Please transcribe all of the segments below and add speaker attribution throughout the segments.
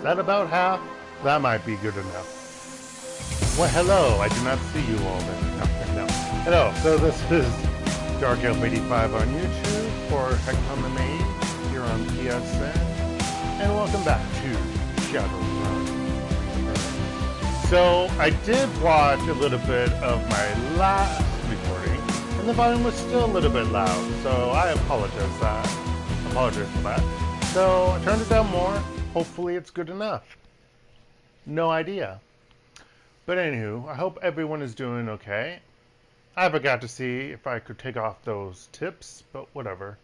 Speaker 1: Is that about half? That might be good enough. Well, hello. I do not see you all then. No. Hello. So this is DarkElf85 on YouTube for HektontheMage's here on PSN. And welcome back to Shadowrun. So I did watch a little bit of my last recording, and the volume was still a little bit loud, so I apologize for that. So I turned it down more. Hopefully it's good enough. No idea. But anywho, I hope everyone is doing okay. I forgot to see if I could take off those tips, but whatever.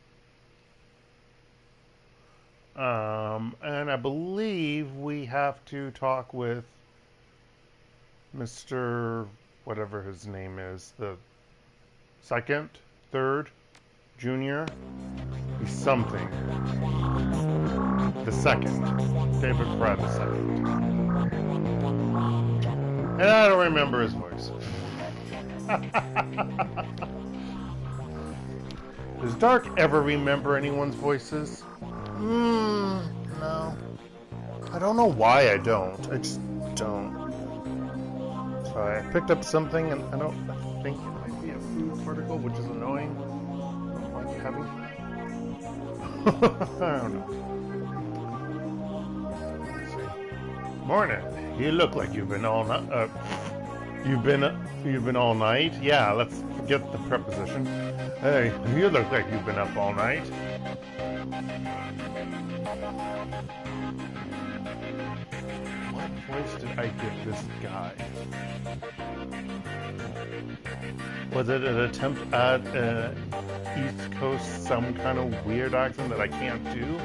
Speaker 1: And I believe we have to talk with Mr. whatever his name is, the second, third, junior, he's something. The second, David Pratt the second. And I don't remember his voice. Does Dark ever remember anyone's voices? No. I don't know why I don't. I just don't. Sorry, I picked up something and I think it might be a food particle, which is annoying. Like heavy. I don't know. Let's see. Morning. You look like you've been all night. You've been all night? Yeah, let's forget the preposition. Hey, you look like you've been up all night. What voice did I give this guy? Was it an attempt at East Coast, some kind of weird accent that I can't do?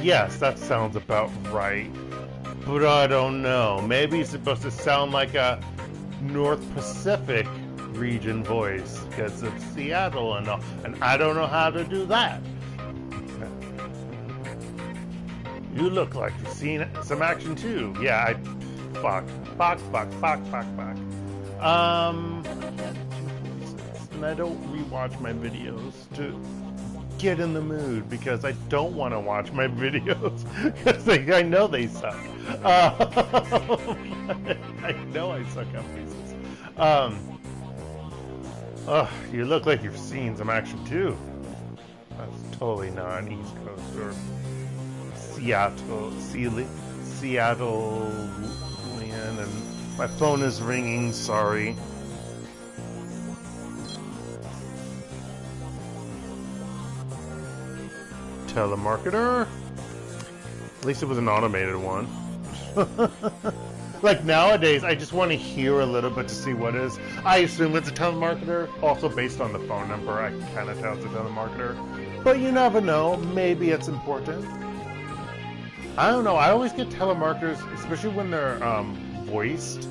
Speaker 1: Yes, that sounds about right. But I don't know. Maybe it's supposed to sound like a North Pacific region voice because of Seattle and all, and I don't know how to do that. You look like you've seen some action too. Yeah, fuck. And I don't rewatch my videos to get in the mood because I don't want to watch my videos because I know they suck. I know I suck at pieces. You look like you've seen some action too. That's totally not East Coast or Seattleian, and my phone is ringing, sorry. Telemarketer? At least it was an automated one. Like nowadays, I just want to hear a little bit to see what it is. I assume it's a telemarketer, also based on the phone number. I can kind of tell it's a telemarketer. But you never know, maybe it's important. I don't know, I always get telemarketers, especially when they're voiced.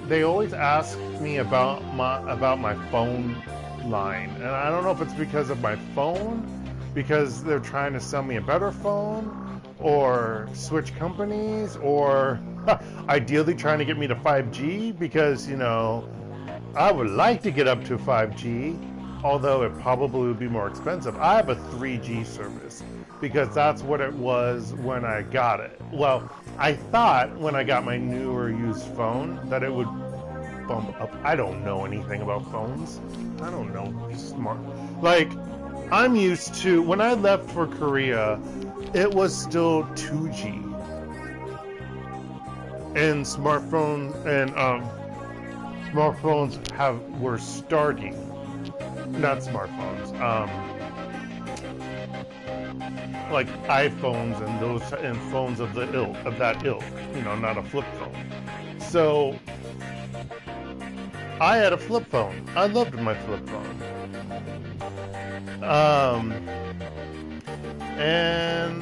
Speaker 1: They always ask me about my phone line. And I don't know if it's because of my phone, because they're trying to sell me a better phone, or switch companies, or ideally trying to get me to 5G, because, you know, I would like to get up to 5G, although it probably would be more expensive. I have a 3G service, because that's what it was when I got it. Well, I thought when I got my newer used phone that it would bump up. I don't know anything about phones. I don't know smart. Like, I'm used to, when I left for Korea, it was still 2G. And smartphones were starting. Not smartphones. Like iPhones and those and phones of that ilk. You know, not a flip phone. So I had a flip phone. I loved my flip phone. And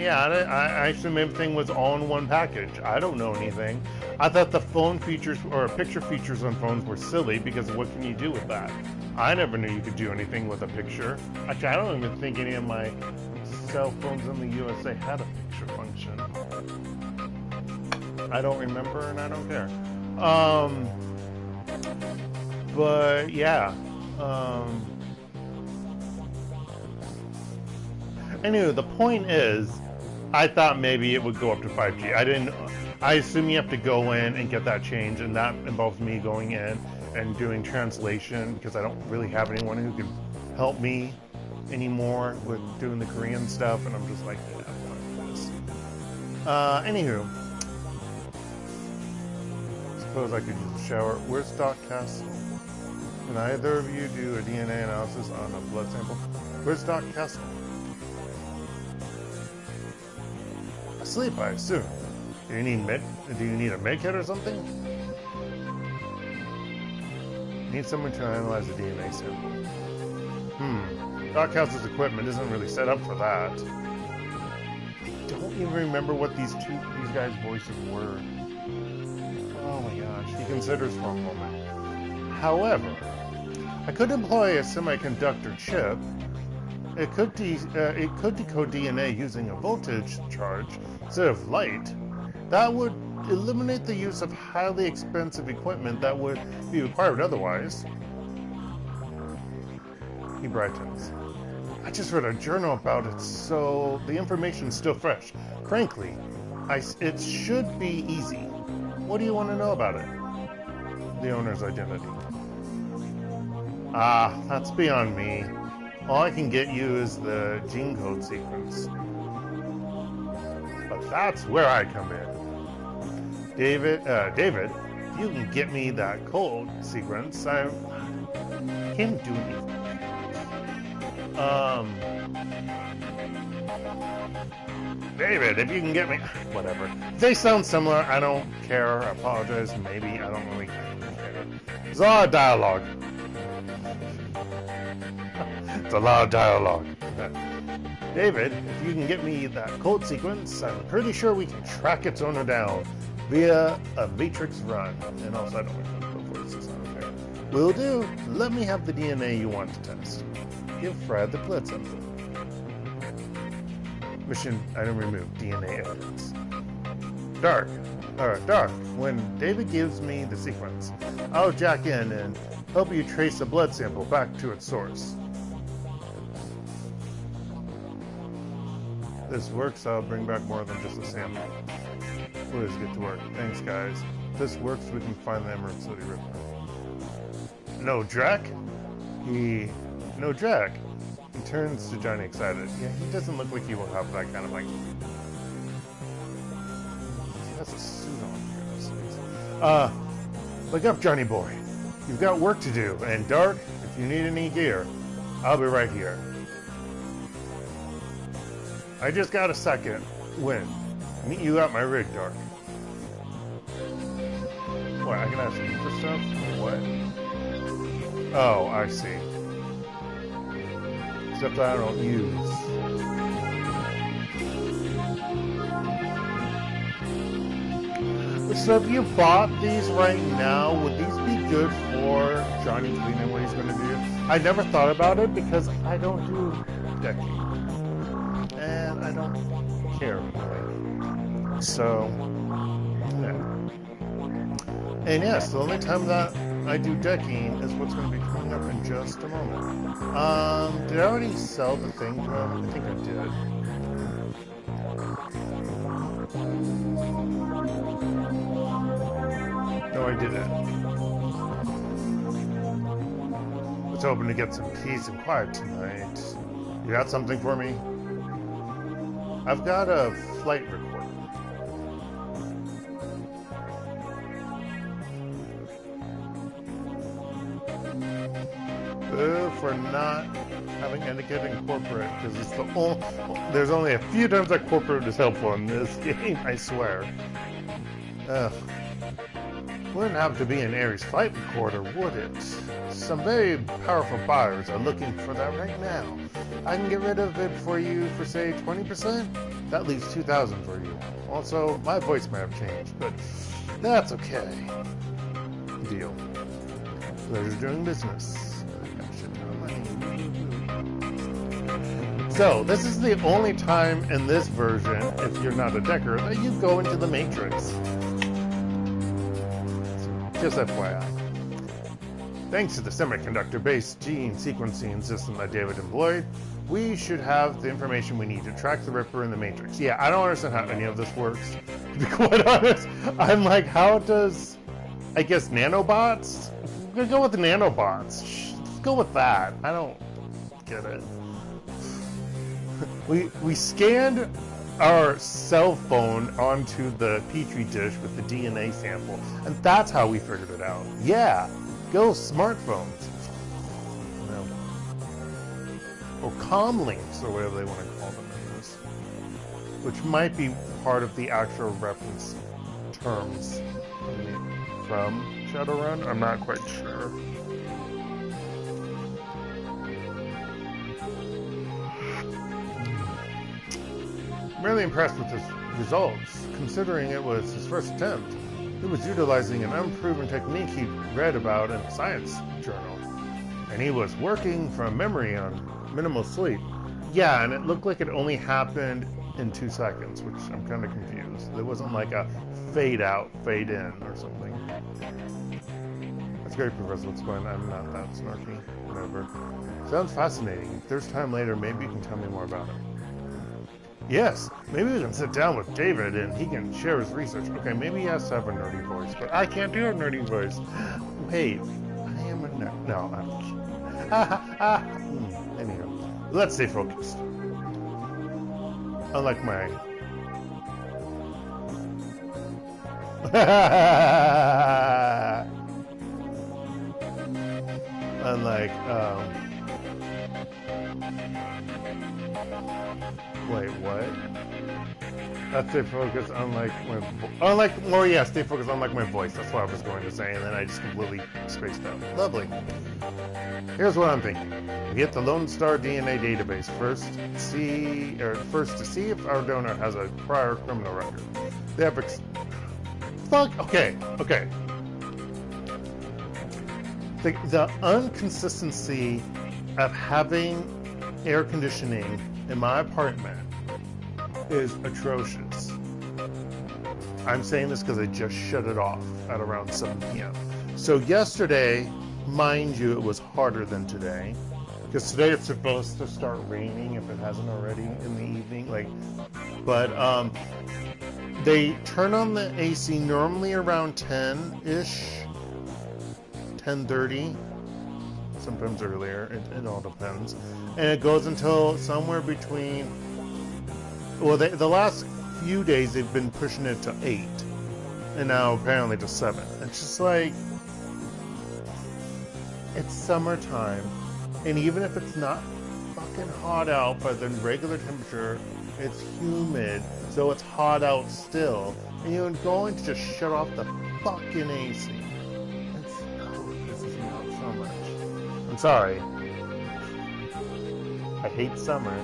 Speaker 1: yeah, I assume everything was all in one package. I don't know anything. I thought the phone features or picture features on phones were silly because what can you do with that? I never knew you could do anything with a picture. Actually, I don't even think any of my cell phones in the USA had a picture function. I don't remember and I don't care. But yeah. Anyway, the point is, I thought maybe it would go up to 5G. I assume you have to go in and get that change, and that involves me going in and doing translation because I don't really have anyone who can help me anymore with doing the Korean stuff, and I'm just like, yeah, fuck this. Anywho, suppose I could use a shower. Where's Doc Castle? Can either of you do a DNA analysis on a blood sample? Where's Doc Castle? Asleep, I assume. Do you need a med kit or something? Need someone to analyze the DNA sample. Doc House's equipment isn't really set up for that. I don't even remember what these guys' voices were. Oh my gosh, he considers for a moment. However, I could employ a semiconductor chip. It could decode DNA using a voltage charge instead of light. That would eliminate the use of highly expensive equipment that would be required otherwise. He brightens. I just read a journal about it, so the information's still fresh. Frankly, it should be easy. What do you want to know about it? The owner's identity. Ah, that's beyond me. All I can get you is the gene code sequence. But that's where I come in. David, if you can get me that code sequence, I can't do anything. David, if you can get me... Whatever. If they sound similar, I don't care. I apologize. Maybe. I don't really care. It's a lot of dialogue. It's a lot of dialogue. David, if you can get me that code sequence, I'm pretty sure we can track its owner down via a matrix run. And also, I don't remember the voices. Okay. Will do. Let me have the DNA you want to test. Give Fred the blood sample. Mission item removed. DNA evidence. Dark. When David gives me the sequence, I'll jack in and help you trace the blood sample back to its source. This works, I'll bring back more than just a sample. Please get to work. Thanks, guys. If this works, we can find the Emerald City Ripper. No Drac? No Drac. He turns to Johnny excited. Yeah, he doesn't look like he will have that kind of like... He has a suit on. Look up, Johnny boy. You've got work to do. And Dark, if you need any gear, I'll be right here. I just got a second. When? Meet you at my rig, Dark. What, I can ask you for stuff? What? Oh, I see. Except I don't use. So if you bought these right now, would these be good for Johnny cleaning what he's going to do? I never thought about it because I don't do decking. And I don't care really. So, yeah. And yes, the only time that I do decking is what's going to be coming up in just a moment. Did I already sell the thing to him? I think I did. No, I didn't. I was hoping to get some peace and quiet tonight. You got something for me? I've got a flight recorder. Boo for not having etiquette in corporate, because it's the only... There's only a few times that corporate is helpful in this game, I swear. Ugh. Wouldn't have to be an Ares flight recorder, would it? Some very powerful buyers are looking for that right now. I can get rid of it for you for, say, 20%? That leaves 2,000 for you. Also, my voice may have changed, but that's okay. Deal. Pleasure doing business. So, this is the only time in this version, if you're not a decker, that you go into the Matrix. Just FYI. Thanks to the semiconductor-based gene sequencing system that David employed, We should have the information we need to track the Ripper in the Matrix. Yeah, I don't understand how any of this works. To be quite honest, I'm like, how does, I guess, nanobots? We're gonna go with the nanobots. Let's go with that. I don't get it. We scanned our cell phone onto the petri dish with the DNA sample, and that's how we figured it out. Yeah, go smartphones. No. Or comlinks, or whatever they want to call them, which might be part of the actual reference terms from Shadowrun. I'm not quite sure. I'm really impressed with his results, considering it was his first attempt. He was utilizing an unproven technique he read about in a science journal, and he was working from memory on minimal sleep. Yeah, and it looked like it only happened in 2 seconds, which I'm kind of confused. It wasn't like a fade out, fade in or something. That's great, Professor. What's going on? I'm not that snarky. Whatever. Sounds fascinating. If there's time later, maybe you can tell me more about it. Yes, maybe we can sit down with David and he can share his research. Okay, maybe he has to have a nerdy voice, but I can't do a nerdy voice. Wait, I am a nerd. No, I'm anyhow, let's stay focused. Unlike my... Wait, what? Let's stay focused, stay focused, unlike my voice. That's what I was going to say, and then I just completely spaced out. Lovely. Here's what I'm thinking. We get the Lone Star DNA database first to see if our donor has a prior criminal record. They have okay. The inconsistency of having air conditioning in my apartment is atrocious. I'm saying this because I just shut it off at around 7 p.m. So yesterday, mind you, it was harder than today. Because today it's supposed to start raining if it hasn't already in the evening. They turn on the AC normally around 10-ish, 10:30. Sometimes earlier, it all depends. And it goes until somewhere between, well, the last few days they've been pushing it to 8, and now apparently to 7. It's just like, it's summertime, and even if it's not fucking hot out by the regular temperature, it's humid, so it's hot out still, and you're going to just shut off the fucking AC. This is not so much. I'm sorry. I hate summer.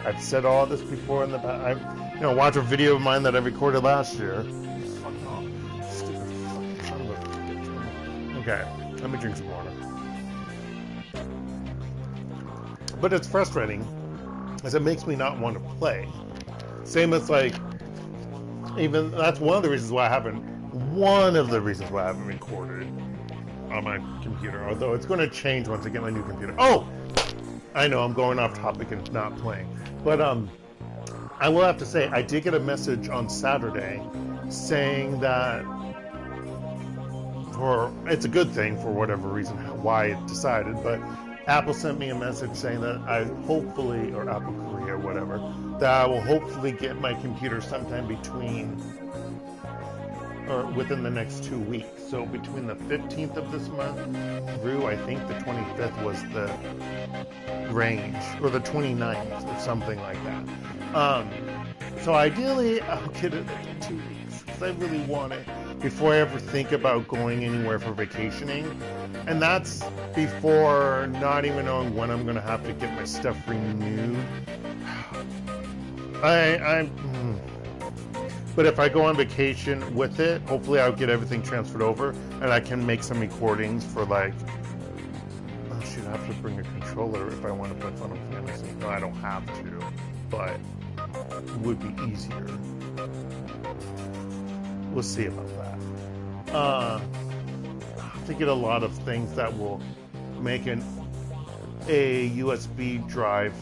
Speaker 1: I've said all this before in the past. Watch a video of mine that I recorded last year. Fuck off. Stupid fucking son of a bitch. Okay, let me drink some water. But it's frustrating, as it makes me not want to play. Same as even that's one of the reasons why I haven't recorded on my computer, although it's going to change once I get my new computer. Oh! I know I'm going off topic and not playing, but I will have to say I did get a message on Saturday saying that it's a good thing for whatever reason why it decided, but Apple sent me a message saying that Apple Korea or whatever, that I will hopefully get my computer sometime within the next 2 weeks. So between the 15th of this month through, I think the 25th was the range, or the 29th or something like that. So ideally, I'll get it in 2 weeks, because I really want it before I ever think about going anywhere for vacationing. And that's before not even knowing when I'm going to have to get my stuff renewed. But if I go on vacation with it, hopefully I'll get everything transferred over, and I can make some recordings for I should have to bring a controller if I want to play Final Fantasy. No, I don't have to, but it would be easier. We'll see about that. I have to get a lot of things that will make a USB drive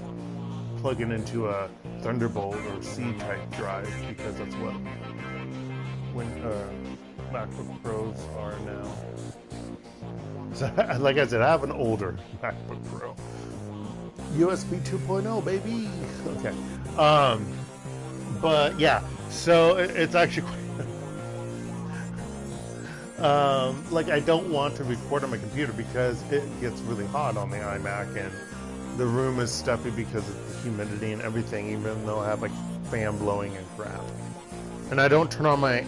Speaker 1: plug it into a Thunderbolt or C-type drive because that's what MacBook Pros are now. So, like I said, I have an older MacBook Pro. USB 2.0, baby. Okay. But yeah, so it's actually like I don't want to record on my computer because it gets really hot on the iMac and the room is stuffy because of the humidity and everything, even though I have like fan blowing and crap. And I don't turn on my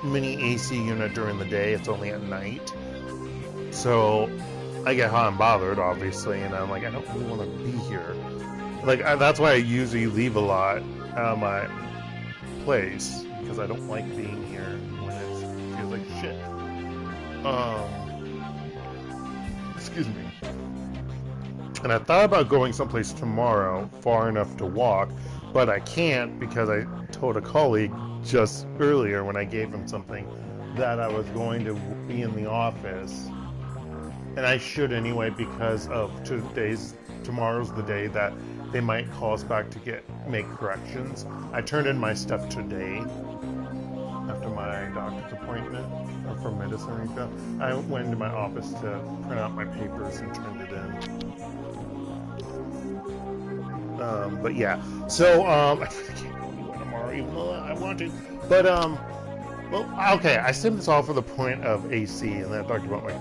Speaker 1: mini AC unit during the day, it's only at night. So I get hot and bothered, obviously, and I'm like, I don't really want to be here. Like, that's why I usually leave a lot out of my place, because I don't like being here when it feels like shit. Excuse me. And I thought about going someplace tomorrow, far enough to walk, but I can't because I told a colleague just earlier when I gave him something that I was going to be in the office. And I should anyway because of tomorrow's the day that they might call us back to make corrections. I turned in my stuff today after my doctor's appointment for medicine and stuff. I went into my office to print out my papers and turned it in. But yeah, so I can't go anywhere tomorrow even though I want to. But well, okay, I saved this all for the point of AC, and then I talked about my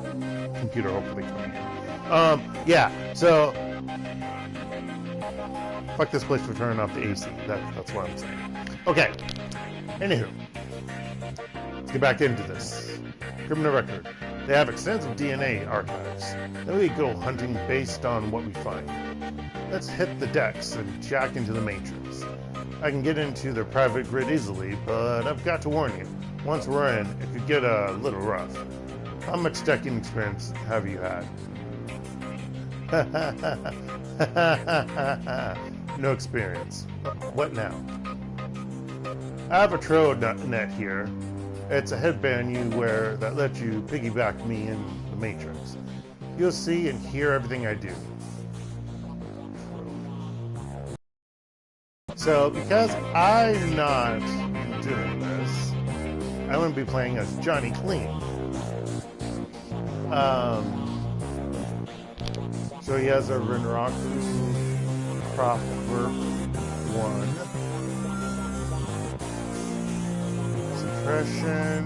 Speaker 1: computer hopefully coming in. Yeah, so fuck this place for turning off the AC. That's what I'm saying. Okay, anywho, let's get back into this. Criminal record. They have extensive DNA archives. Then we go hunting based on what we find. Let's hit the decks and jack into the Matrix. I can get into their private grid easily, but I've got to warn you. Once we're in, it could get a little rough. How much decking experience have you had? No experience. What now? I have a Trode net here. It's a headband you wear that lets you piggyback me in the Matrix. You'll see and hear everything I do. So, because I'm not doing this, I'm going to be playing as Johnny Clean. So he has a Renraku Prop Verb 1. Suppression.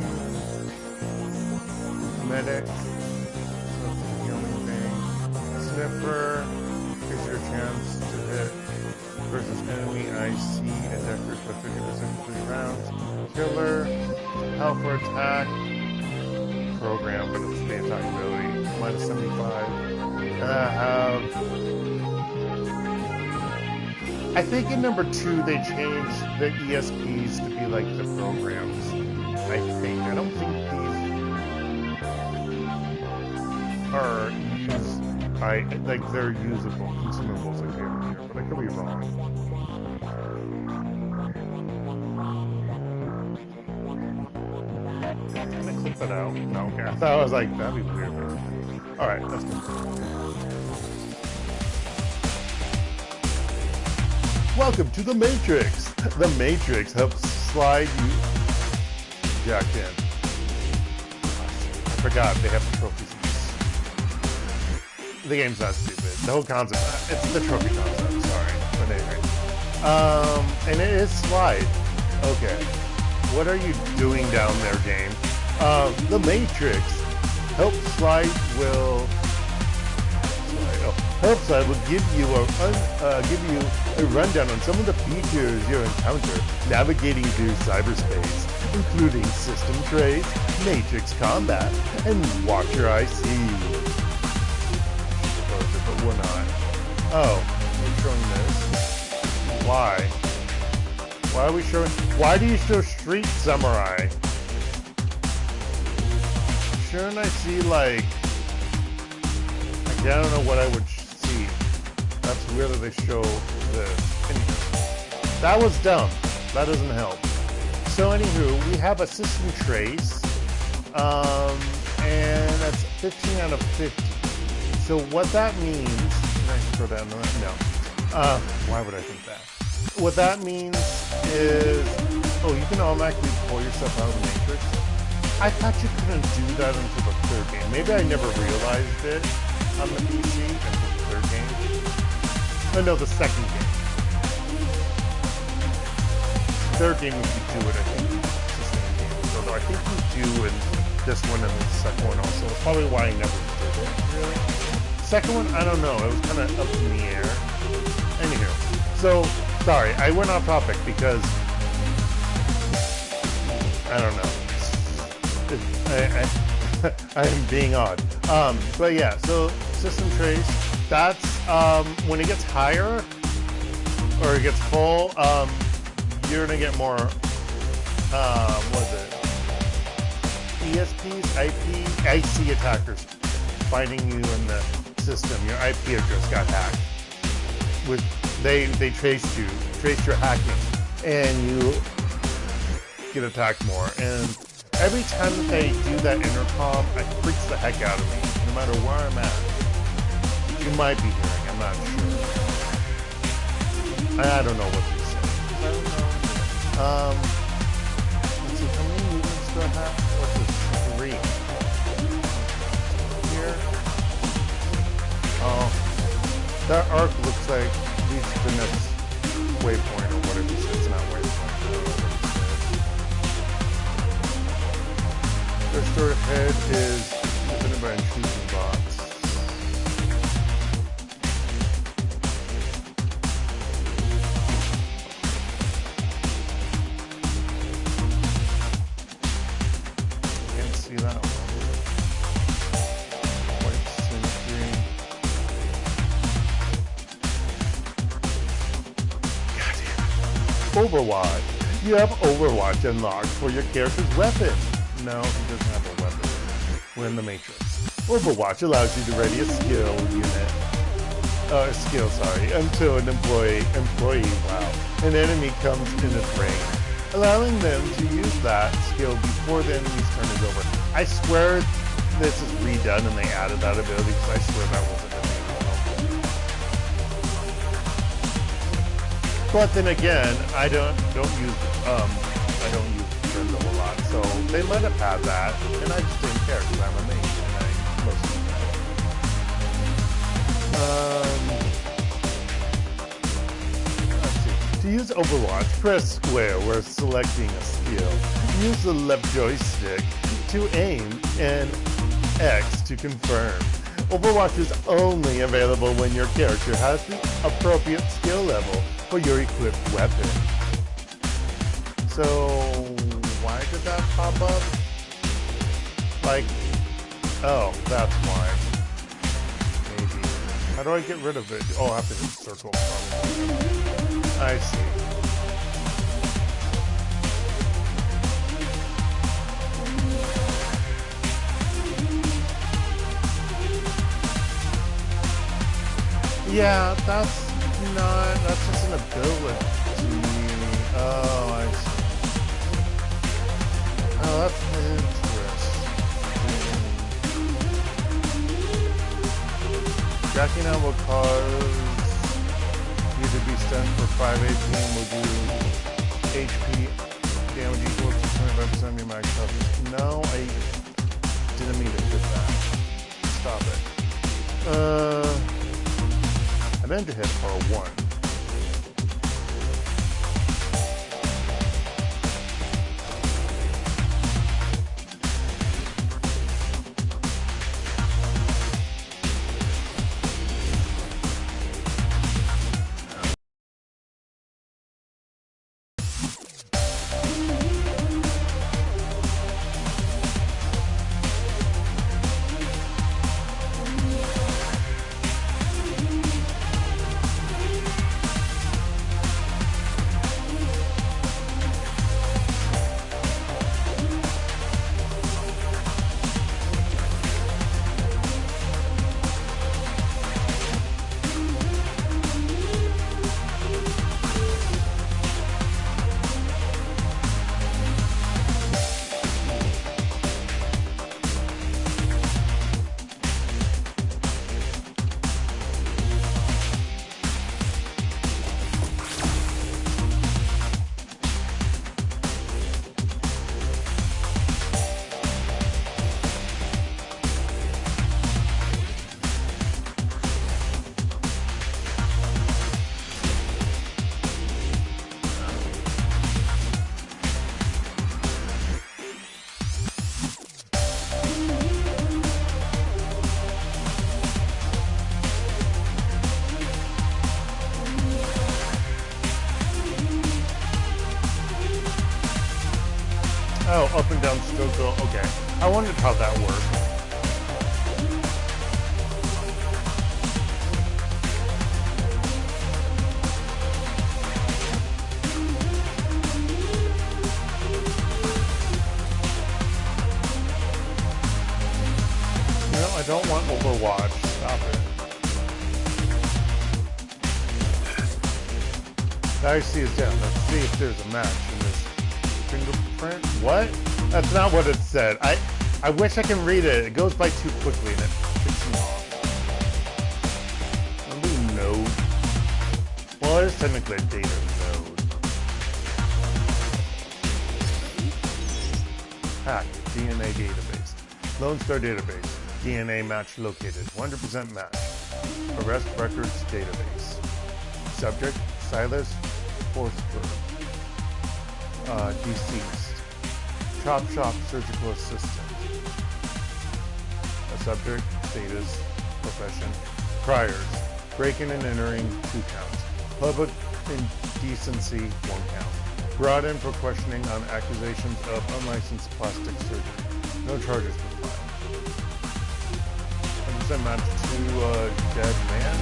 Speaker 1: Medic. So it's a healing thing. Sniffer. Here's your chance to hit versus enemy IC attackers for 50% complete rounds. Killer, health for attack, program, but it's the attack ability, minus 75. And I have, I think in number 2 they changed the ESPs to be like the programs. I think. I don't think these are used. Like they're usable consumables like they are here, but I could be wrong. Can I clip it out? No, okay. I thought I was like, that'd be weird. Alright, let's go. Welcome to the Matrix! The Matrix helps slide you jacked in. I forgot they have the trophies. The game's not stupid. The whole concept, it's the trophy concept, sorry. But anyway. And it is slide. Okay. What are you doing down there, game? The Matrix. Help slide will give you a rundown on some of the features you'll encounter navigating through cyberspace, including system traits, Matrix combat, and Watcher IC. But we're not. Oh, we're showing this. Why? Why are we showing? Why do you show Street Samurai? Shouldn't I see like? I don't know what I would see. That's weird that they show this. Anywho, that was dumb. That doesn't help. So anywho, we have a system trace, and that's 15 out of 50. So what that means? Can I scroll down? No. Why would I think that? What that means is, oh, you can automatically pull yourself out of the Matrix. I thought you couldn't do that until the third game. Maybe I never realized it on the PC until the third game. Oh no, the second game. Third game, if you do it, I think it's the same game. So I think you do in this one and the second one also. That's probably why I never did it, really. Second one, I don't know. It was kind of up in the air. Anywho, so, sorry, I went off topic because, I don't know. I am being odd. But yeah, so system trace, that's, when it gets higher, or it gets full, you're gonna get more, what is it? ESPs, IC attackers finding you in the system. Your IP address got hacked. They traced your hacking, and you get attacked more. And every time that they do that intercom, it freaks the heck out of me, no matter where I'm at. You might be hearing, I'm not sure. I don't know what to say. Let's see, how many movements do I have? What's this? 3. Here. Oh, that arc looks like leads to the next waypoint or whatever it is. It's not waypoint. Their story ahead is presented by intrusion bots. Can't see that one. White Sentry. Overwatch. You have Overwatch unlocked for your character's weapon. No, he doesn't have a weapon. We're in the Matrix. Overwatch allows you to ready a skill unit. Until an employee, an enemy comes in its range, allowing them to use that skill before the enemy's turn is over. I swear this is redone and they added that ability because I swear that wasn't in the. But then again, I don't use friends a whole lot, so they might have had that, and I just didn't care because I'm a mage and I mostly let's see. To use Overwatch, press square where selecting a skill. Use the left joystick to aim and X to confirm. Overwatch is only available when your character has the appropriate skill level for your equipped weapon. So, why did that pop up? Like, oh, that's why. Maybe. How do I get rid of it? Oh, I have to hit circle probably. I see. Yeah, that's just an ability. Oh, I see. Oh, that's interesting. Jacking out will cause you to be stunned for 5 HP and will do HP damage equal to 25% of your max health. No, I didn't mean to hit that. Stop it. I meant to hit for a 1. Oh, up and down stroke go. Okay. I wondered how that worked. No, I don't want Overwatch. Stop it. The IC is down. Let's see if there's a match in this fingerprint. What? That's not what it said. I wish I can read it. It goes by too quickly and it picks me off. Node. Well, it is technically a data node. Hack. DNA database. Lone Star database. DNA match located. 100% match. Arrest records database. Subject. Silas Forsberg. Deceased. Chop Shop Surgical Assistant. A subject, status, profession. Priors. Breaking and entering, 2 counts. Public indecency, 1 count. Brought in for questioning on accusations of unlicensed plastic surgery. No charges were filed. I'm sent match to a dead man.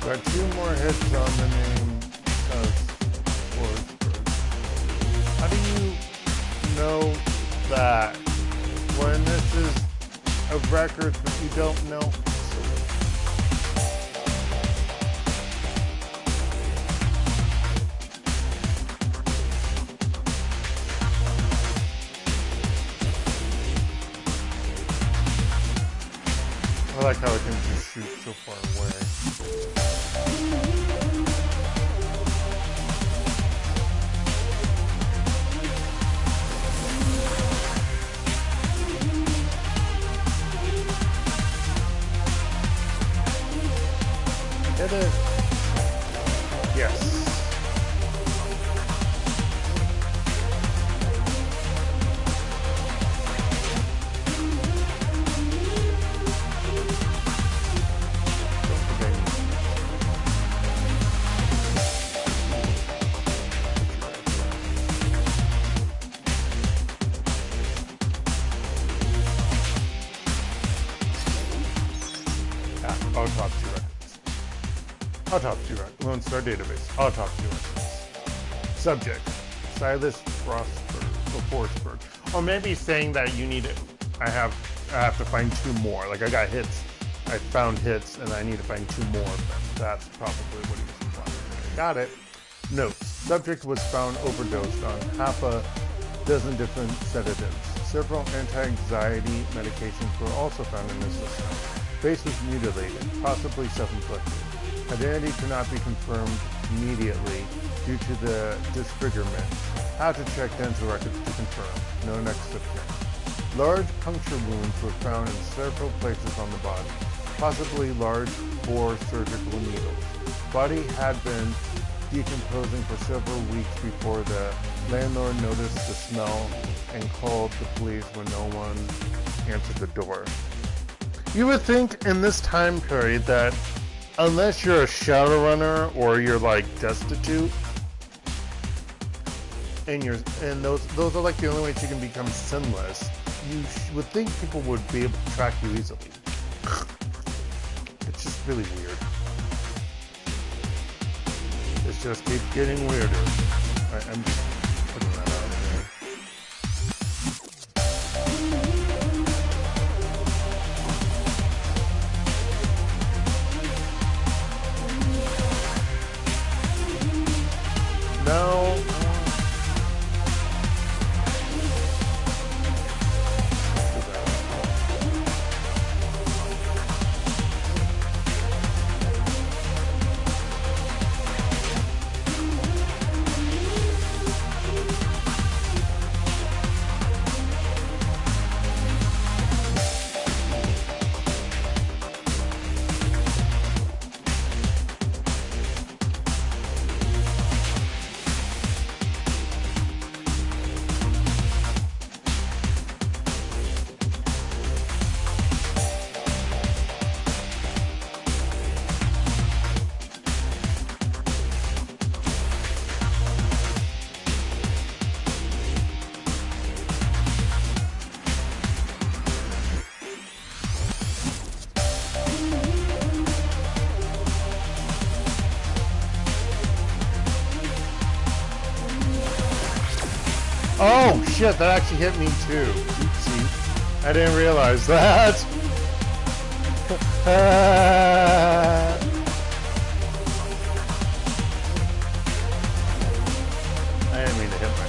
Speaker 1: Got 2 more hits on the name Forsberg. How do you know that when this is a record that you don't know? I like how it can just shoot so far away. Hit it. Yes. Autopsy records. Autopsy records. Lone Star database. Autopsy records. Subject. Silas Forsberg. Or maybe saying that you need it. I have to find 2 more. Like I got hits. I found hits and I need to find 2 more of them. That's probably what he was implying. Got it. Notes. Subject was found overdosed on half a dozen different sedatives. Several anti-anxiety medications were also found in the system. Face was mutilated, possibly self-inflicted. Identity could not be confirmed immediately due to the disfigurement. How to check dental records to confirm. No next of kin. Large puncture wounds were found in several places on the body, possibly large bore surgical needles. Body had been decomposing for several weeks before the landlord noticed the smell and called the police when no one answered the door. You would think in this time period that unless you're a Shadowrunner or you're like destitute, and those are like the only ways you can become sinless, you would think people would be able to track you easily. It's just really weird. just keeps getting weirder. I'm just putting that out there. No. Oh shit, that actually hit me too. Oopsie. I didn't realize that. I didn't mean to hit myself.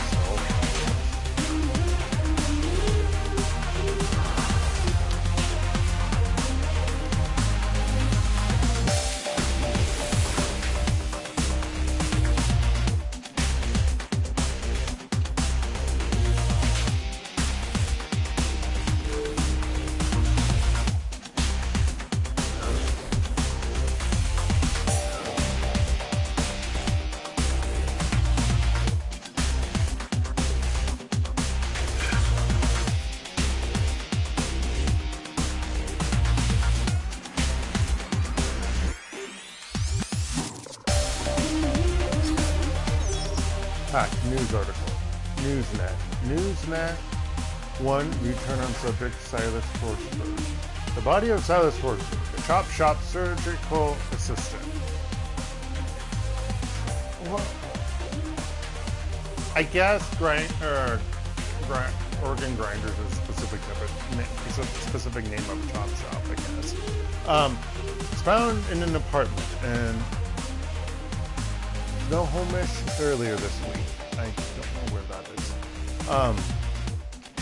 Speaker 1: News article. Newsnet. Newsnet 1. Return on subject Silas Forsberg. The body of Silas Forsberg, a chop shop surgical assistant. Well, I guess organ grinders is a specific name of a chop shop, I guess. It's found in an apartment in Snohomish earlier this week. I don't know where that is.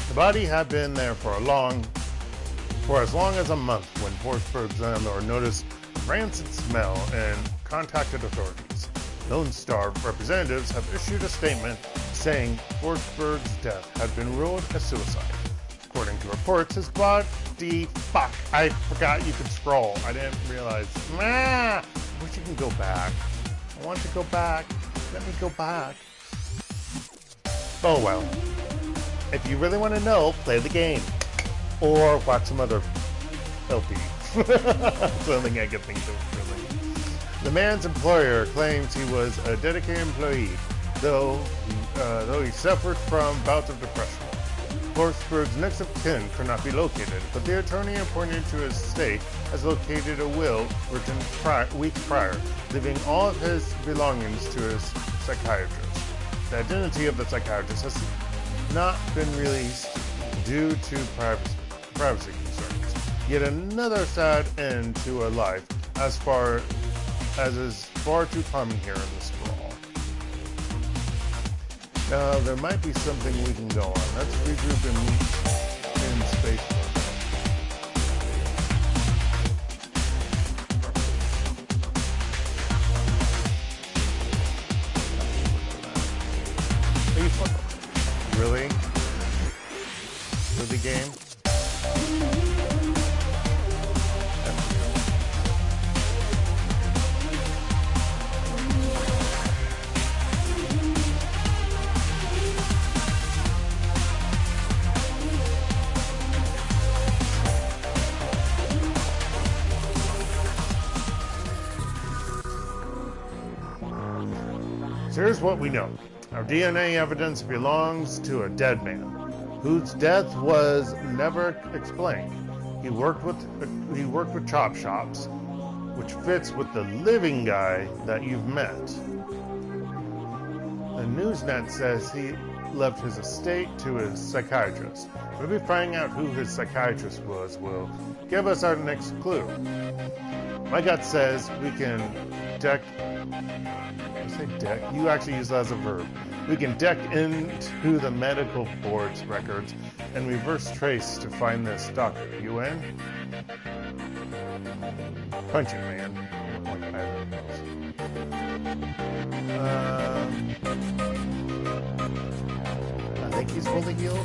Speaker 1: The body had been there for as long as a month when Forsberg's landlord noticed a rancid smell and contacted authorities. Lone Star representatives have issued a statement saying Forsberg's death had been ruled a suicide. According to reports, his body... Fuck, I forgot you could scroll. I didn't realize. I wish you can go back. I want to go back. Let me go back. Oh well. If you really want to know, play the game. Or watch some other LP. That's the only thing I can think of, really. The man's employer claims he was a dedicated employee, though he suffered from bouts of depression. Forsberg's next of kin could not be located, but the attorney pointed to his estate has located a will written weeks prior, leaving all of his belongings to his psychiatrist. The identity of the psychiatrist has not been released due to privacy concerns. Yet another sad end to a life, as is far too common here in the sprawl. Now, there might be something we can go on. Let's regroup and meet in space for a bit. Are you fucking... Really? Really, game? Here's what we know. Our DNA evidence belongs to a dead man, whose death was never explained. He worked with chop shops, which fits with the living guy that you've met. The Newsnet says he left his estate to his psychiatrist. Maybe finding out who his psychiatrist was will give us our next clue. My gut says we can deck... I say deck? You actually use that as a verb. We can deck into the medical board's records and reverse trace to find this doctor. You in? Punch it, man. I think he's fully healed.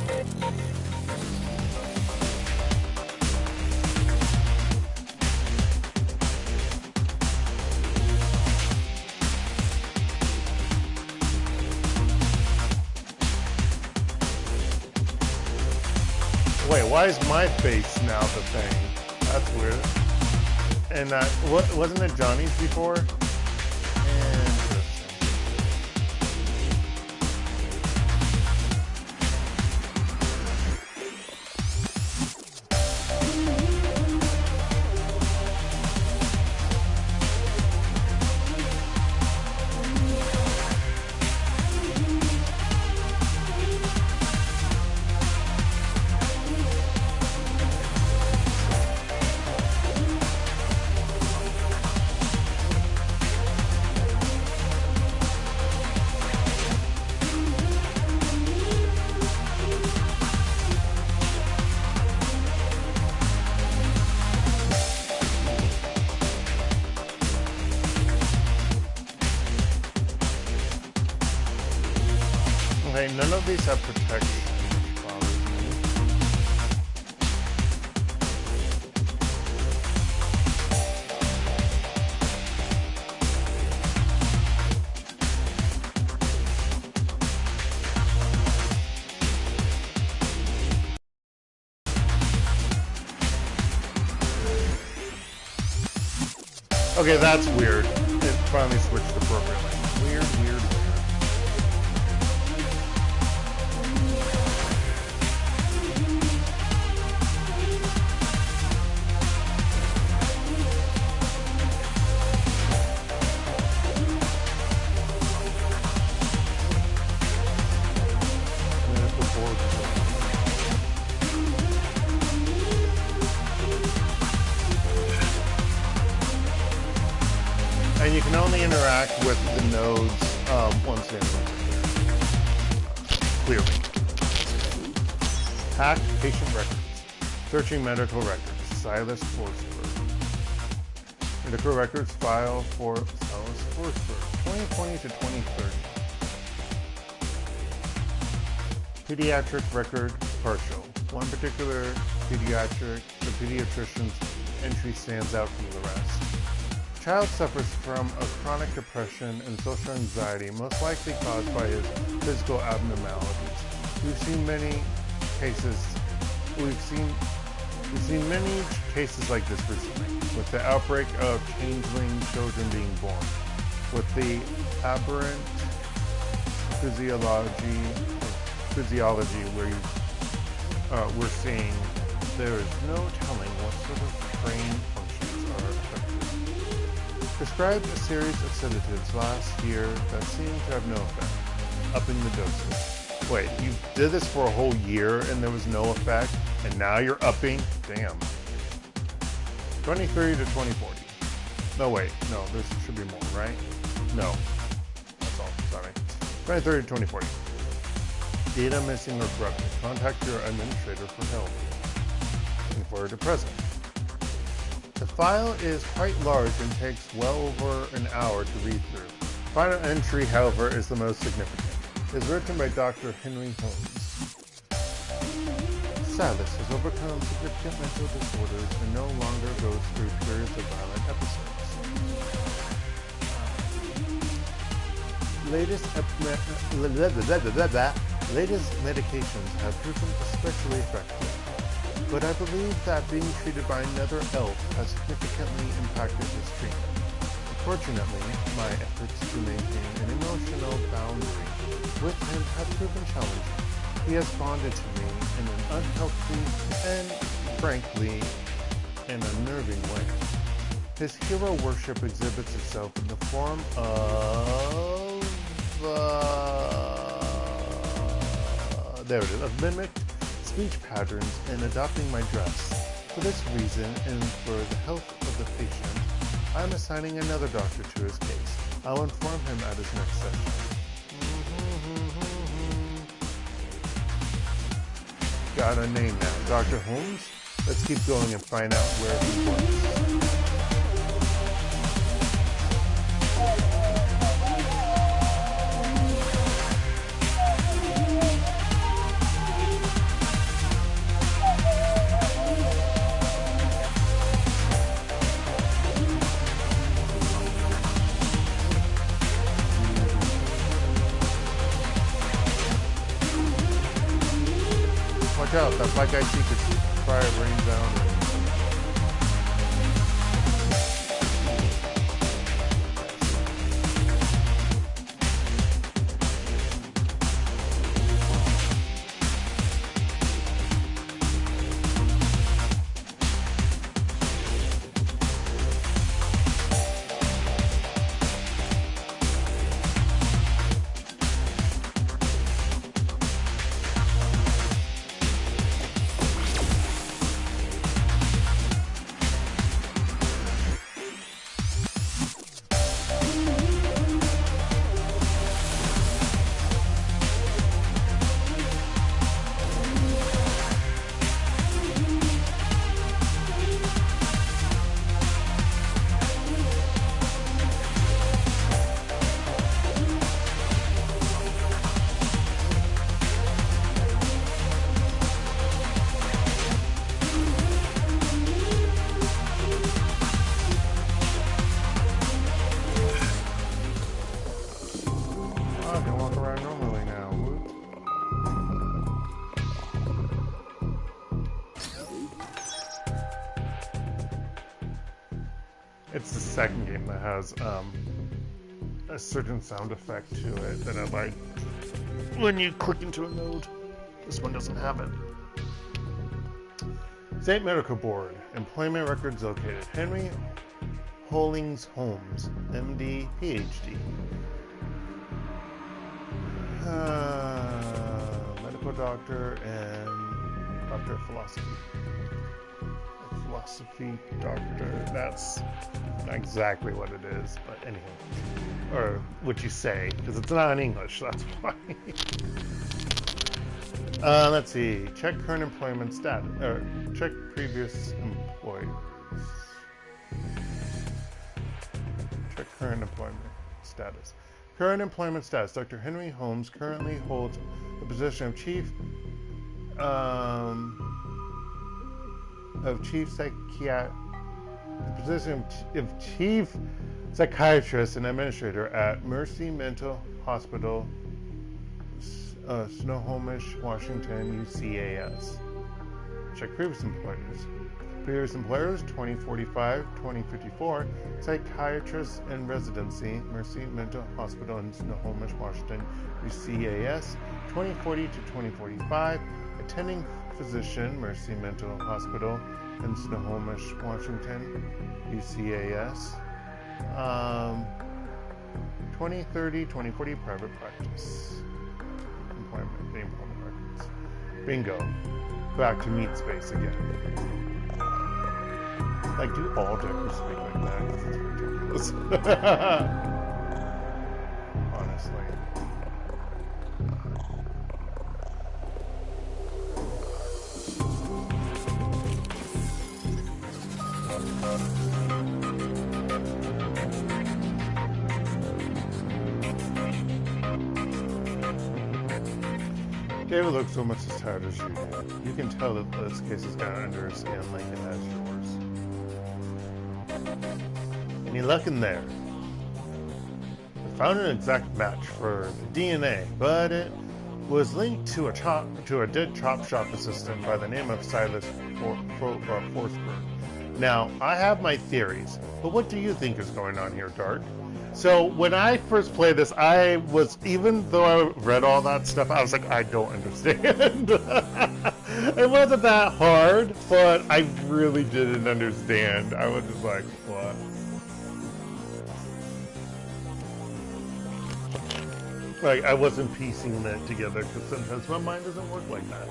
Speaker 1: Wait, why is my face now the thing? That's weird. And wasn't it Johnny's before? Okay, none of these have protection. Okay, that's weird. It finally switched appropriately. Weird. And you can only interact with the nodes once they're clearly. Hack patient records. Searching medical records. Silas Forsberg. Medical records file for Silas Forsberg. 2020 to 2030. Pediatric record partial. One particular the pediatrician's entry stands out from the rest. Child suffers from a chronic depression and social anxiety, most likely caused by his physical abnormalities. We've seen many cases like this recently, with the outbreak of changeling children being born, with the aberrant physiology we're seeing. There is no telling what sort of brain functions are affected. Prescribed a series of sedatives last year that seemed to have no effect, upping the dosage. Wait, you did this for a whole year and there was no effect, and now you're upping? Damn. 2030 to 2040. No, wait, no, there should be more, right? No. That's all, sorry. 2030 to 2040. Data missing or corrupted. Contact your administrator for help. Looking forward to present. The file is quite large and takes well over an hour to read through. Final entry, however, is the most significant. It is written by Dr. Henry Holmes. Silas has overcome significant mental disorders and no longer goes through periods of violent episodes. Latest medications have proven especially effective. But I believe that being treated by another elf has significantly impacted his treatment. Unfortunately, my efforts to maintain an emotional boundary with him have proven challenging. He has bonded to me in an unhealthy and, frankly, an unnerving way. His hero worship exhibits itself in the form of there it is, of mimicked speech patterns in adopting my dress. For this reason, and for the health of the patient, I'm assigning another doctor to his case. I'll inform him at his next session. Got a name now, Dr. Holmes. Let's keep going and find out where he works. Watch out, that black eyed sheep could fire rain down. It's the second game that has a certain sound effect to it that I like when you click into a node. This one doesn't have it. State Medical Board. Employment records located. Henry Hollings Holmes, MD, PhD. Medical doctor and doctor of philosophy. Philosophy doctor. That's not exactly what it is, but anyhow. Or what you say, because it's not in English, that's why. Let's see. Check current employment status. Or check previous employers. Check current employment status. Current employment status. Dr. Henry Holmes currently holds the position of chief psychiatrist and administrator at Mercy Mental Hospital, Snohomish, Washington, UCAS. Check previous employers. Previous employers, 2045, 2054, psychiatrist in residency, Mercy Mental Hospital in Snohomish, Washington, UCAS, 2040 to 2045, attending physician, Mercy Mental Hospital in Snohomish, Washington, UCAS, 2030, 2040, private practice. Employment records. Bingo. Back to meat space again. Like, do all deckers speak like that? Because it's ridiculous. Honestly. David looks so much as tired as you do. You can tell that this case has gotten under his skin like it has yours. Any luck in there? I found an exact match for the DNA, but it was linked to a dead chop shop assistant by the name of Silas Forsberg. Now, I have my theories, but what do you think is going on here, Dark? So when I first played this, I was, even though I read all that stuff, I was like, I don't understand. It wasn't that hard, but I really didn't understand. I was just like, what? Like, I wasn't piecing it together because sometimes my mind doesn't work like that.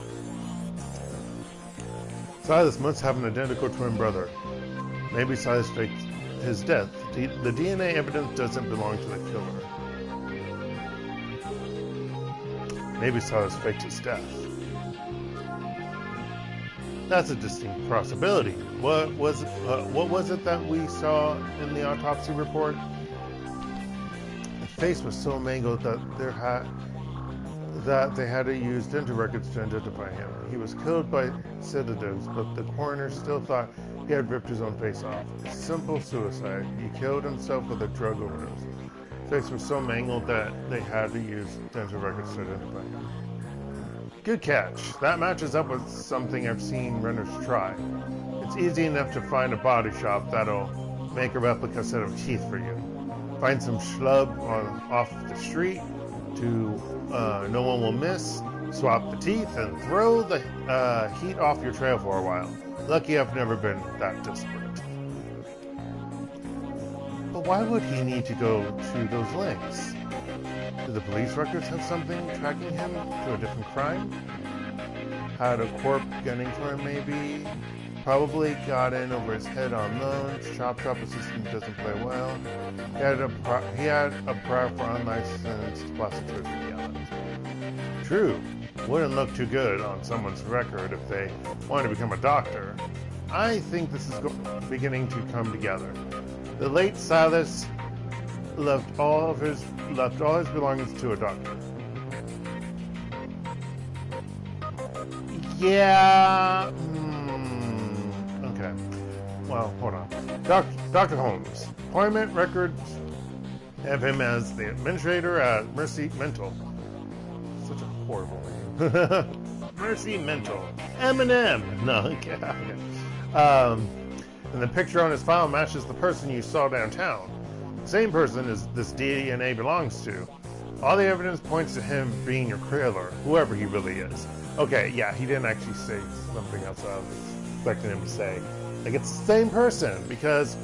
Speaker 1: Silas must have an identical twin brother. Maybe Silas faked his death. The DNA evidence doesn't belong to the killer. Maybe Silas faked his death. That's a distinct possibility. What was it that we saw in the autopsy report? The face was so mangled that they had to use dental records to identify him. He was killed by sedatives, but the coroner still thought he had ripped his own face off. Simple suicide. He killed himself with a drug overdose. His face was so mangled that they had to use dental records to identify him. Good catch. That matches up with something I've seen runners try. It's easy enough to find a body shop that'll make a replica set of teeth for you. Find some schlub off the street no one will miss, swap the teeth, and throw the heat off your trail for a while. Lucky I've never been that desperate. But why would he need to go to those lengths? Do the police records have something tracking him to a different crime? Had a corp gunning for him, maybe? Probably got in over his head on loans. Chop assistant doesn't play well. He had a prior for unlicensed prostitution. True. Wouldn't look too good on someone's record if they wanted to become a doctor. I think this is beginning to come together. The late Silas left all his belongings to a doctor. Yeah. Okay. Well, hold on. Dr. Holmes. Appointment records have him as the administrator at Mercy Mental. Such a horrible name. Mercy Mental. M&M. No, okay. And the picture on his file matches the person you saw downtown. The same person as this DNA belongs to. All the evidence points to him being your killer, whoever he really is. Okay, yeah, he didn't actually say something else I was expecting him to say. Like, it's the same person, because,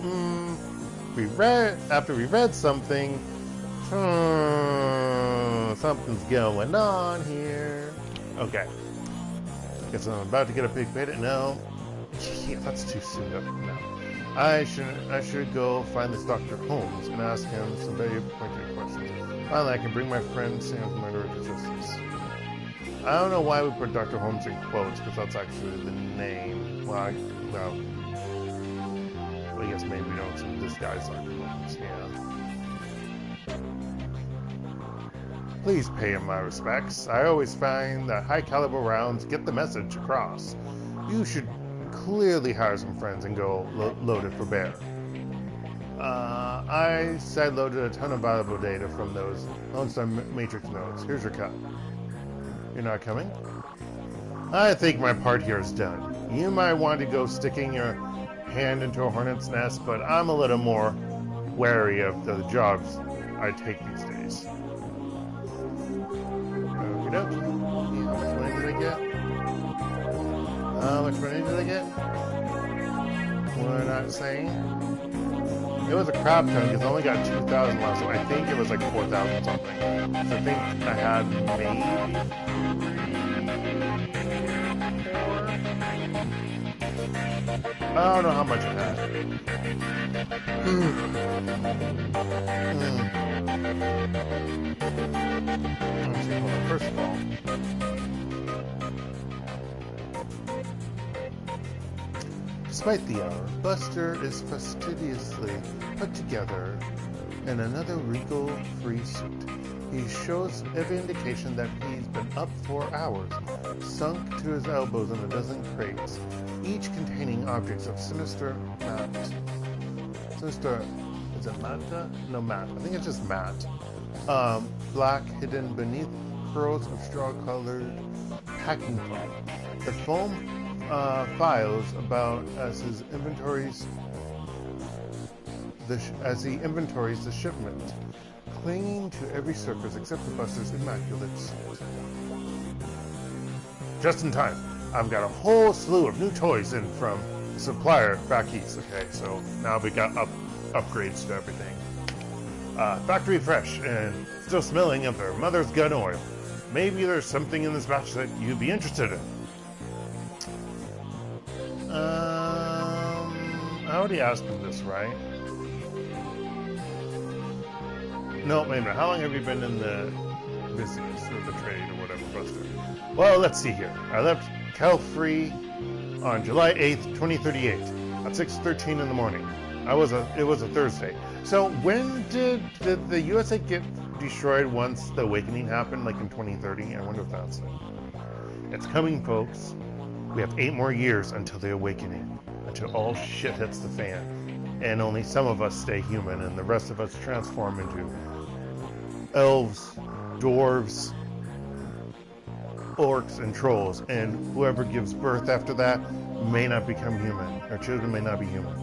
Speaker 1: after we read something, something's going on here. Okay. Guess I'm about to get a big bit. No. Yeah, that's too soon. No. I should go find this Dr. Holmes and ask him some very pointed questions. Finally, I can bring my friend Sam's murderer to justice. I don't know why we put Dr. Holmes in quotes, because that's actually the name. Well, I guess maybe we don't see this guy's Dr. Holmes, yeah. Please pay him my respects. I always find that high-caliber rounds get the message across. You should clearly hire some friends and go loaded for bear. I sideloaded a ton of valuable data from those Lone Star Matrix nodes. Here's your cut. You're not coming? I think my part here is done. You might want to go sticking your hand into a hornet's nest, but I'm a little more wary of the jobs I take these days. Okie dokie. How much money did I get? How much money did I get? We're not saying. It was a crap ton because I only got 2,000 left, so I think it was like 4,000 something. So I think I had maybe 4. I don't know how much I had. Let's see, hold on. First of all, despite the hour, Buster is fastidiously put together in another regal free suit. He shows every indication that he's been up for hours, sunk to his elbows in a dozen crates, each containing objects of sinister matte. Sinister, is it matte? No, matte. I think it's just matte. Black hidden beneath curls of straw-colored packing foam. The foam files about as he inventories the shipment, clinging to every surface except for Buster's immaculate suit. Just in time. I've got a whole slew of new toys in from the supplier back east. Okay, so now we got upgrades to everything. Factory fresh and still smelling of their mother's gun oil. Maybe there's something in this batch that you'd be interested in. I already asked him this, right? No, wait a minute. How long have you been in the business or the trade or whatever, Buster? Well, let's see here. I left Cal-Free on July 8th, 2038 at 6:13 in the morning. It was a Thursday. So when did the USA get destroyed once the awakening happened, like in 2030? I wonder if that's it. It's coming, folks. We have 8 more years until the awakening, until all shit hits the fan, and only some of us stay human, and the rest of us transform into elves, dwarves, orcs, and trolls, and whoever gives birth after that may not become human. Our children may not be human.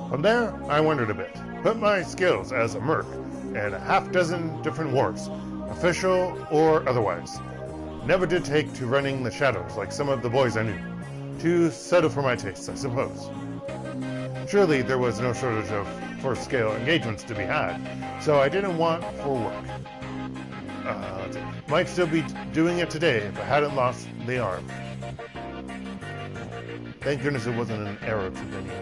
Speaker 1: From there, I wondered a bit. Put my skills as a merc in a half-dozen different wars, official or otherwise. Never did take to running the shadows like some of the boys I knew. Too subtle for my tastes, I suppose. Surely there was no shortage of first-scale engagements to be had, so I didn't want for work. Might still be doing it today if I hadn't lost the arm. Thank goodness it wasn't an arrow to the knee.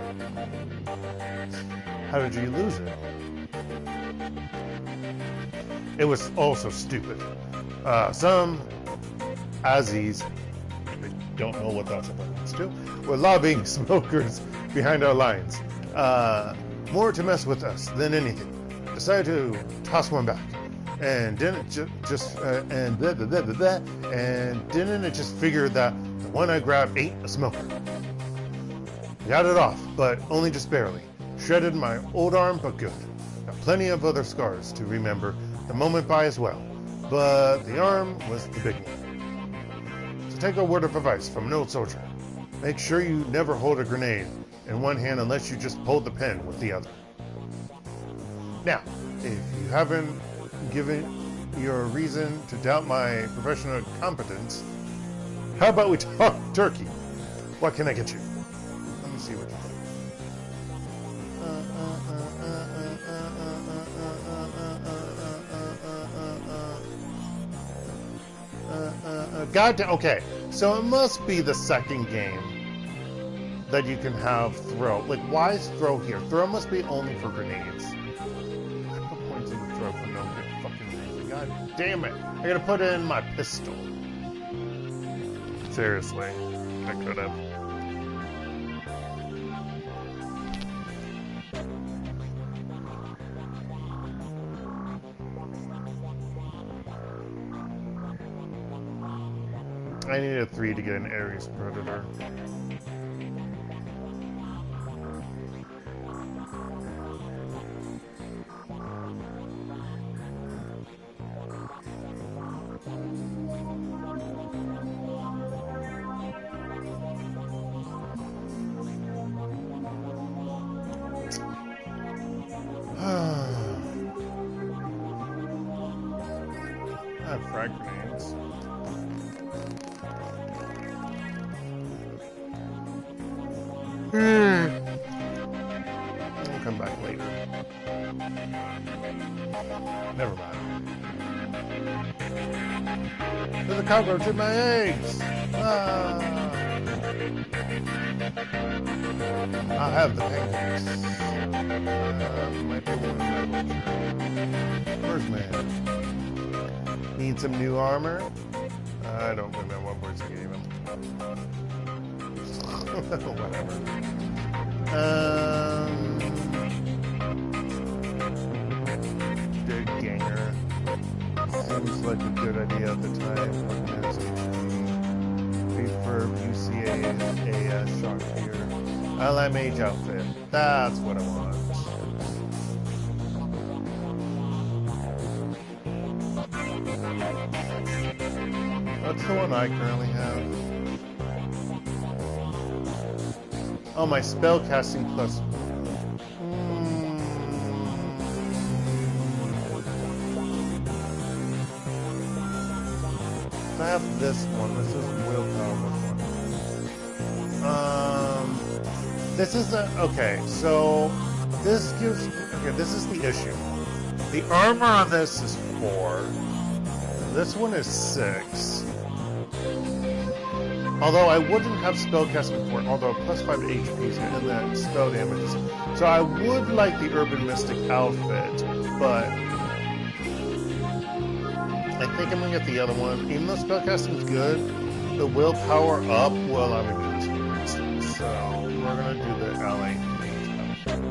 Speaker 1: How did you lose it? It was all so stupid. Some Azis, I don't know what that's about to, were lobbying smokers behind our lines. More to mess with us than anything. Decided to toss one back. And didn't didn't it just figure that the one I grabbed ate a smoker. Got it off, but only just barely. Shredded my old arm, but good. Got plenty of other scars to remember the moment by as well. But the arm was the big one. So take a word of advice from an old soldier. Make sure you never hold a grenade in one hand unless you just hold the pen with the other. Now, if you haven't given your reason to doubt my professional competence, how about we talk turkey? What can I get you? Let me see what you think. Goddamn. Okay, so it must be the second game that you can have throw. Like, why is throw here? Throw must be only for grenades. I put points in the throw for no good fucking reason. God damn it! I gotta put in my pistol. Seriously, I could have. I needed a 3 to get an Ares Predator. I have frag grenades. I'll come back later. Never mind. There's a cockroach in my eggs! Ah. I have the pancakes. Might be one of Where's man? Need some new armor? I don't remember what words I gave him. Whatever. Dead ganger. Seems like a good idea at the time. Refurb UCA shock here. Ally Mage outfit. That's what I want. That's the one I currently have. Oh, my spell casting plus. I have this one. This is willpower one. This is a okay. So This gives... Okay, this is the issue. The armor on this is 4. This one is 6. Although I wouldn't have spellcasting for it, although plus 5 to HPs and that spell damages. So I would like the Urban Mystic outfit, but I think I'm gonna get the other one. Even though spellcasting is good, the willpower up will allow me to do this for instance. So we're gonna do the LA outfit.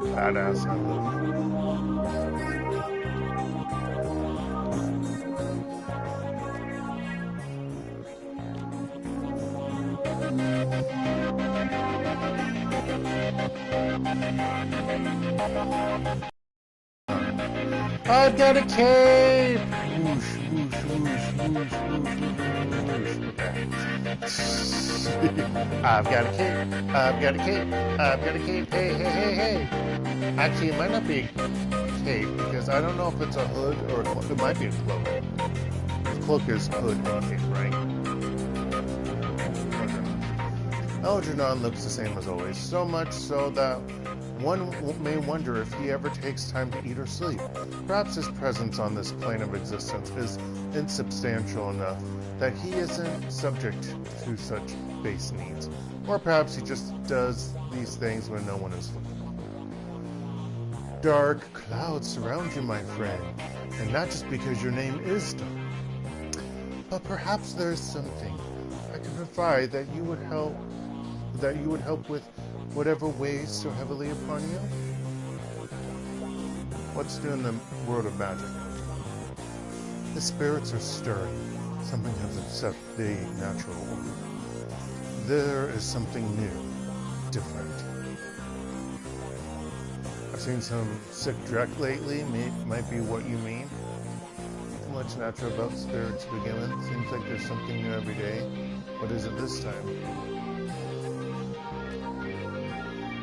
Speaker 1: Badass I look. I've got a cape! Whoosh, whoosh, whoosh, whoosh, whoosh, whoosh. Okay. I've got a cape, I've got a cape, I've got a cape, hey, hey, hey, hey. Actually, it might not be a cape, because I don't know if it's a hood or a cloak. It might be a cloak. The cloak is hood and cape, right? Algernon looks the same as always, so much so that one may wonder if he ever takes time to eat or sleep. Perhaps his presence on this plane of existence is insubstantial enough that he isn't subject to such base needs. Or perhaps he just does these things when no one is looking. Dark clouds surround you, my friend, and not just because your name is dark. But perhaps there is something I can provide that you would help with whatever weighs so heavily upon you? What's new in the world of magic? The spirits are stirring. Something has upset the natural order. There is something new, different. I've seen some sick dreck lately, might be what you mean. Too much natural about spirits to begin with. Seems like there's something new every day. What is it this time?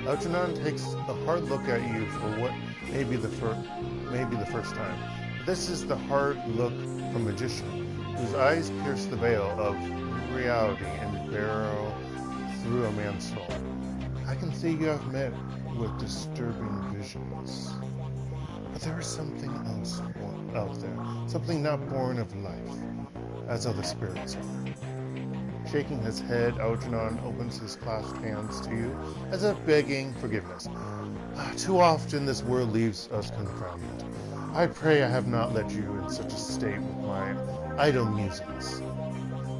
Speaker 1: Algernon takes a hard look at you for what may be the first time. This is the hard look from a magician, whose eyes pierce the veil of reality and burrow through a man's soul. I can see you have met with disturbing visions. But there is something else out there, something not born of life, as other spirits are. Shaking his head, Algernon opens his clasped hands to you, as if begging forgiveness. Too often this world leaves us confounded. I pray I have not led you in such a state with my idle musings.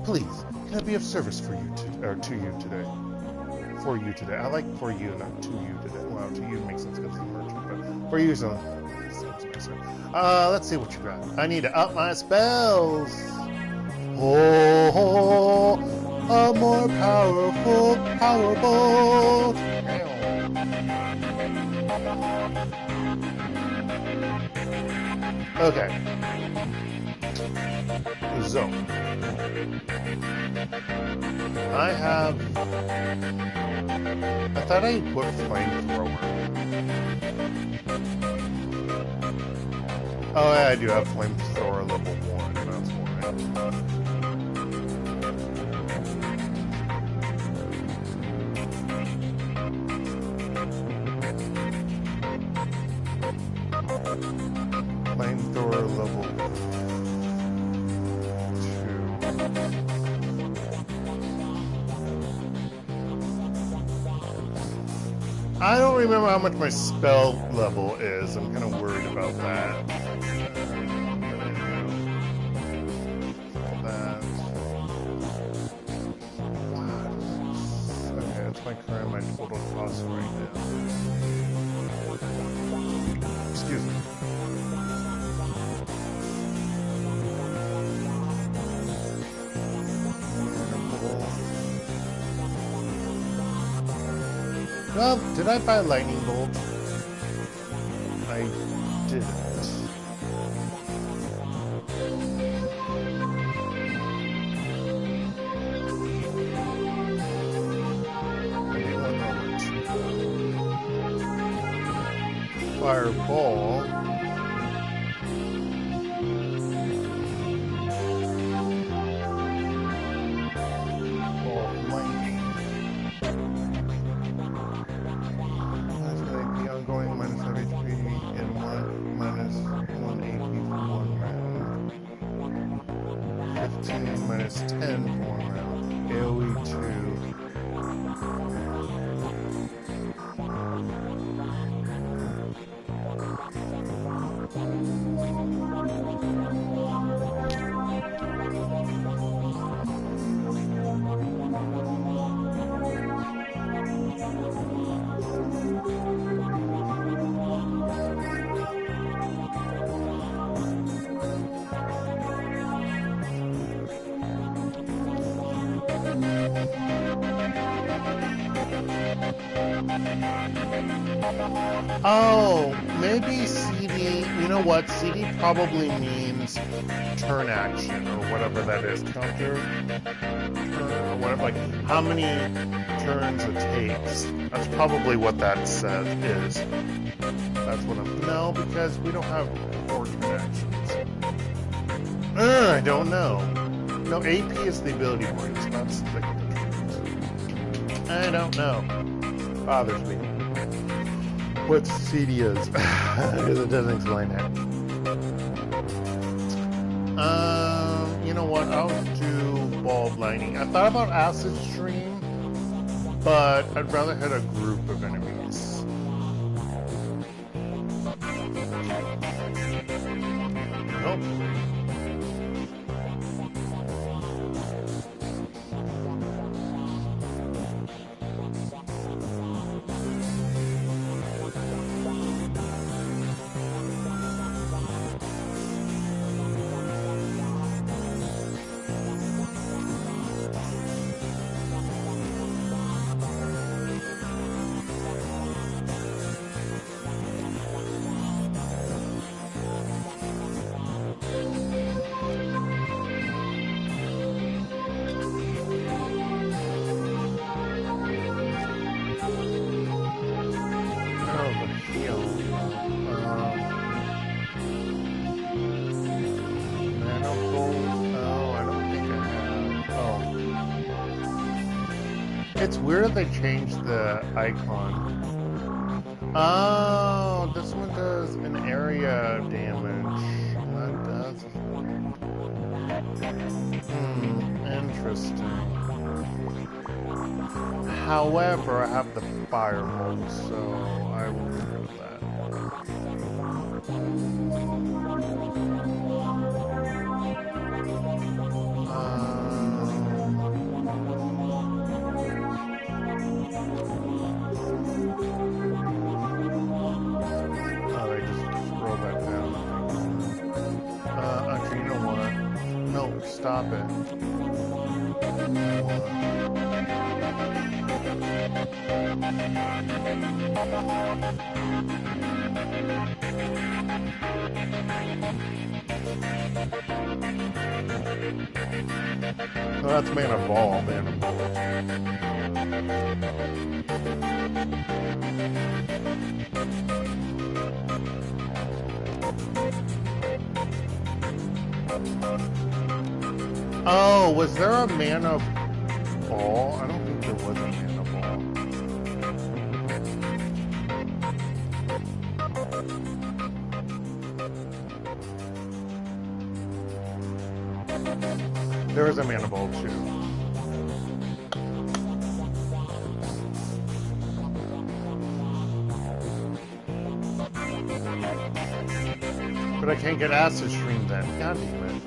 Speaker 1: Please, can I be of service to you today? For you today. I like for you, not to you today. Well, to you makes sense because it's a merchant, but for you, so sounds nicer. Let's see what you got. I need to up my spells. Oh, a more powerful powerbolt. Okay. So, I thought I put flamethrower. Oh, yeah, I do have flamethrower level 1, that's why. Flamethrower level 2. I don't remember how much my spell level is. I'm kind of worried about that. Okay, that's my current, my total cost right now. Excuse me. Well, did I buy a lightning bolt? I didn't. Fireball. Ball lightning. That's like the ongoing minus of HP and minus 1 AP for 1 round. 15 minus 10 for 1 round. AoE 2. Oh, maybe CD, you know what, CD probably means turn action, or whatever that is, counter, or whatever, like, how many turns it takes. That's probably what that says is. That's what I'm, no, because we don't have 4 turn actions. I don't know. No, AP is the ability points, that's the turns. I don't know. Bothers me. What CD is, because it doesn't explain it. You know what, I'll do Ball of Lightning. I thought about Acid Stream, but I'd rather hit a group of enemies. Hopefully. It's weird they changed the icon. Oh, this one does an area damage. That does. Interesting. However, I have the fireball, so I will get rid of that. Stop it. Well, that's mana ball, mana ball. Oh, was there a mana ball? I don't think there was a mana ball. There was a mana ball too. But I can't get Acid Stream then. God damn it.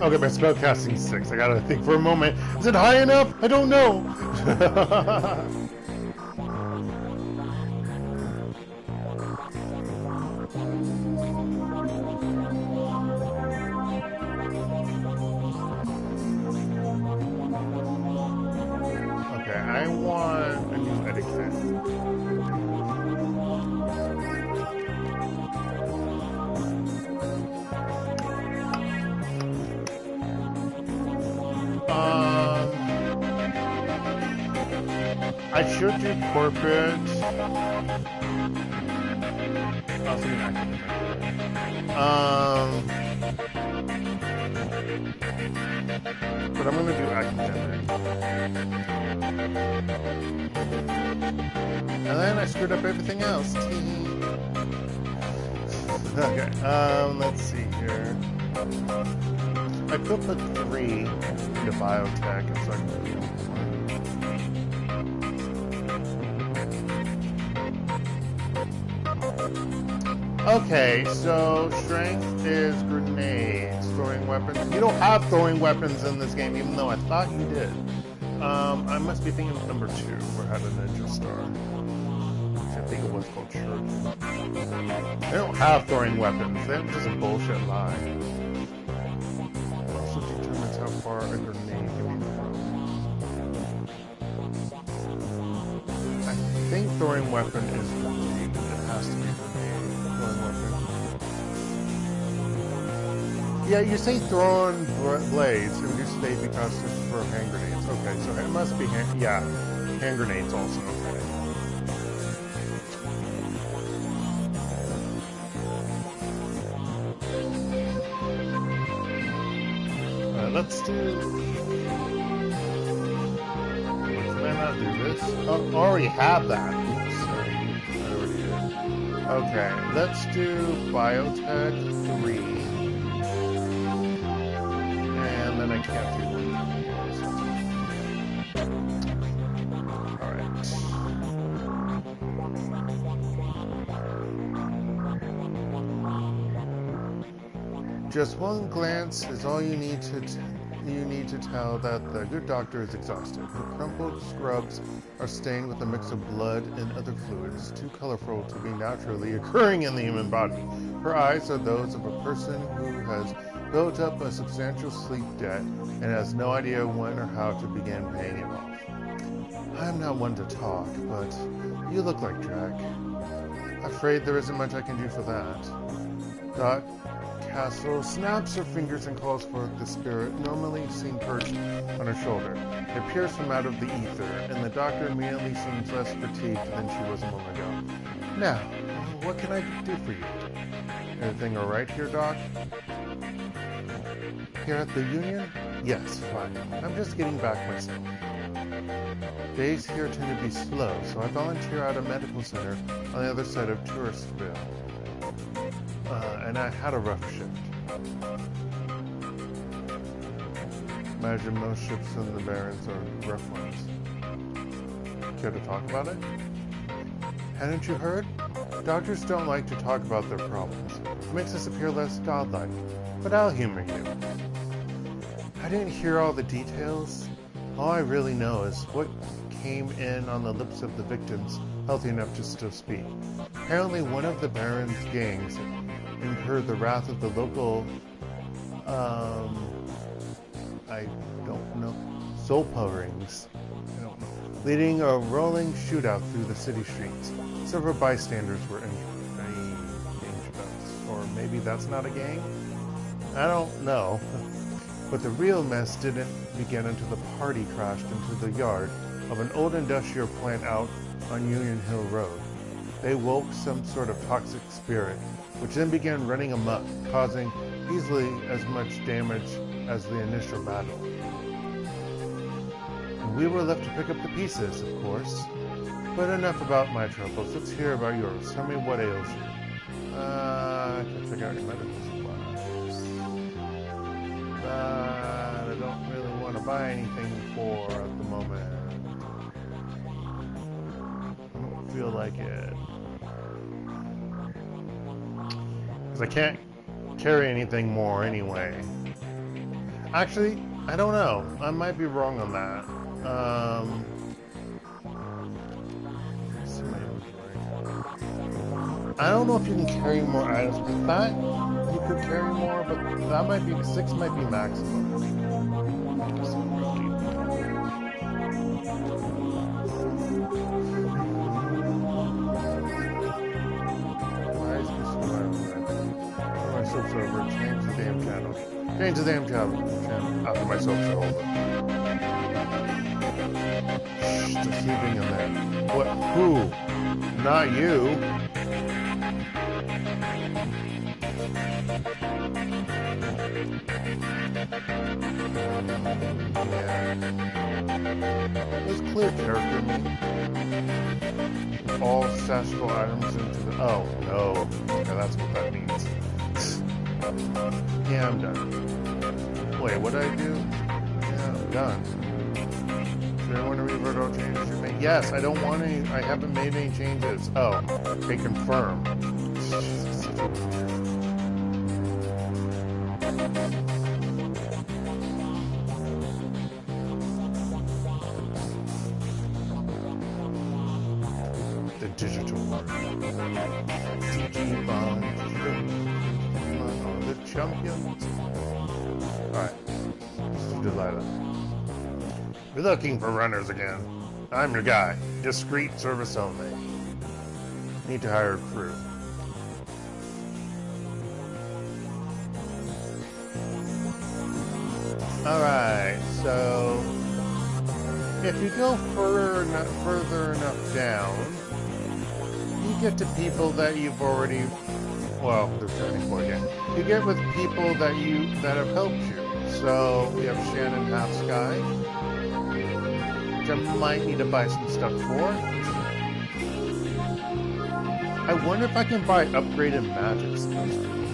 Speaker 1: Okay, my spellcasting 6. I gotta think for a moment. Is it high enough? I don't know. Okay, I want a new etiquette. I should do corporate. Also, but I'm gonna do academic. And then I screwed up everything else. Okay. Let's see here. I could put 3 into biotech, and so I can do 1. Okay, so strength is grenades, throwing weapons. You don't have throwing weapons in this game, even though I thought you did. I must be thinking of number 2, where I had a ninja star. I think it was called church. They don't have throwing weapons. They're just a bullshit lie. Also determines how far a grenade can be thrown. I think throwing weapon is grenade. It has to be grenade. Yeah, you say throwing blades, and you say because it's for hand grenades. Okay, so it must be hand grenades also. Okay. Let's do. Can I not do this? Oh, I already have that. Oops, sorry. I already did. Okay, let's do biotech 3. And then I can't do 1. Alright. Just one glance is all you need to tell that the good doctor is exhausted. Her crumpled scrubs are stained with a mix of blood and other fluids, too colorful to be naturally occurring in the human body. Her eyes are those of a person who has built up a substantial sleep debt and has no idea when or how to begin paying it off. I'm not one to talk, but you look like Drac. Afraid there isn't much I can do for that. Doc Castle snaps her fingers and calls forth the spirit normally seen perched on her shoulder. It appears from out of the ether, and the doctor immediately seems less fatigued than she was a moment ago. Now, what can I do for you? Everything all right here, Doc? Here at the Union? Yes, fine. I'm just getting back myself. Days here tend to be slow, so I volunteer at a medical center on the other side of Touristville. And I had a rough shift. Imagine most ships in the Barrens are rough ones. Care to talk about it? Hadn't you heard? Doctors don't like to talk about their problems. It makes us appear less godlike. But I'll humor you. I didn't hear all the details. All I really know is what came in on the lips of the victims, healthy enough to still speak. Apparently one of the Baron's gangs incurred the wrath of the local, I don't know, Zolpa-rings, I don't know, leading a rolling shootout through the city streets. Several bystanders were injured. Any gang bells? Or maybe that's not a gang? I don't know. But the real mess didn't begin until the party crashed into the yard of an old industrial plant out on Union Hill Road. They woke some sort of toxic spirit, which then began running amok, causing easily as much damage as the initial battle. And we were left to pick up the pieces, of course. But enough about my troubles. Let's hear about yours. Tell me what ails you. I can figure out your medical supplies. But I don't really want to buy anything for at the moment. I don't feel like it. Because I can't carry anything more anyway. Actually, I don't know. I might be wrong on that. I don't know if you can carry more items. I thought you could carry more, but that might be 6 might be maximum. Why is this my soap's over? Change the damn channel. Change the damn channel. After my soap's over. Shh, just sleeping in there. What? Who? Not you. Let's clear character me. All stashable items into the... Oh, no. Okay, that's what that means. Yeah, I'm done. Wait, what did I do? Yeah, I'm done. Do I want to revert all changes you made? Yes, I don't want any... I haven't made any changes. Oh, okay, confirm. Digital world. Digimon. The champions. Alright. Let's do Delilah. We're looking for runners again. I'm your guy. Discreet service only. Need to hire a crew. Alright, so if you go further enough down, you get to people that you've already, well, there's 74 again. You get with people that have helped you. So we have Shannon Half-Sky, which I might need to buy some stuff for. I wonder if I can buy upgraded magics.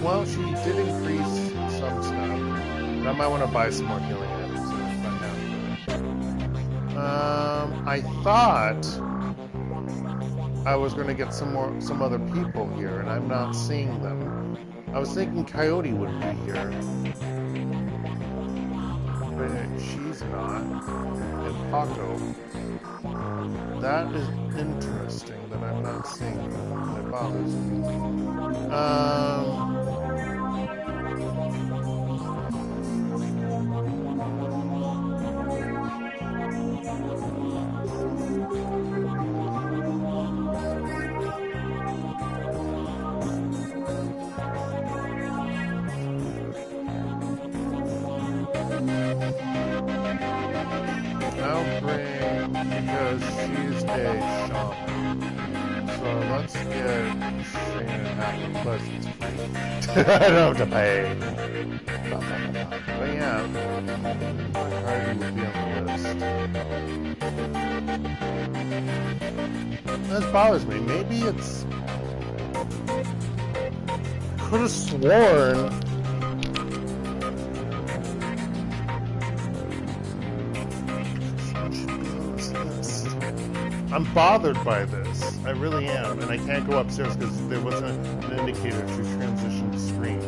Speaker 1: Well, she did increase some stuff. But I might want to buy some more healing items if I have. I thought I was going to get some other people here, and I'm not seeing them. I was thinking Coyote would be here, but she's not. And Paco. That is interesting that I'm not seeing them. That bothers me. Because she's a shaman. So let's get Shannon Half-Sky. I don't have to pay. But yeah, Hardy would be on the list. This bothers me. Maybe it's... Could have sworn... I'm bothered by this. I really am. And I can't go upstairs because there wasn't an indicator to transition the screen.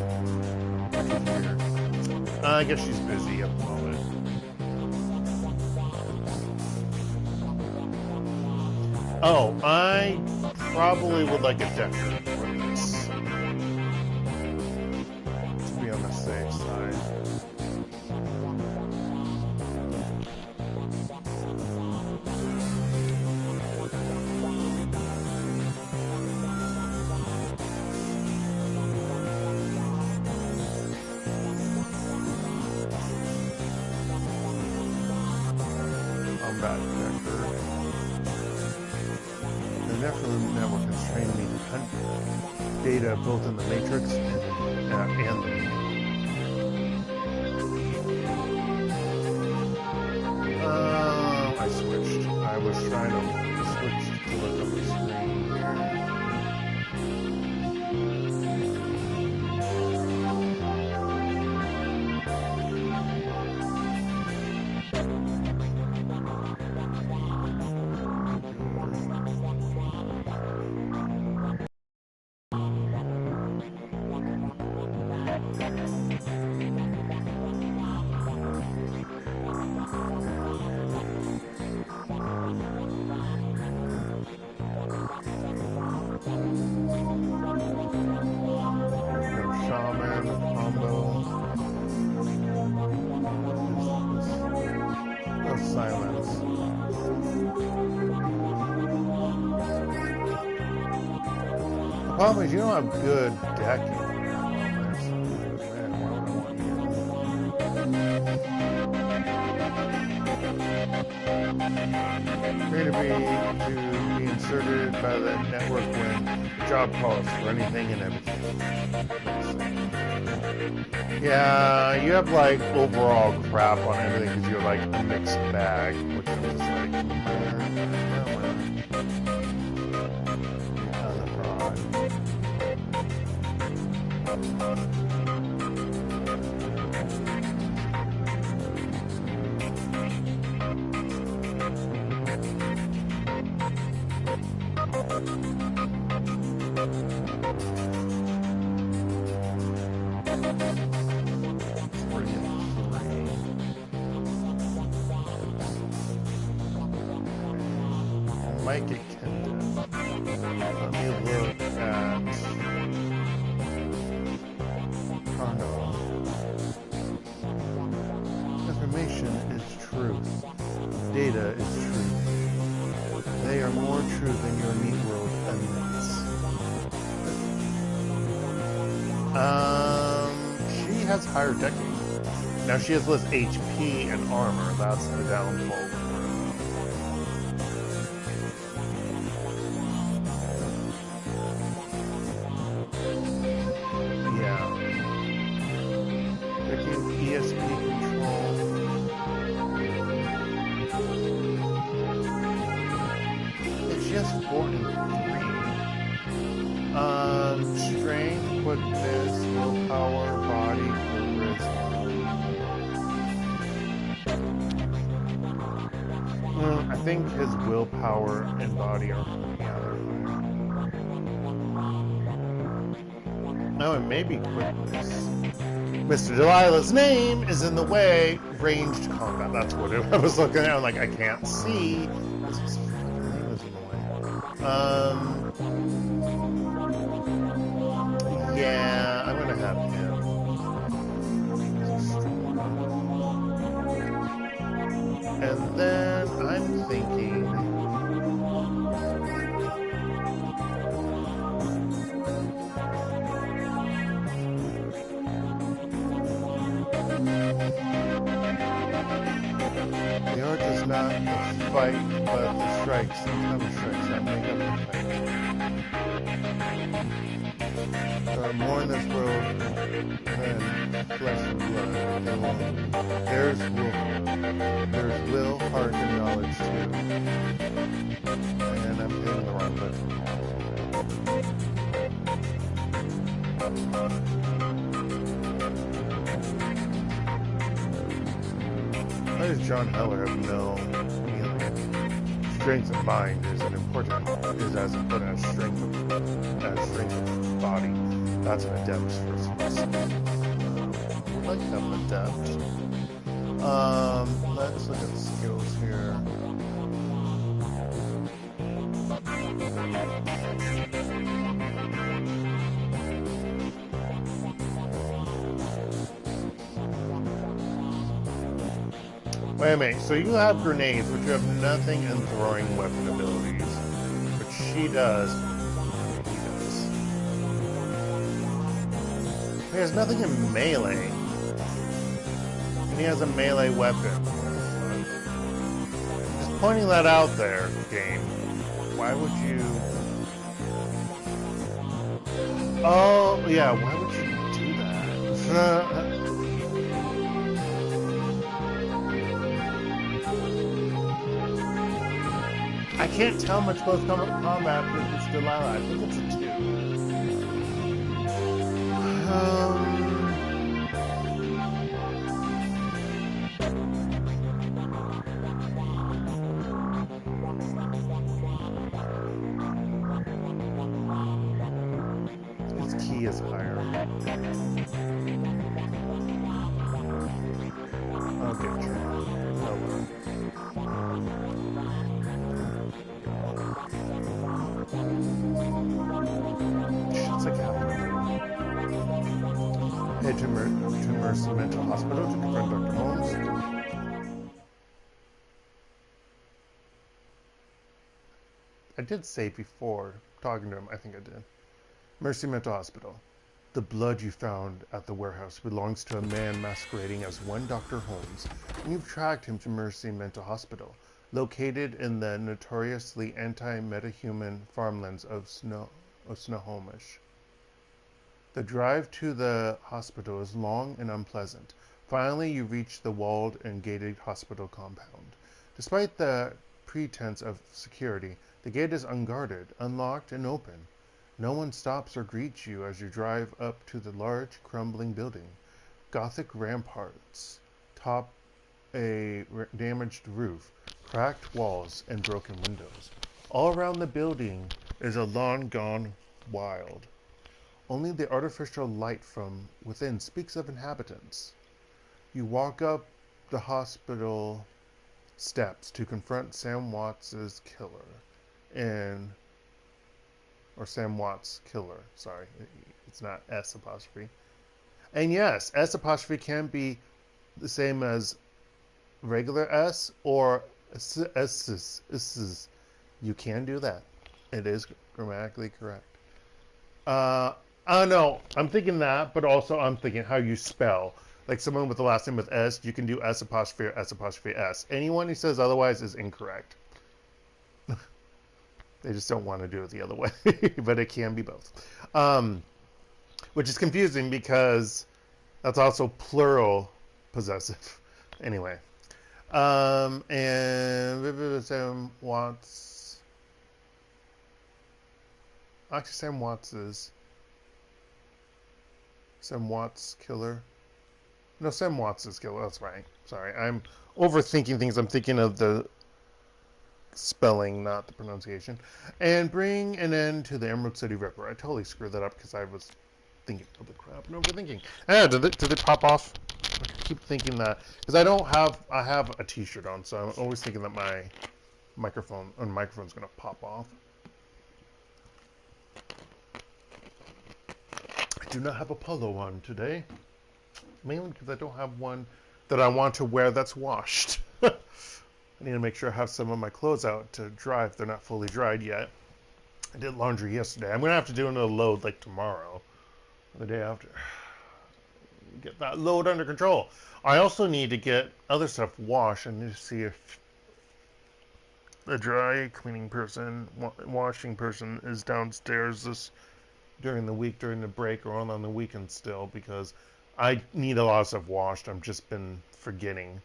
Speaker 1: Which is weird. I guess she's busy at the moment. Oh, I probably would like a decker for this. To be on the safe side. Network has trained me to hunt data both in the matrix and the I switched. I was trying to switch to look up the screen here. Problem is, you don't have good decking. Man, why would I want you? To be inserted by the network when job calls for anything and everything. Yeah, you have like overall crap on everything because you're like a mixed bag, which is just like, might get Kendra. Let me look at Carnival. Information is truth. Data is truth. They are more true than your meat world admits. She has higher decking. Now she has less HP and armor. That's the downfall. Strength, quickness, willpower, body, charisma. I think his willpower and body are together. No, it may be quickness. Mr. Delilah's name is in the way. Ranged combat. That's what I was looking at. I'm like, I can't see. His name is in the way. Yeah, I'm gonna have him. And then I'm thinking. The art is not the fight, but the strikes. The counter strikes that make up the fight. There are more in this world than flesh and blood. There's will, heart, and knowledge too. And I'm hitting the wrong button. Why does John Heller have no feeling? Strength of mind is as important as strength of body. That's an adept first lesson. Would like to have an adept. Let's look at the skills here. Wait a minute, so you have grenades, but you have nothing in throwing weapon abilities. But she does. He does. He has nothing in melee. And he has a melee weapon. Just pointing that out there, game. Why would you... Oh, yeah, why would you do that? I can't tell much close combat with this Delilah. I think it's a 2. His key is higher. Okay, true. It's like head to Mercy Mental Hospital to confront Dr. Holmes. I did say before talking to him, I think I did. Mercy Mental Hospital. The blood you found at the warehouse belongs to a man masquerading as one Dr. Holmes, and you've tracked him to Mercy Mental Hospital, located in the notoriously anti-metahuman farmlands of Snohomish. The drive to the hospital is long and unpleasant. Finally, you reach the walled and gated hospital compound. Despite the pretense of security, the gate is unguarded, unlocked, and open. No one stops or greets you as you drive up to the large, crumbling building. Gothic ramparts top a damaged roof, cracked walls, and broken windows. All around the building is a lawn gone wild. Only the artificial light from within speaks of inhabitants. You walk up the hospital steps to confront Sam Watts' killer or Sam Watts killer. Sorry, it's not S apostrophe. And yes, S apostrophe can be the same as regular S or S. You can do that. It is grammatically correct. No, I'm thinking that, but also I'm thinking how you spell. Like someone with the last name with S, you can do S apostrophe or S apostrophe S. Anyone who says otherwise is incorrect. They just don't want to do it the other way, but it can be both. Which is confusing because that's also plural possessive. Anyway. And Sam Watts. Actually, Sam Watts killer. No, Sam Watts' killer. That's right. Sorry, I'm overthinking things. I'm thinking of the spelling, not the pronunciation. And bring an end to the Emerald City Ripper. I totally screwed that up because I was thinking of the crap and overthinking. Did it pop off? I keep thinking that because I have a t-shirt on, so I'm always thinking that my microphone's gonna pop off. I do not have a polo on today, mainly because I don't have one that I want to wear that's washed. I need to make sure I have some of my clothes out to dry if they're not fully dried yet. I did laundry yesterday. I'm gonna have to do another load like tomorrow, or the day after. Get that load under control. I also need to get other stuff washed. I need to see if the dry cleaning person, washing person is downstairs during the week, during the break, or on the weekend still, because I need a lot of stuff washed. I've just been forgetting.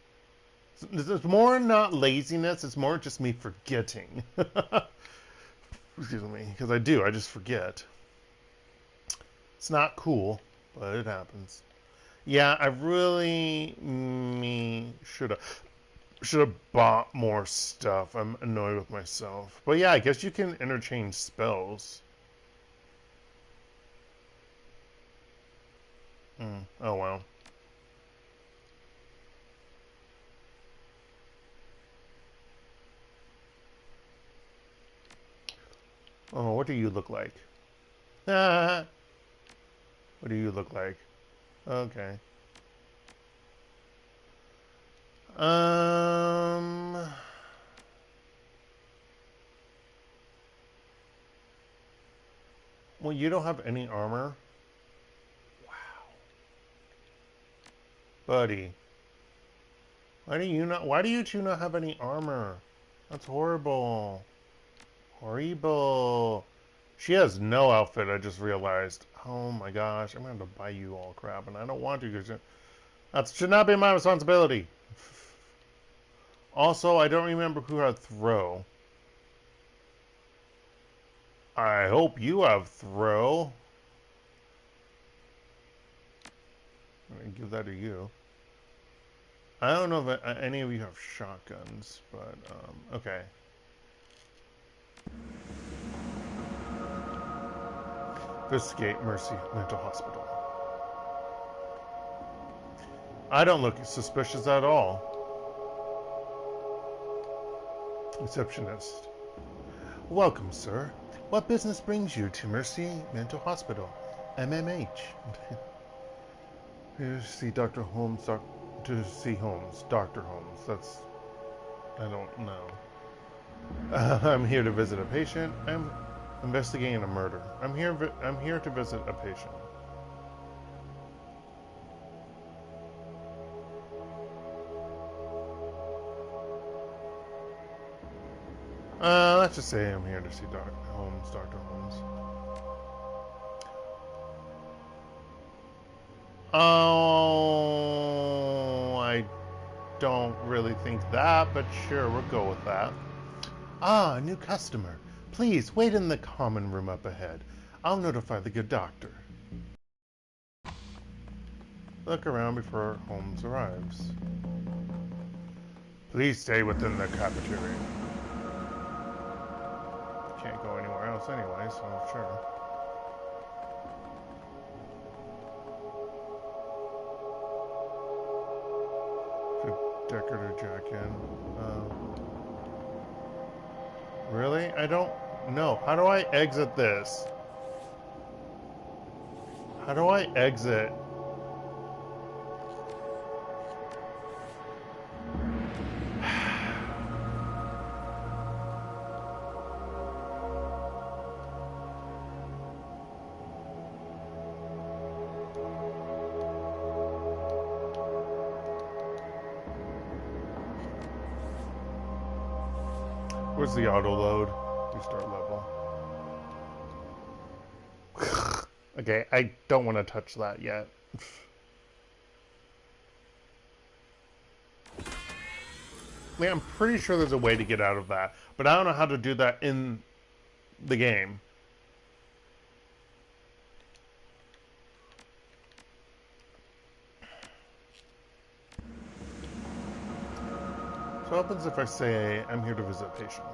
Speaker 1: It's more not laziness, it's more just me forgetting. Excuse me, because I just forget. It's not cool, but it happens. Yeah, I really should have bought more stuff. I'm annoyed with myself. But yeah, I guess you can interchange spells. Oh well. Oh, what do you look like? What do you look like? Okay. Well, you don't have any armor? Wow. Buddy. Why do you two not have any armor? That's horrible. Horrible. She has no outfit, I just realized. Oh my gosh, I'm going to have to buy you all crap, and I don't want to because that should not be my responsibility. Also, I don't remember who had throw. I hope you have throw. I'm going to give that to you. I don't know if any of you have shotguns, but, okay. Investigate Mercy Mental Hospital. I don't look suspicious at all. Receptionist. Welcome, sir. What business brings you to Mercy Mental Hospital? MMH. Here to see Dr. Holmes. To see Holmes. Dr. Holmes. That's... I don't know. I'm here to visit a patient. Investigating a murder. I'm here to visit a patient. Let's just say I'm here to see Dr. Holmes. Oh, I don't really think that, but sure, we'll go with that. Ah, a new customer. Please, wait in the common room up ahead. I'll notify the good doctor. Look around before Holmes arrives. Please stay within the cafeteria. Can't go anywhere else anyway, so sure. Decorator jacket. Really? I don't know. How do I exit this? How do I exit? Where's the auto load? Restart level. Okay, I don't want to touch that yet. Man, I'm pretty sure there's a way to get out of that, but I don't know how to do that in the game. So what happens if I say I'm here to visit a patient?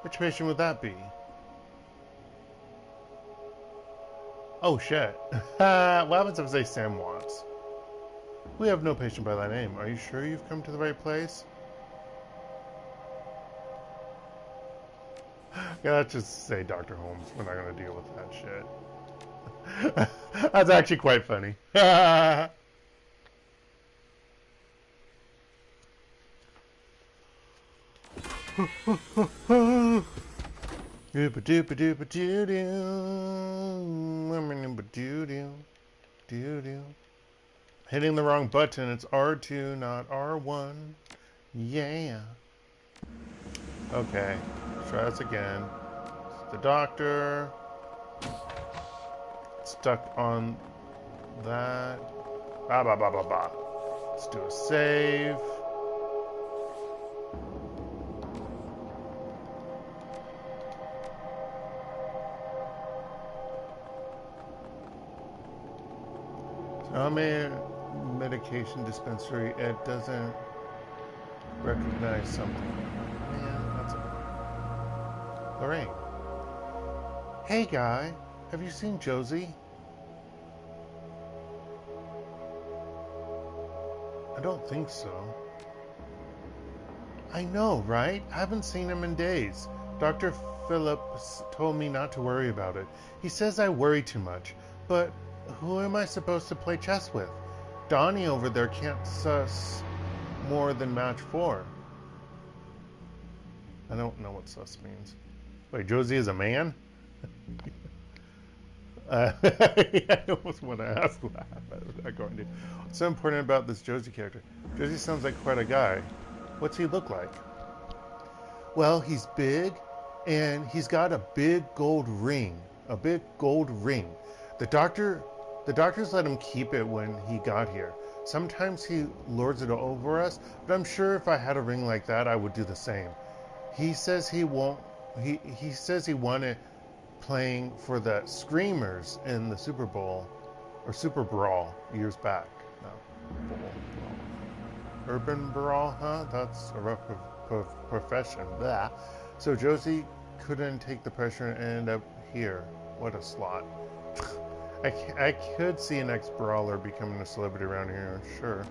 Speaker 1: Which patient would that be? Oh shit. What happens if I say Sam Watts? We have no patient by that name. Are you sure you've come to the right place? Yeah, let's just say Dr. Holmes. We're not going to deal with that shit. That's actually quite funny. Hitting the wrong button. It's R2, not R1. Yeah. Okay. Try this again. The doctor. Stuck on that. Ba ba ba ba ba. Let's do a save. Medication dispensary. It doesn't recognize something. Man, that's a... Lorraine. Hey, guy. Have you seen Josie? I don't think so. I know, right? I haven't seen him in days. Dr. Phillips told me not to worry about it. He says I worry too much, but who am I supposed to play chess with? Donnie over there can't suss more than match 4. I don't know what sus means. Wait, Josie is a man? I almost want to ask that. I'm going to. What's so important about this Josie character? Josie sounds like quite a guy. What's he look like? Well, he's big, and he's got a big gold ring. A big gold ring. The doctors let him keep it when he got here. Sometimes he lords it over us, but I'm sure if I had a ring like that, I would do the same. He says he won't. He says he won it playing for the Screamers in the Super Bowl or Super Brawl years back. No, Bowl. Urban Brawl, huh? That's a rough profession. Blah. So Josie couldn't take the pressure and end up here. What a slot. I could see an ex-brawler becoming a celebrity around here, sure.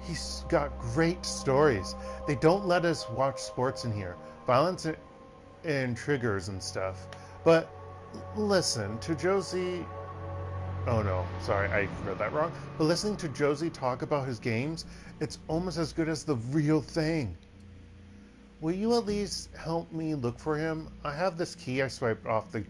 Speaker 1: He's got great stories. They don't let us watch sports in here. Violence and triggers and stuff. But listen to Josie... Oh no, sorry, I read that wrong. But listening to Josie talk about his games, it's almost as good as the real thing. Will you at least help me look for him? I have this key I swiped off the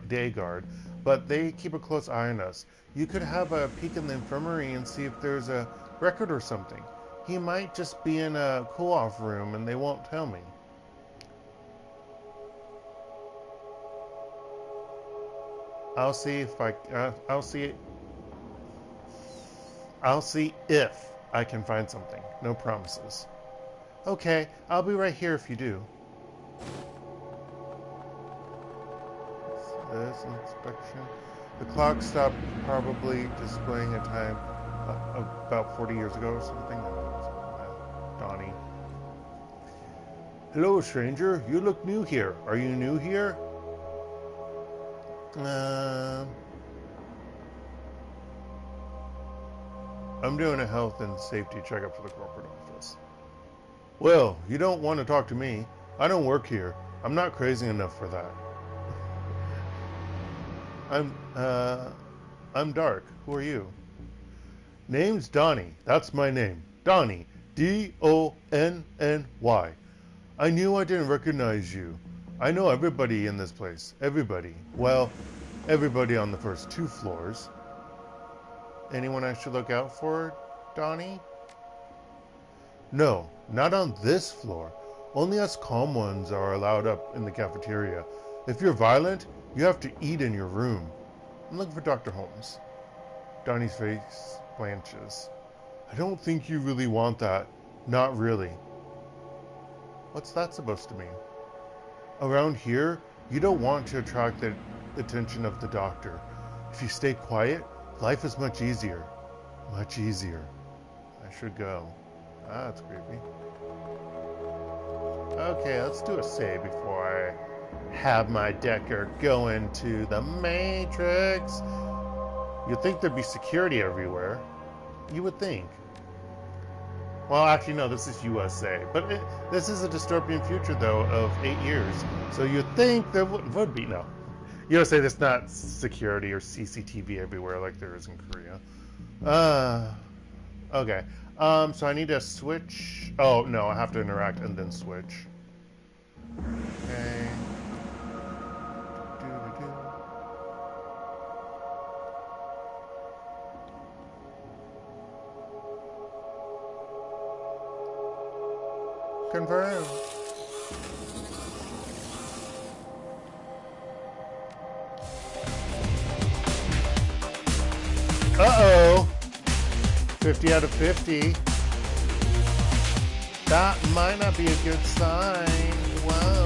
Speaker 1: day guard, but they keep a close eye on us. You could have a peek in the infirmary and see if there's a record or something. He might just be in a cool-off room and they won't tell me. I'll see if I can find something. No promises. Okay, I'll be right here if you do. This inspection. The clock stopped probably displaying a time about 40 years ago or something. Donnie. Hello, stranger. You look new here. Are you new here? I'm doing a health and safety checkup for the corporate office. Well, you don't want to talk to me. I don't work here. I'm not crazy enough for that. I'm Dark. Who are you? Name's Donnie. That's my name. Donnie. D-O-N-N-Y. I knew I didn't recognize you. I know everybody in this place. Everybody. Well, everybody on the first 2 floors. Anyone I should look out for, Donnie? No, not on this floor. Only us calm ones are allowed up in the cafeteria. If you're violent, you have to eat in your room. I'm looking for Dr. Holmes. Donnie's face blanches. I don't think you really want that. Not really. What's that supposed to mean? Around here, you don't want to attract the attention of the doctor. If you stay quiet, life is much easier. Much easier. I should go. Ah, that's creepy. Okay, let's do a save before I have my Decker go into the Matrix. You'd think there'd be security everywhere. You would think. Well, actually, no, this is USA. But this is a dystopian future, though, of 8 years. So you'd think there would be. No. USA, there's not security or CCTV everywhere like there is in Korea. Okay. So I need to switch. Oh, no, I have to interact and then switch. Okay. Confirm. Uh-oh. 50 out of 50. That might not be a good sign. Whoa.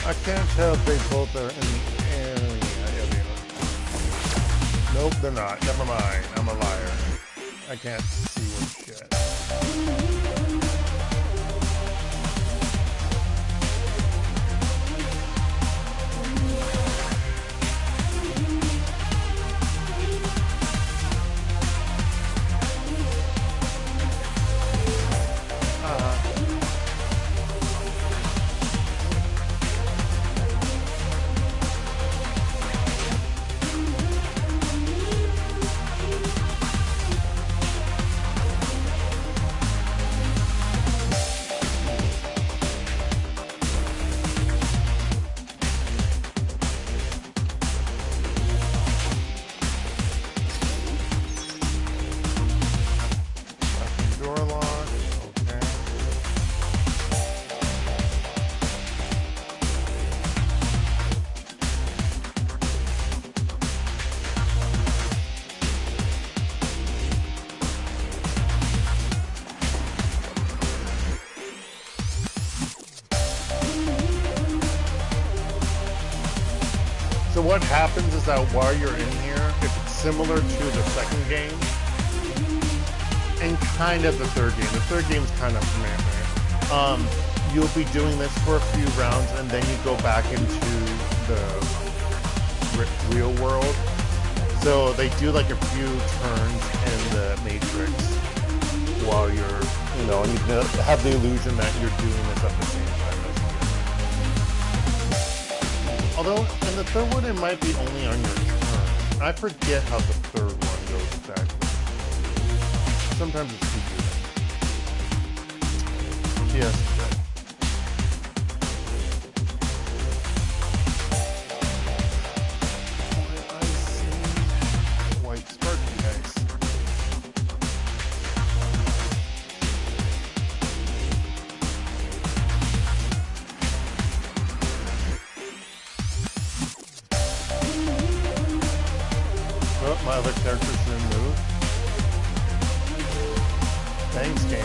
Speaker 1: I can't tell if they both are in the area. Nope, they're not. Never mind. I'm a liar. I can't see what shit. what happens is that while you're in here, if it's similar to the second game, and kind of the third game's kind of meh. You'll be doing this for a few rounds, and then you go back into the real world. So they do like a few turns in the Matrix while you're, and you have the illusion that you're doing this at the same time as you. Although in the third one, it might be only on your turn. I forget how the third one goes exactly. Sometimes it's confusing. Yes. White sparky ice. Oh, my other characters didn't move. Thanks, game.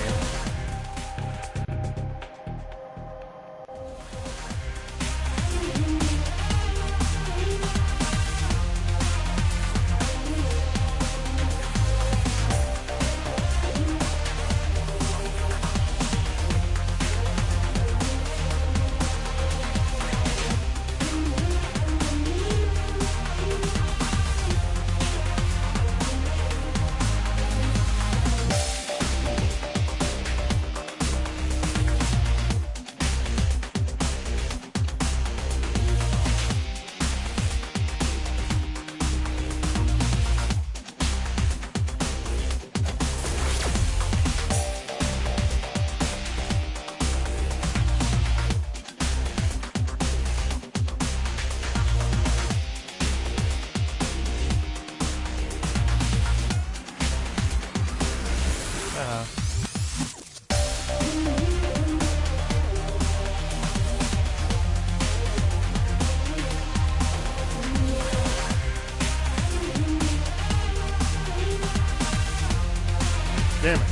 Speaker 1: Damn it.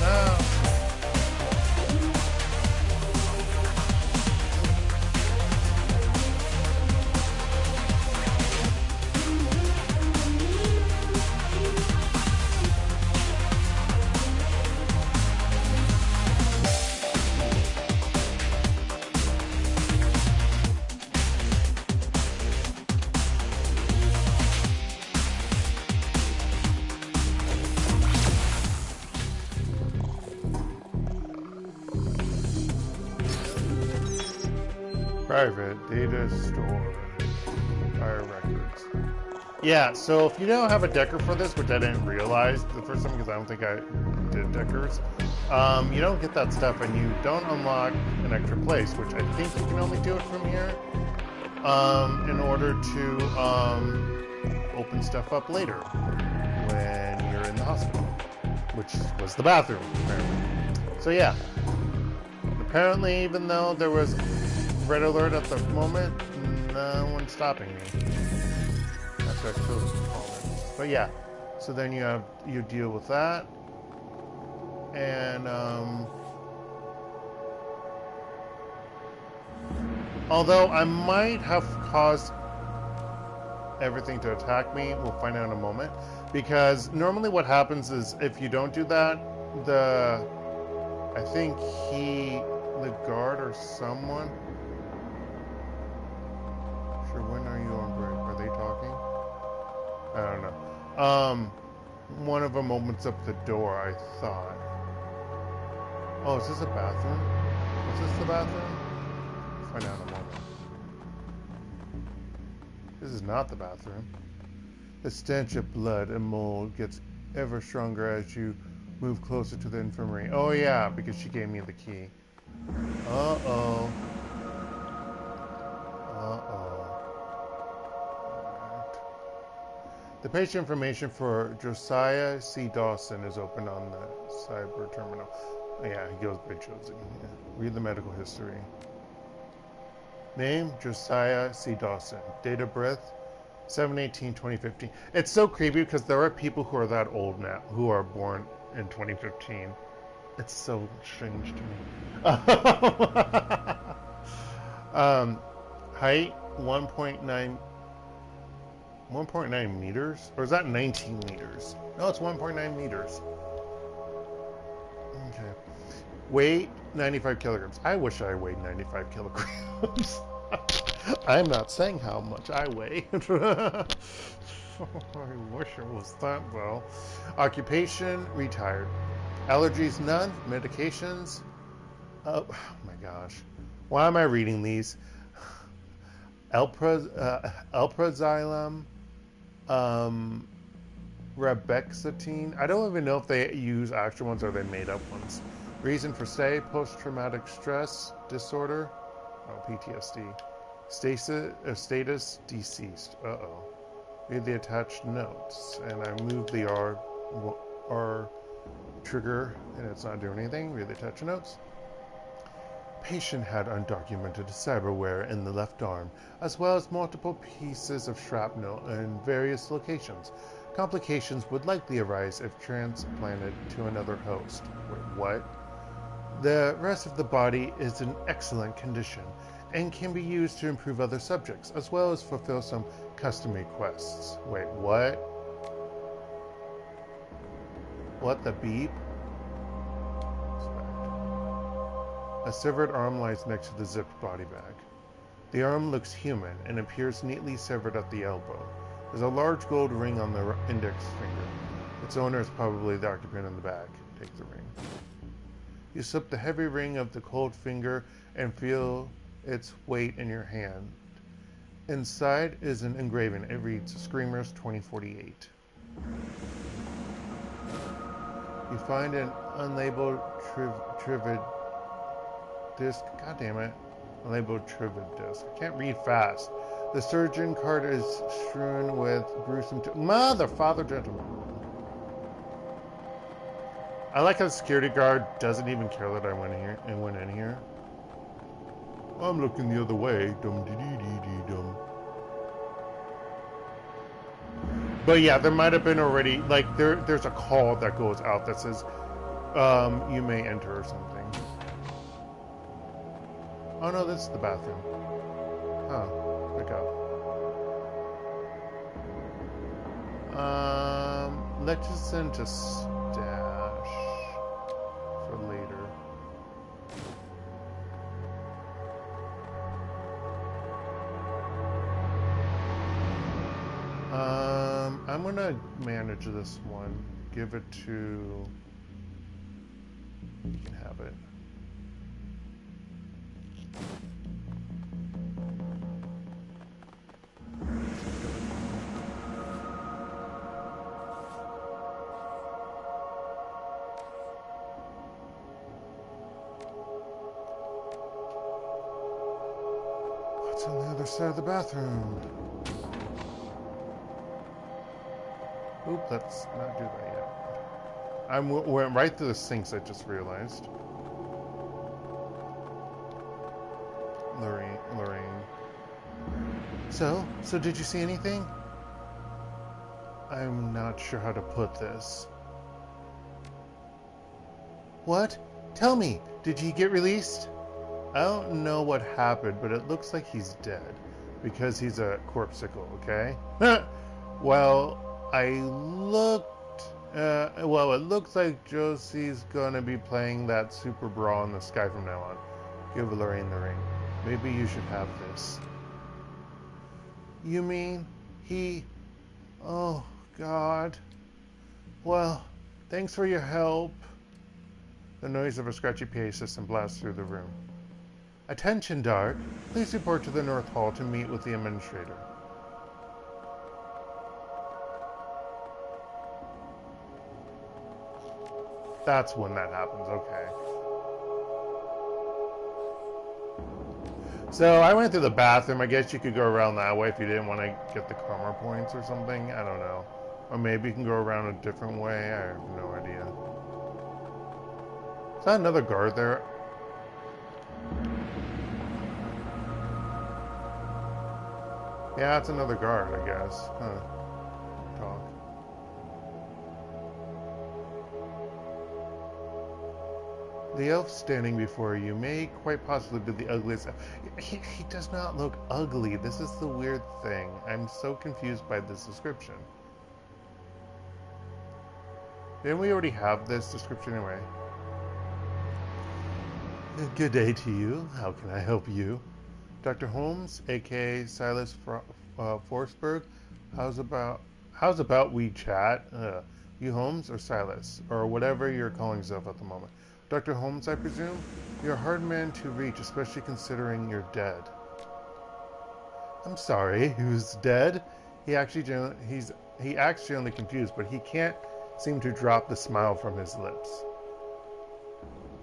Speaker 1: No. Private data store. Fire records. Yeah, so if you don't have a decker for this, which I didn't realize the first time because I don't think I did deckers, you don't get that stuff and you don't unlock an extra place, which I think you can only do it from here in order to open stuff up later when you're in the hospital, which was the bathroom, apparently. So yeah, apparently even though there was red alert at the moment, no one's stopping me. After I killed him. But yeah, so then you deal with that, and although I might have caused everything to attack me, we'll find out in a moment. Because normally what happens is if you don't do that, I think the guard or someone. When are you on break? Are they talking? I don't know. One of them opens up the door, I thought. Oh, is this a bathroom? Is this the bathroom? Find out in a moment. This is not the bathroom. The stench of blood and mold gets ever stronger as you move closer to the infirmary. Oh yeah, because she gave me the key. Uh-oh. Uh-oh. The patient information for Josiah C. Dawson is open on the cyber terminal. Oh, yeah, he goes by Josie. Yeah. Read the medical history. Name, Josiah C. Dawson. Date of birth, 7/18/2015. It's so creepy because there are people who are that old now, who are born in 2015. It's so strange to me. Height, 1.9 meters? Or is that 19 meters? No, it's 1.9 meters. Okay. Weight, 95 kilograms. I wish I weighed 95 kilograms. I'm not saying how much I weigh. I wish it was that, though. Occupation, retired. Allergies, none. Medications. Oh my gosh. Why am I reading these? Elpraxylum, Rebexatine. I don't even know if they use actual ones or they made up ones. Reason for stay, post-traumatic stress disorder. Oh, PTSD. Status deceased. Uh-oh. Read the attached notes. And I moved the R trigger and it's not doing anything. Read the attached notes. Patient had undocumented cyberware in the left arm, as well as multiple pieces of shrapnel in various locations. Complications would likely arise if transplanted to another host. Wait, what? The rest of the body is in excellent condition and can be used to improve other subjects, as well as fulfill some customary quests. Wait, what? What the beep? A severed arm lies next to the zipped body bag. The arm looks human and appears neatly severed at the elbow. There's a large gold ring on the index finger. Its owner is probably the occupant in the bag. Take the ring. You slip the heavy ring of the cold finger and feel its weight in your hand. Inside is an engraving. It reads, Screamers 2048. You find an unlabeled trivid disc. God damn it. Unlabeled trivid disc. I can't read fast. The surgeon card is strewn with gruesome... Mother, father, gentlemen. I like how the security guard doesn't even care that I went in here. I'm looking the other way. Dum-dee-dee-dee-dee-dum. But yeah, there might have been already, like, there's a call that goes out that says, you may enter or something. Oh no, this is the bathroom. Huh, pick up. Let's just send to stash for later. I'm gonna manage this one. Give it to... You can have it. What's on the other side of the bathroom? Oop, let's not do that yet. I went right through the sinks, I just realized. Lorraine. So did you see anything? I'm not sure how to put this. What? Tell me, did he get released? I don't know what happened, but it looks like he's dead. Because he's a corpsicle, okay? Well... it looks like Josie's gonna be playing that Super Brawl in the Sky from now on. Give Lorraine the ring. Maybe you should have this. You mean he... Oh, God. Well, thanks for your help. The noise of a scratchy PA system blasts through the room. Attention, Dark. Please report to the North Hall to meet with the administrator. That's when that happens, okay. So I went to the bathroom. I guess you could go around that way if you didn't want to get the karma points or something. I don't know. Or maybe you can go around a different way. I have no idea. Is that another guard there? Yeah, it's another guard, I guess. Huh. Talk. The elf standing before you may quite possibly be the ugliest. He does not look ugly. This is the weird thing. I'm so confused by this description. Didn't we already have this description anyway? Good day to you. How can I help you? Dr. Holmes, aka Silas Forsberg. How's about we chat? You Holmes or Silas? Or whatever you're calling yourself at the moment. Dr. Holmes, I presume? You're a hard man to reach, especially considering you're dead. I'm sorry, who's dead? He acts genuinely confused, but he can't seem to drop the smile from his lips.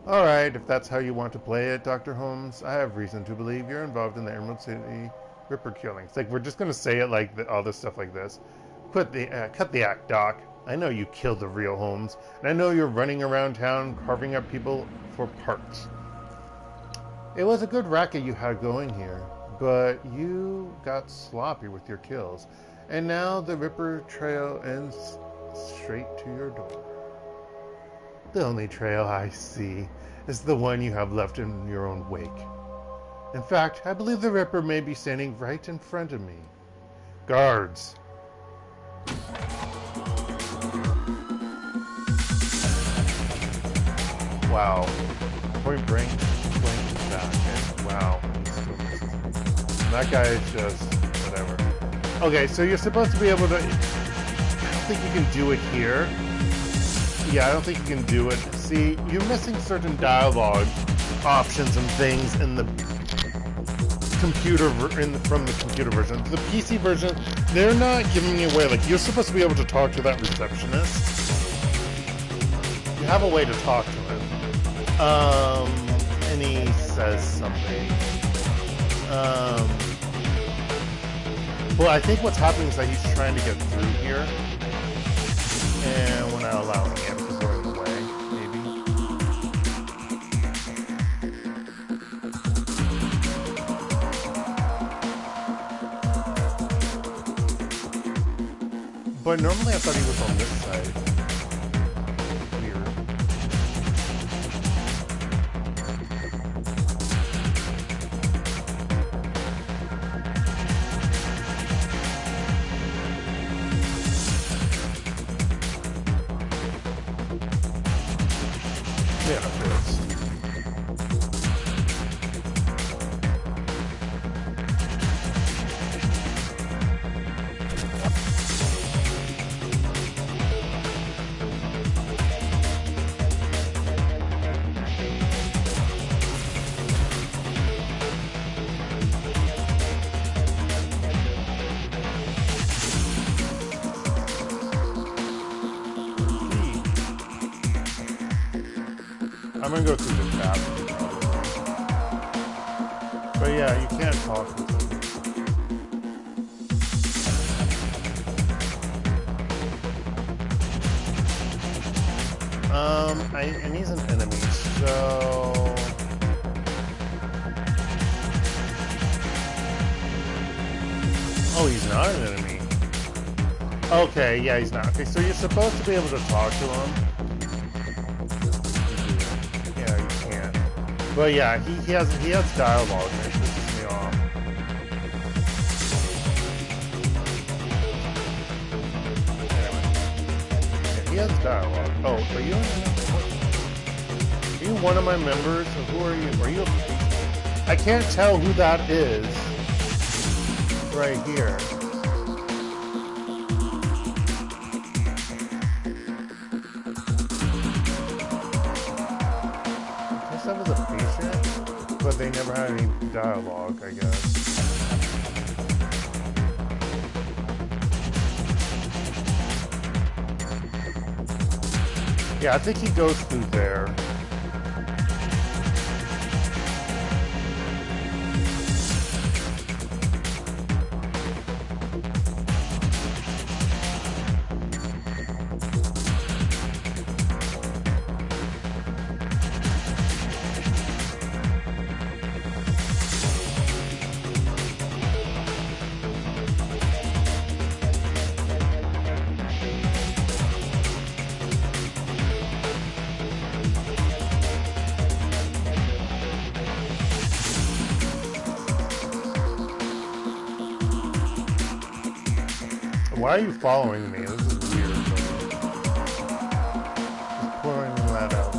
Speaker 1: Alright, if that's how you want to play it, Dr. Holmes, I have reason to believe you're involved in the Emerald City Ripper killings. Like, we're just gonna say it like all this stuff like this. Cut the act, Doc. I know you killed the real Holmes, and I know you're running around town carving up people for parts. It was a good racket you had going here, but you got sloppy with your kills, and now the Ripper trail ends straight to your door. The only trail I see is the one you have left in your own wake. In fact, I believe the Ripper may be standing right in front of me. Guards! Wow. Point blank back. Wow. That guy is just whatever. Okay, so you're supposed to be able to... I don't think you can do it here. Yeah, I don't think you can do it. See, you're missing certain dialogue options and things in the computer from the computer version. The PC version, they're not giving you away. Like, you're supposed to be able to talk to that receptionist. You have a way to talk to him. And he says something. Well, I think what's happening is that he's trying to get through here, and we're not allowing him to go in the way, maybe. But normally I thought he was on this side. I'm gonna go through the tab. But yeah, you can't talk with him. And he's an enemy, so... Oh, he's not an enemy. Okay, yeah, he's not. Okay, so you're supposed to be able to talk to him. But yeah, he has dialogue and it pisses me off. Anyway. Yeah, he has dialogue. Oh, are you one of my members? Or who are you? Are you I can't tell who that is right here. But they never had any dialogue, I guess. Yeah, I think he goes through there. Why are you following me? This is weird. Just pouring that out.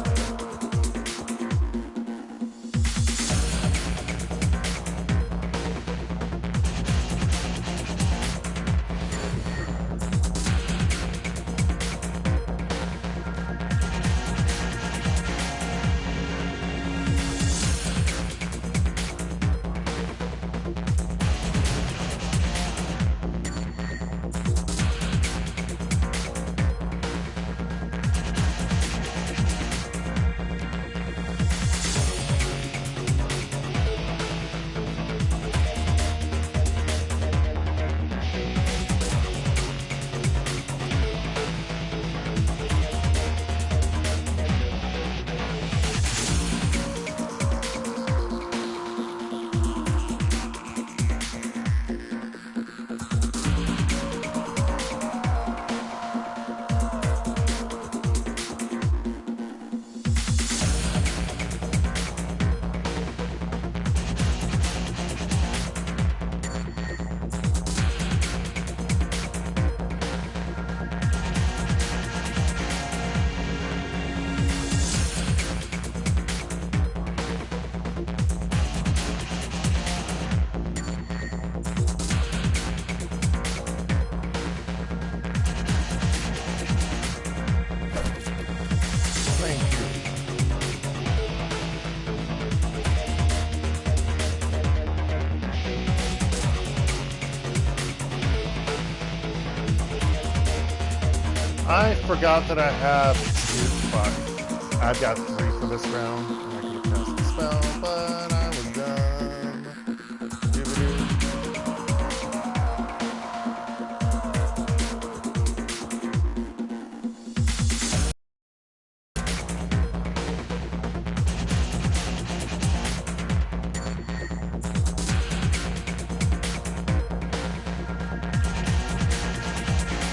Speaker 1: I forgot that I have two spots. I've got 3 for this round, and I could have cast the spell, but I was done.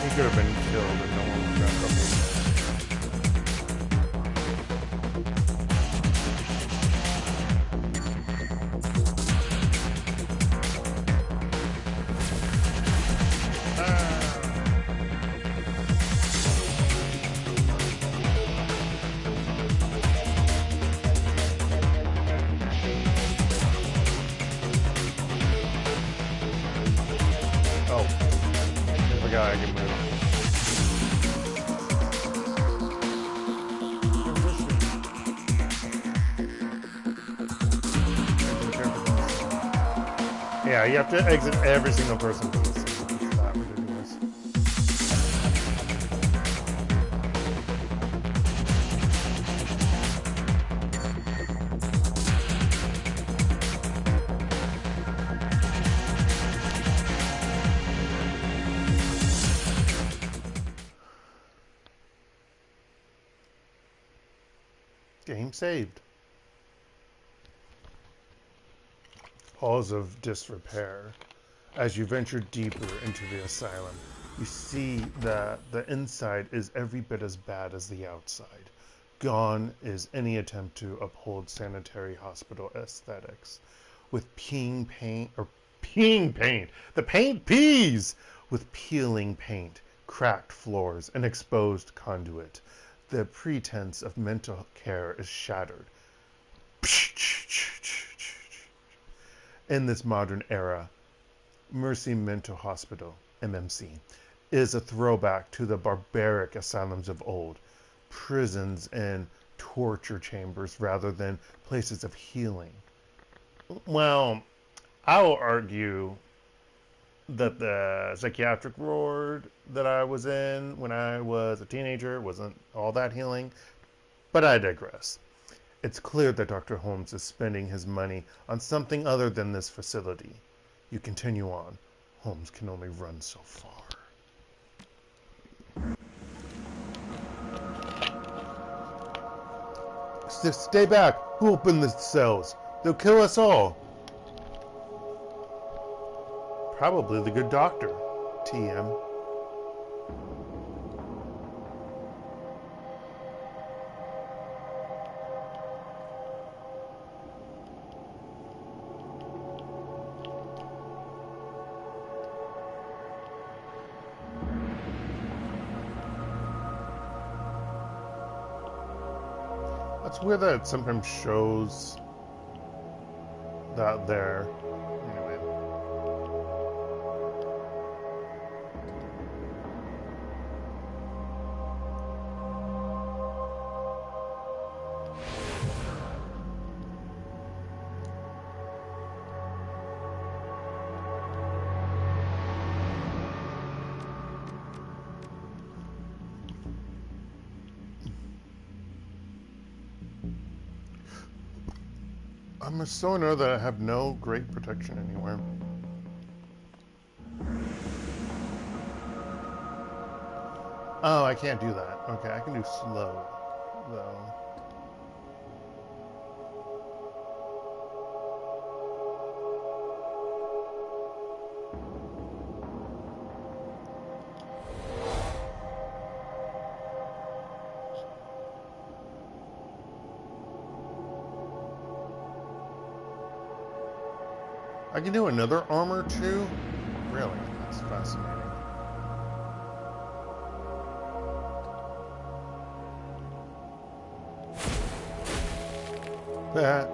Speaker 1: He could have been killed and no one would have gotten. Oh, I forgot I can move. Yeah, you have to exit every single person from the scene. It's that ridiculous. Game saved. Halls of disrepair. As you venture deeper into the asylum, you see that the inside is every bit as bad as the outside. Gone is any attempt to uphold sanitary hospital aesthetics. With peeing paint, the paint pees! With peeling paint, cracked floors, and exposed conduit. The pretense of mental care is shattered. In this modern era, Mercy Mental Hospital, MMC, is a throwback to the barbaric asylums of old, prisons and torture chambers rather than places of healing. Well, I will argue that the psychiatric ward that I was in when I was a teenager wasn't all that healing, but I digress. It's clear that Dr. Holmes is spending his money on something other than this facility. You continue on. Holmes can only run so far. Stay back! Who opened the cells? They'll kill us all! Probably the good doctor, TM. It's weird that it sometimes shows that there. Anyway. I'm so annoyed that I have no great protection anywhere. Oh, I can't do that. Okay, I can do slow, though. I can do another armor too? Really? That's fascinating. That.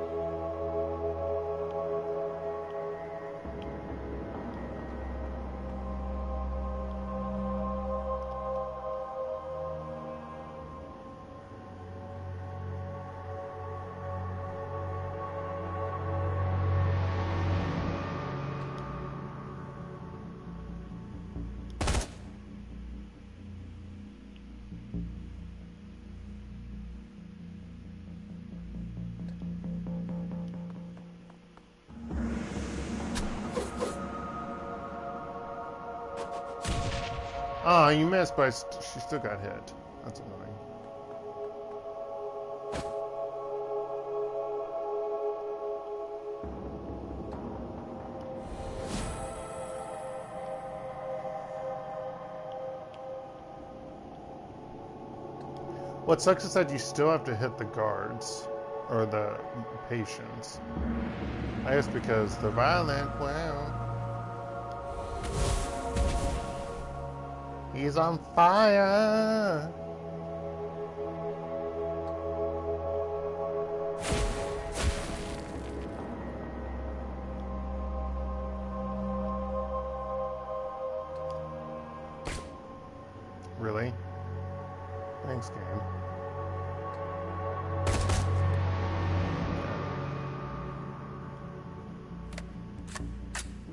Speaker 1: Oh, you missed, but she still got hit. That's annoying. What sucks is that you still have to hit the guards, or the patients. I guess because they're violent, wow. He's on fire! Really? Thanks, game.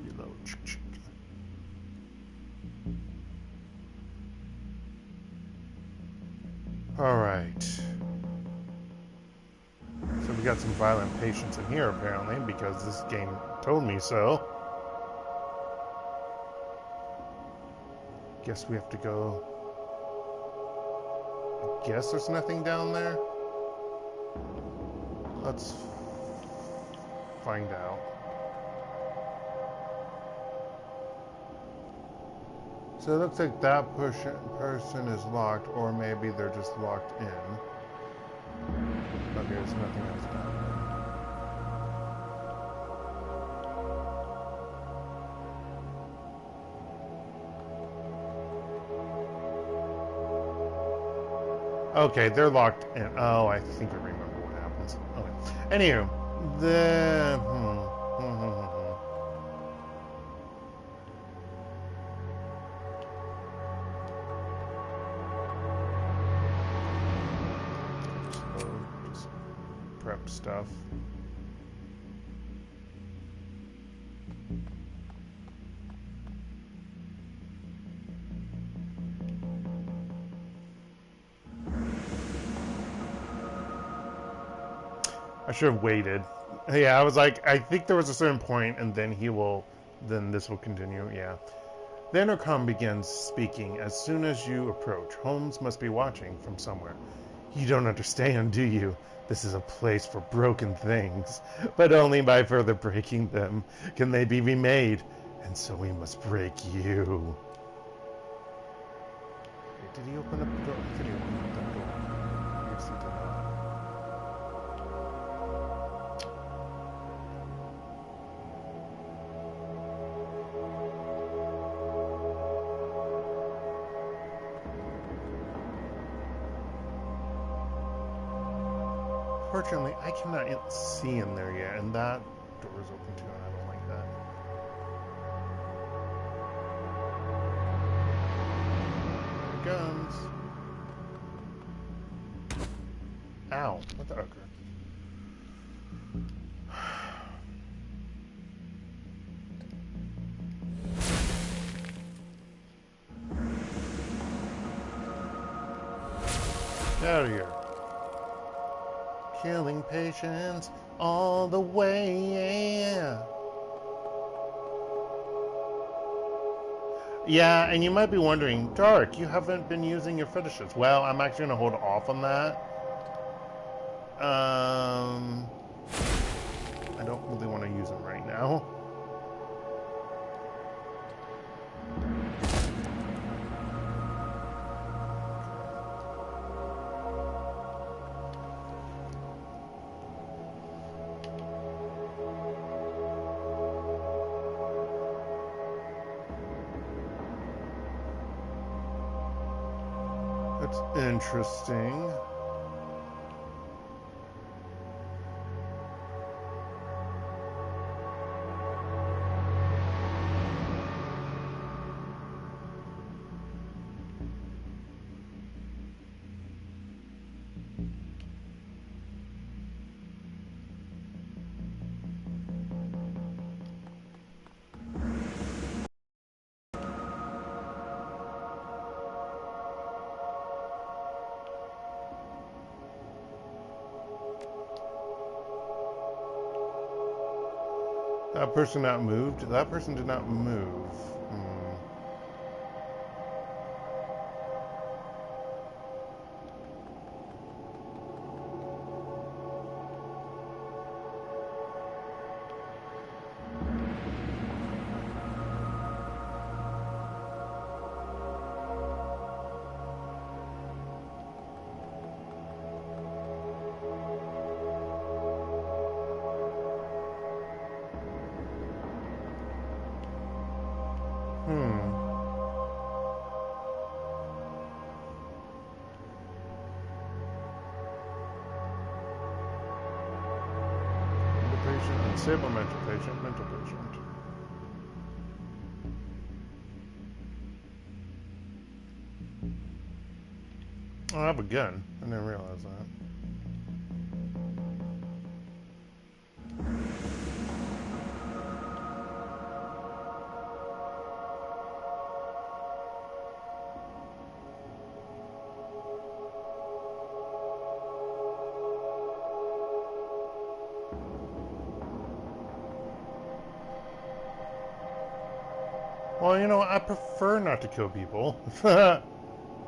Speaker 1: Reload. Alright. So we got some violent patients in here, apparently, because this game told me so. Guess we have to go... I guess there's nothing down there? Let's find out. So it looks like that person is locked, or maybe they're just locked in. Okay, there's nothing else down there. Okay, they're locked in. Oh, I think I remember what happens. Okay. Anywho, just prep stuff. I should have waited. Yeah, I was like, I think there was a certain point, and then then this will continue, yeah. The intercom begins speaking as soon as you approach. Holmes must be watching from somewhere. You don't understand, do you? This is a place for broken things, but only by further breaking them can they be remade. And so we must break you. Wait, did he open up the door? I thought he opened up that door. Yes, he did not. Unfortunately, I cannot see in there yet, and that door is open too, and I don't like that. There it comes. Ow. What the fuck? Get out of here. Killing patients all the way, yeah. Yeah, and you might be wondering, Dark, you haven't been using your fetishes. Well, I'm actually going to hold off on that. I don't really want to use them right now. That's interesting. That person not moved? That person did not move. Unstable mental patient, mental patient. Oh, I have a gun. I didn't realize that. Well, you know, I prefer not to kill people.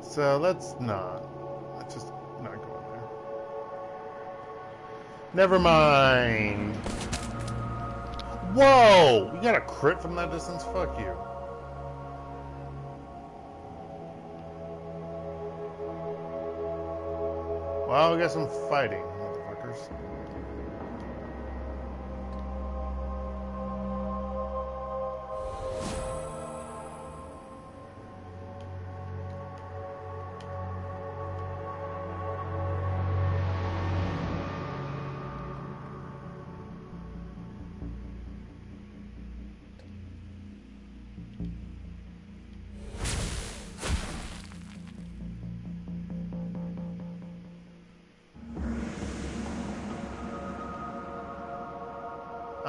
Speaker 1: So let's not. Let's just not go in there. Never mind. Whoa! You got a crit from that distance? Fuck you. Well, I guess I'm fighting, motherfuckers.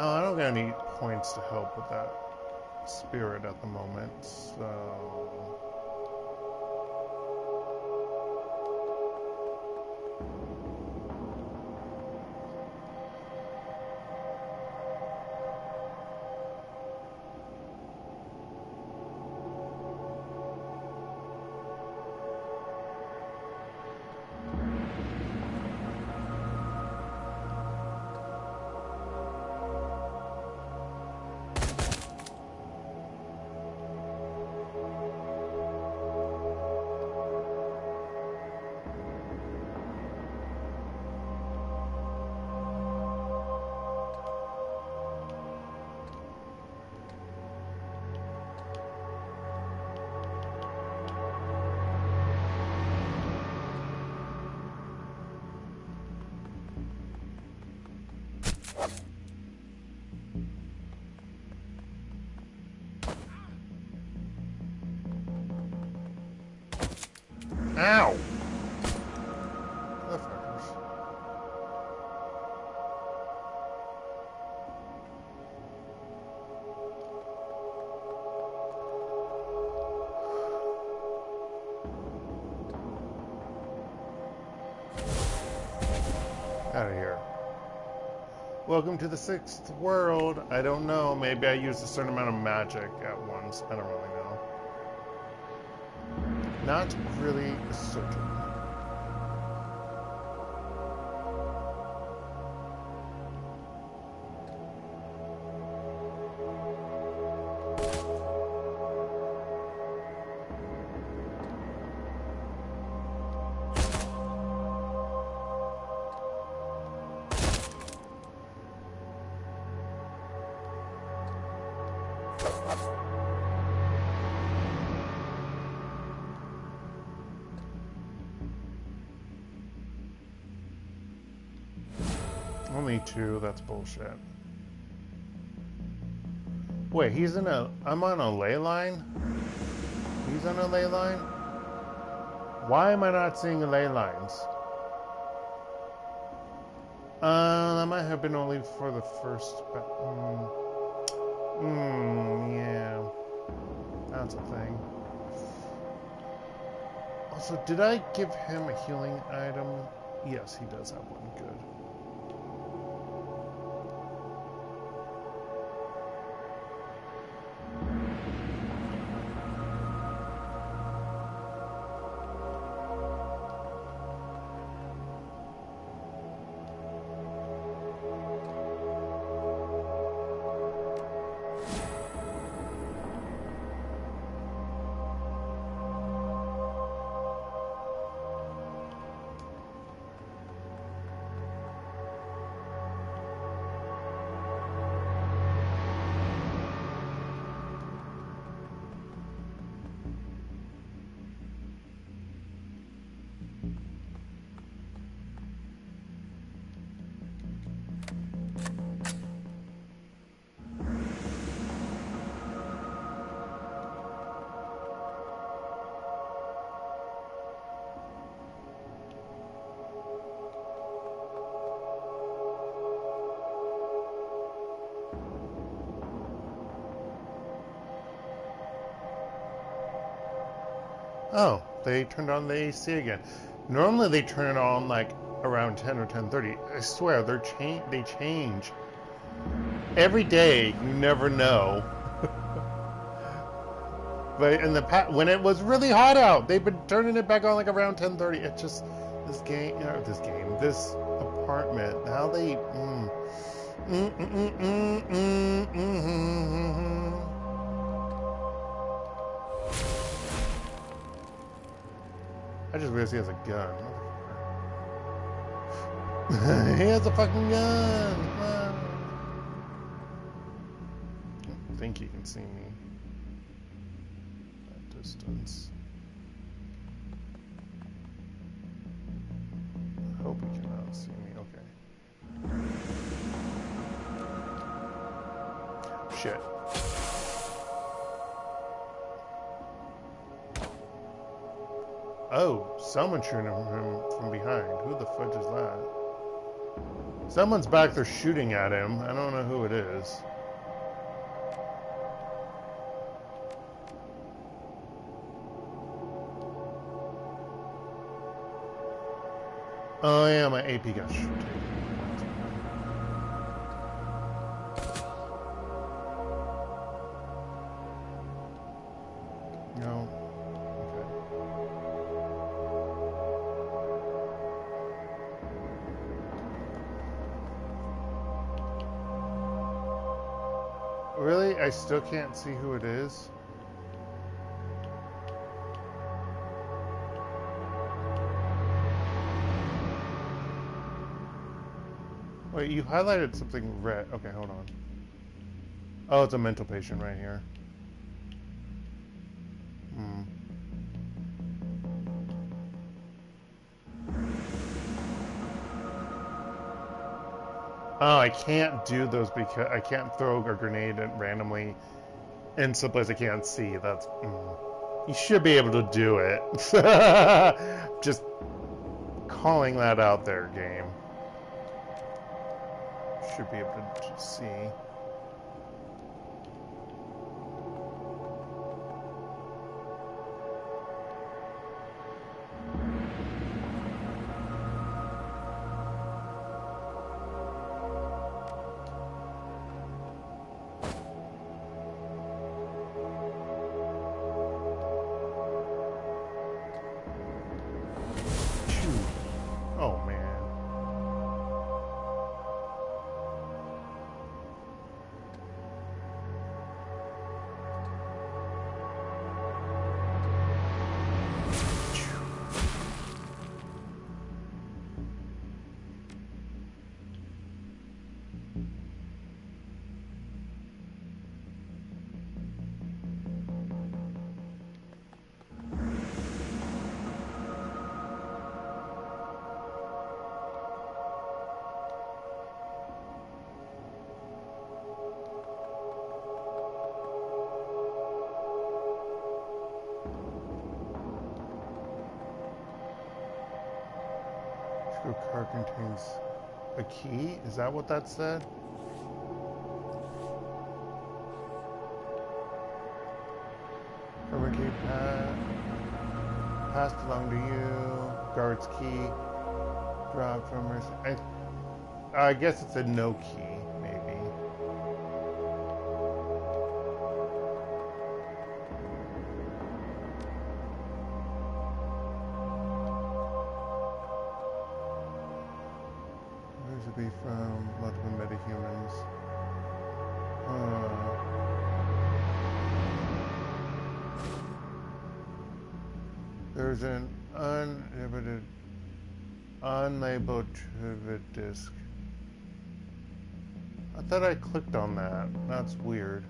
Speaker 1: Oh, I don't got any points to help with that spirit at the moment, so... Ow! Motherfuckers. Out of here. Welcome to the 6th world. I don't know. Maybe I used a certain amount of magic at once. I don't really know. Not really certain. Only 2, that's bullshit. Wait, he's in a... I'm on a ley line? He's on a ley line? Why am I not seeing ley lines? That might have been only for the first... yeah. That's a thing. Also, did I give him a healing item? Yes, he does have one. Good. Oh, they turned on the AC again. Normally they turn it on like around 10 or 10:30. I swear they change every day. You never know. But in the past, when it was really hot out, they've been turning it back on like around 10:30. It just this apartment. How they. I just realized he has a gun. He has a fucking gun! I don't think he can see me at distance. I hope he cannot see me. Okay. Shit. Oh, someone's shooting him from behind. Who the fudge is that? Someone's back there shooting at him. I don't know who it is. Oh yeah, my AP got shot. No. Really? I still can't see who it is? Wait, you highlighted something red. Okay, hold on. Oh, it's a mental patient right here. Oh, I can't do those because I can't throw a grenade randomly in some place I can't see. That's... You should be able to do it. Just calling that out there, game. Should be able to just see. Oh man. Your car contains a key? Is that what that said? Permit key passed along to you. Guard's key dropped from her. I guess it said no key, maybe. To be from multiple metahumans. There's an unlabeled trivia disk. I thought I clicked on that. That's weird.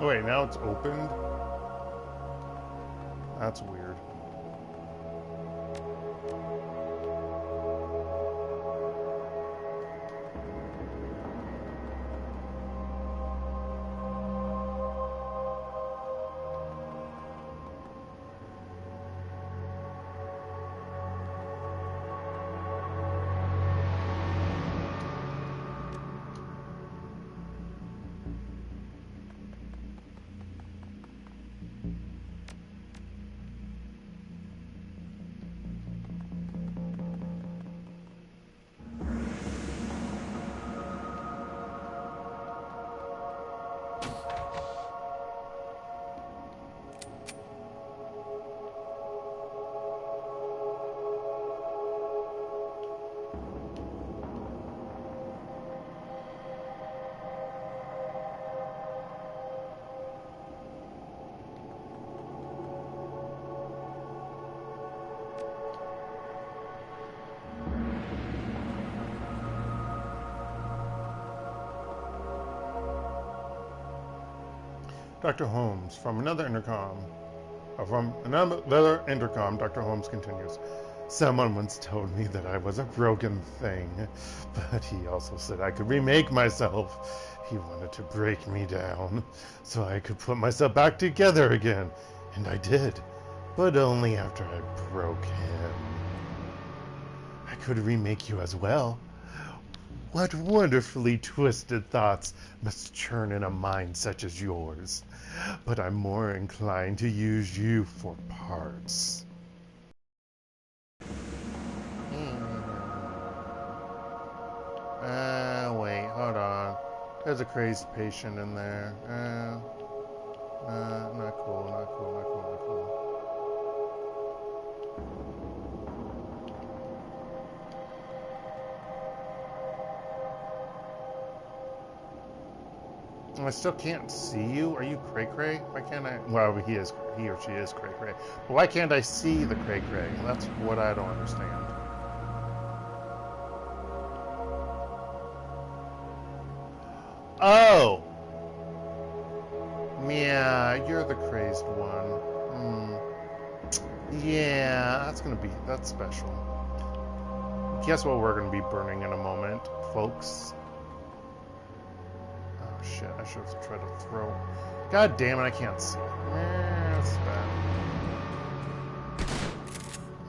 Speaker 1: Oh wait, now it's opened? That's weird. Dr. Holmes, from another intercom. Dr. Holmes continues. Someone once told me that I was a broken thing, but he also said I could remake myself. He wanted to break me down, so I could put myself back together again. And I did, but only after I broke him. I could remake you as well. What wonderfully twisted thoughts must churn in a mind such as yours. But I'm more inclined to use you for parts. Wait, hold on. There's a crazed patient in there. Not cool, not cool, not cool, not cool. I still can't see you. Are you cray cray? Why can't I? Well, he or she is cray cray. But why can't I see the cray cray? That's what I don't understand. Oh! Yeah, you're the crazed one. Yeah, that's special. Guess what we're gonna be burning in a moment, folks? Oh shit, I should have tried to throw. God damn it, I can't see. That's bad.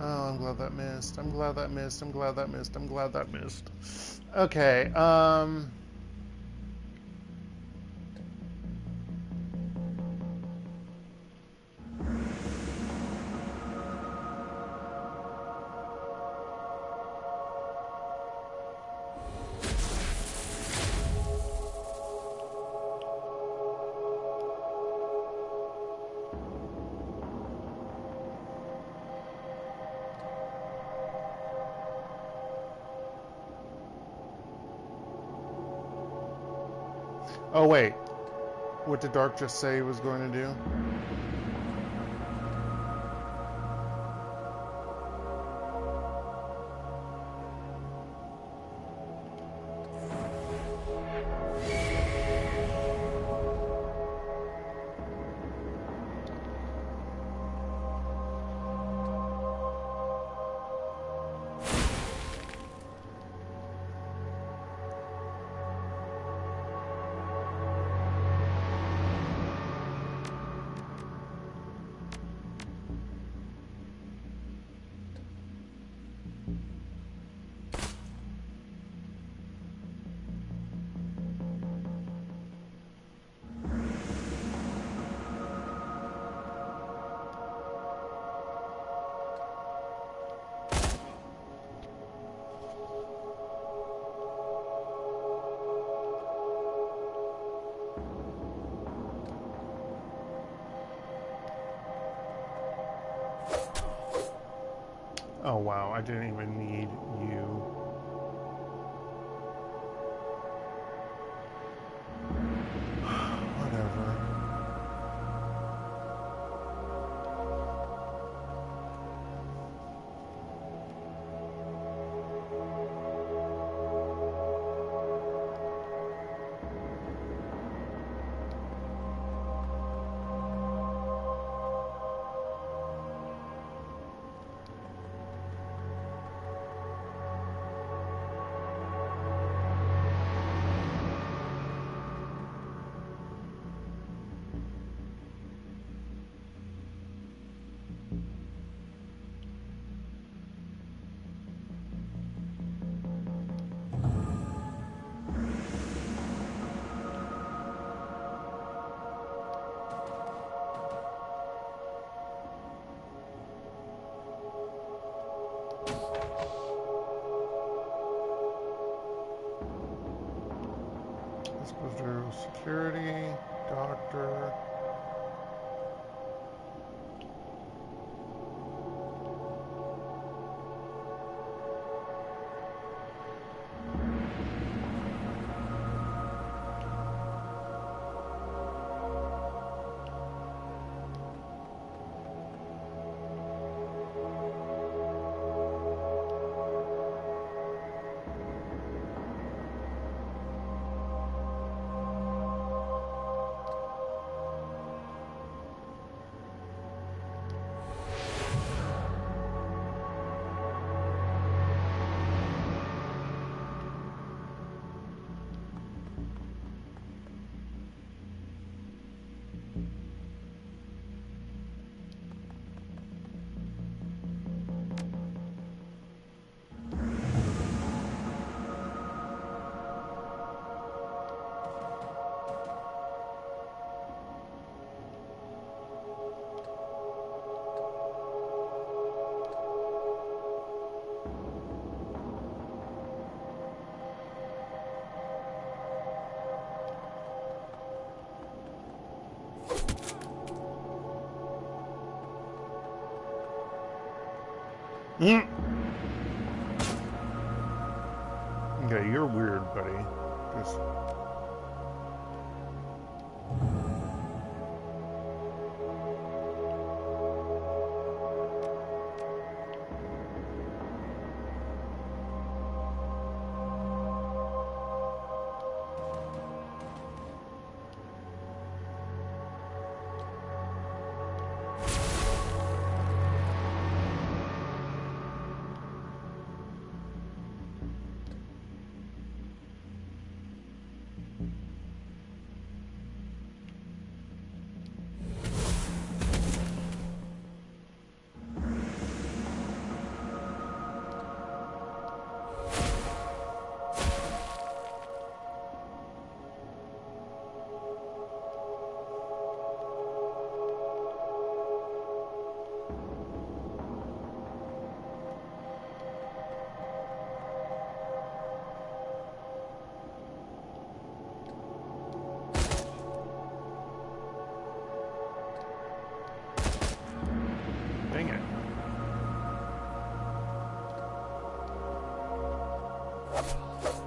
Speaker 1: Oh, I'm glad that missed. I'm glad that missed. I'm glad that missed. I'm glad that missed. Okay, oh wait, what did Dark just say he was going to do? Oh wow, I didn't even need you. Whatever. This goes to security, doctor. Okay, you're weird, buddy. Just...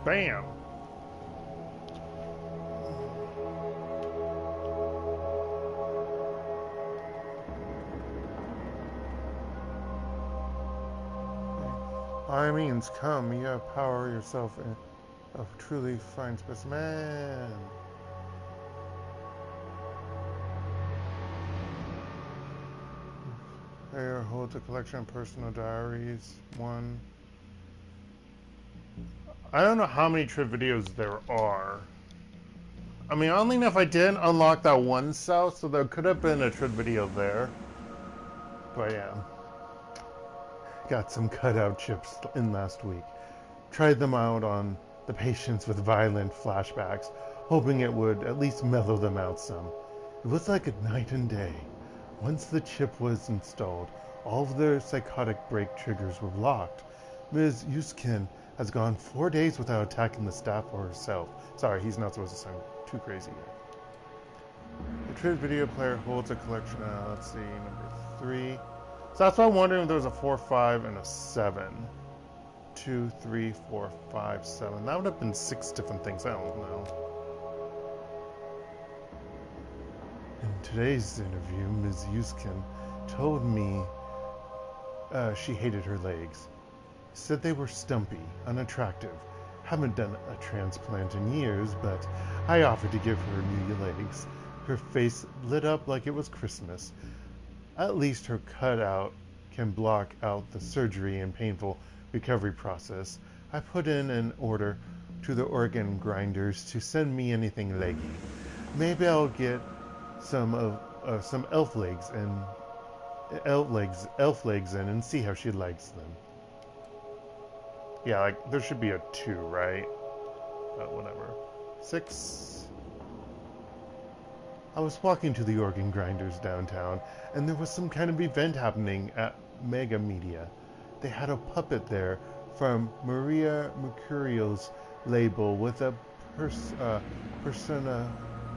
Speaker 1: Bam! By means, come, you have power yourself in a truly fine specimen. Player holds a collection of personal diaries. 1. I don't know how many trip videos there are. I mean, oddly enough, I didn't unlock that one cell, so there could have been a trip video there. But yeah. Got some cutout chips in last week. Tried them out on the patients with violent flashbacks, hoping it would at least mellow them out some. It was like a night and day. Once the chip was installed, all of their psychotic break triggers were locked. Ms. Yuskin has gone 4 days without attacking the staff or herself. Sorry, he's not supposed to sound too crazy yet. The trip video player holds a collection of, let's see, number 3. So that's why I'm wondering if there was a 4, 5, and a 7. 2, 3, 4, 5, 7. That would have been 6 different things. I don't know. In today's interview, Ms. Yuskin told me she hated her legs. Said they were stumpy, unattractive. Haven't done a transplant in years, but I offered to give her new legs. Her face lit up like it was Christmas. At least her cutout can block out the surgery and painful recovery process. I put in an order to the organ grinders to send me anything leggy. Maybe I'll get some elf legs in and see how she likes them. Yeah, like there should be a 2, right? Whatever. 6. I was walking to the organ grinders downtown, and there was some kind of event happening at Mega Media. They had a puppet there from Maria Mercurio's label with a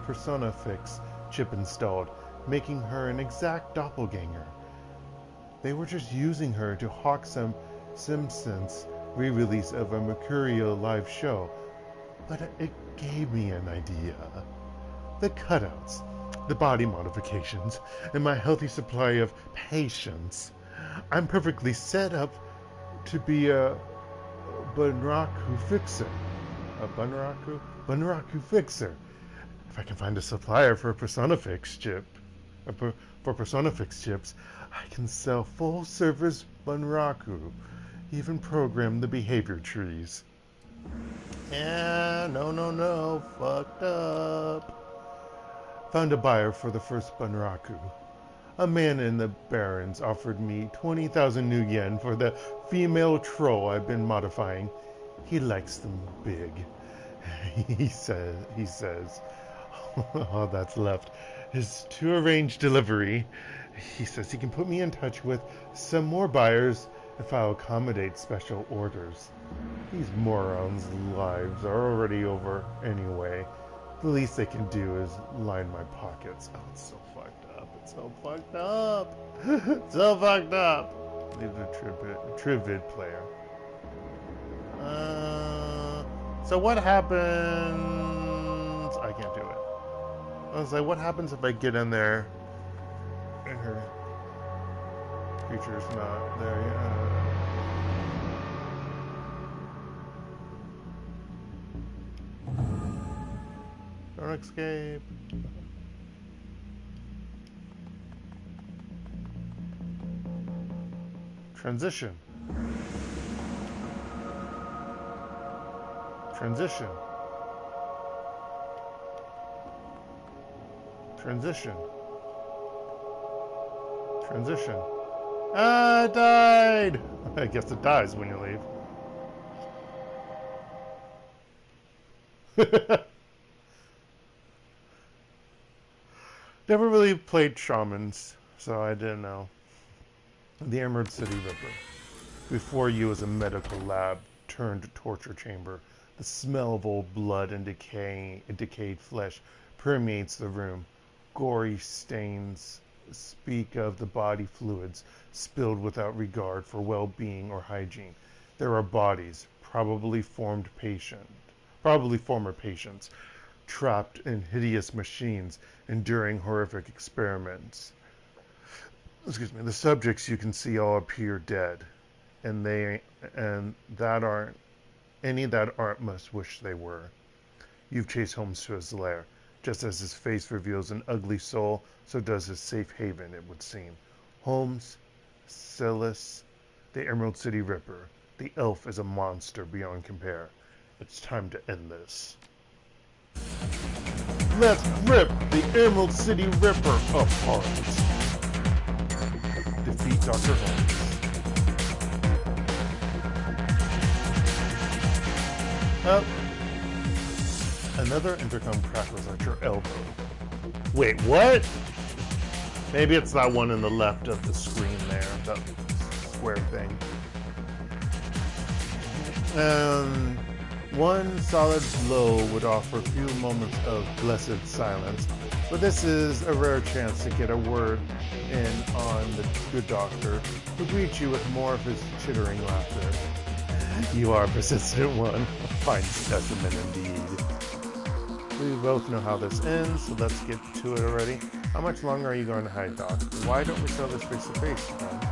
Speaker 1: Personafix chip installed, making her an exact doppelganger. They were just using her to hawk some Simpsons re-release of a Mercurio live show, but it gave me an idea. The cutouts, the body modifications, and my healthy supply of patience. I'm perfectly set up to be a Bunraku fixer. A Bunraku fixer. If I can find a supplier for a Personafix chip, for Personafix chips, I can sell full-service Bunraku. Even program the behavior trees. Yeah, no, fucked up. Found a buyer for the first Bunraku. A man in the Barrens offered me 20,000 nuyen for the female troll I've been modifying. He likes them big. He says, all that's left is to arrange delivery. He says he can put me in touch with some more buyers if I'll accommodate special orders. These morons' lives are already over anyway. The least they can do is line my pockets. Oh, it's so fucked up. It's so fucked up. It's so fucked up. Leave the Trivid player. So what happens? I can't do it. I was like, what happens if I get in there and her creature's not there yet? Don't escape. Transition. Transition. Transition. Transition. Ah, it died! I guess it dies when you leave. Never really played shamans, so I didn't know. The Emerald City Ripper. Before you is a medical lab turned torture chamber. The smell of old blood and decayed flesh permeates the room. Gory stains speak of the body fluids spilled without regard for well-being or hygiene. There are bodies, probably former patients, trapped in hideous machines, enduring horrific experiments. Excuse me. The subjects you can see all appear dead, and that aren't must wish they were. You've chased Holmes to his lair. Just as his face reveals an ugly soul, so does his safe haven, it would seem. Holmes, Silas, the Emerald City Ripper. The elf is a monster beyond compare. It's time to end this. Let's rip the Emerald City Ripper apart. Defeat Dr. Holmes. Another intercom crackles at your elbow. Wait, what? Maybe it's that one in the left of the screen there, that square thing. One solid blow would offer a few moments of blessed silence, but this is a rare chance to get a word in on the good doctor, who greets you with more of his chittering laughter. You are a persistent one, a fine specimen indeed. We both know how this ends, so let's get to it already. How much longer are you going to hide, Doc? Why don't we sell this face to face, friend?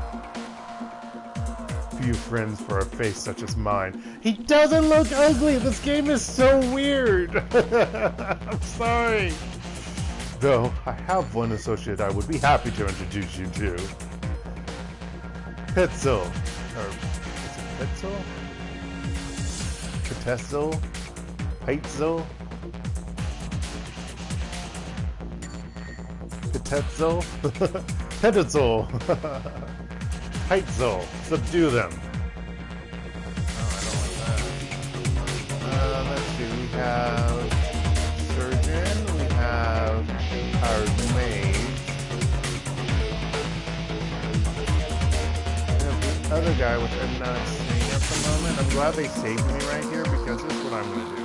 Speaker 1: Few friends for a face such as mine. He doesn't look ugly! This game is so weird! I'm sorry! Though, I have one associate I would be happy to introduce you to. Petzel. Or, is it Petzel? Petzel? Peitzel? Petetzel? Petetzel! Peitzel! Subdue them! Oh, I don't like that. Let's see, we have Surgeon, we have our Mage. We have the other guy, which I'm not seeing at the moment. I'm glad they saved me right here, because this is what I'm going to do.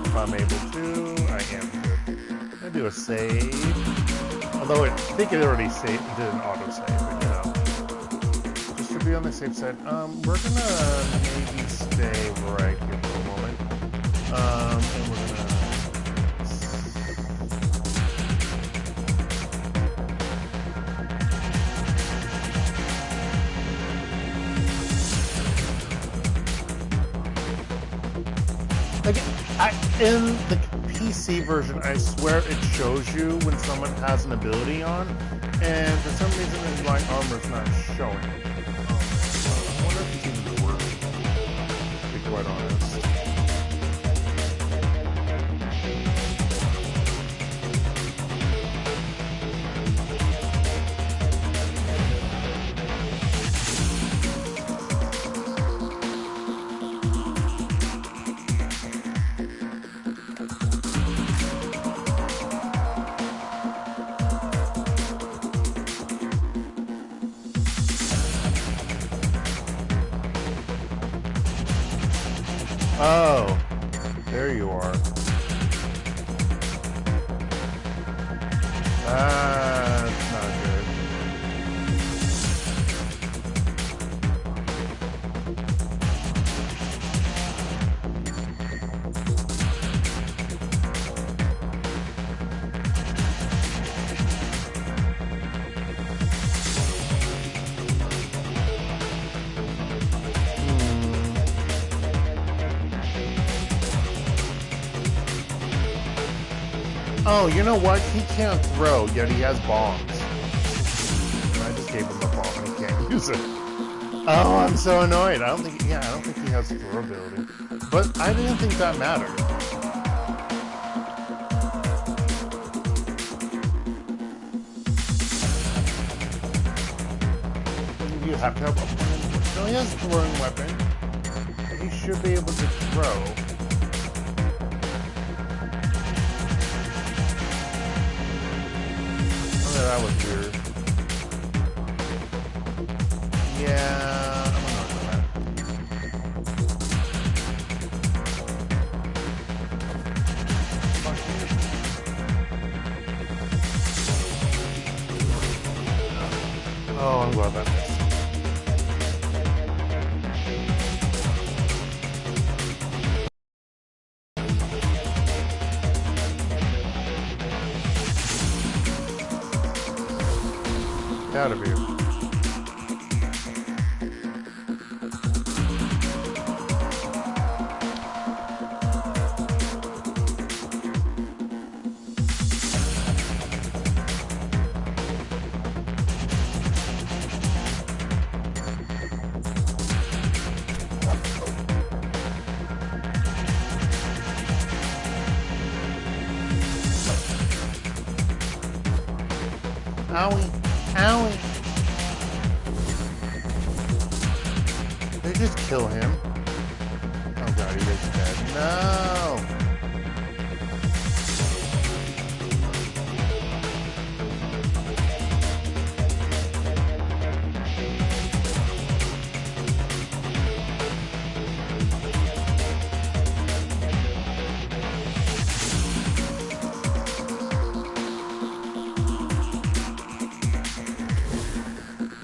Speaker 1: If I'm able to, I am good. I'm going to do a save. Although I think it already did an auto-save, but you know. Just to be on the safe side, we're gonna maybe stay right here for a moment. And we're gonna... Again, in the PC version, I swear it shows you when someone has an ability on, and for some reason his light armor's not showing. I wonder if it's even working, to be quite honest. Oh, there you are. That's not good. Oh, you know what? He can't throw, yet he has bombs. I just gave him a bomb and he can't use it. Oh, I'm so annoyed. I don't think he has throw ability. But I didn't think that mattered. You have to have a plan. So he has a throwing weapon. He should be able to throw. That was weird. Yeah, I'm gonna know that. Oh, I'm glad that missed. out of here. Owie, owie. They just kill him. Oh god, he is dead. No!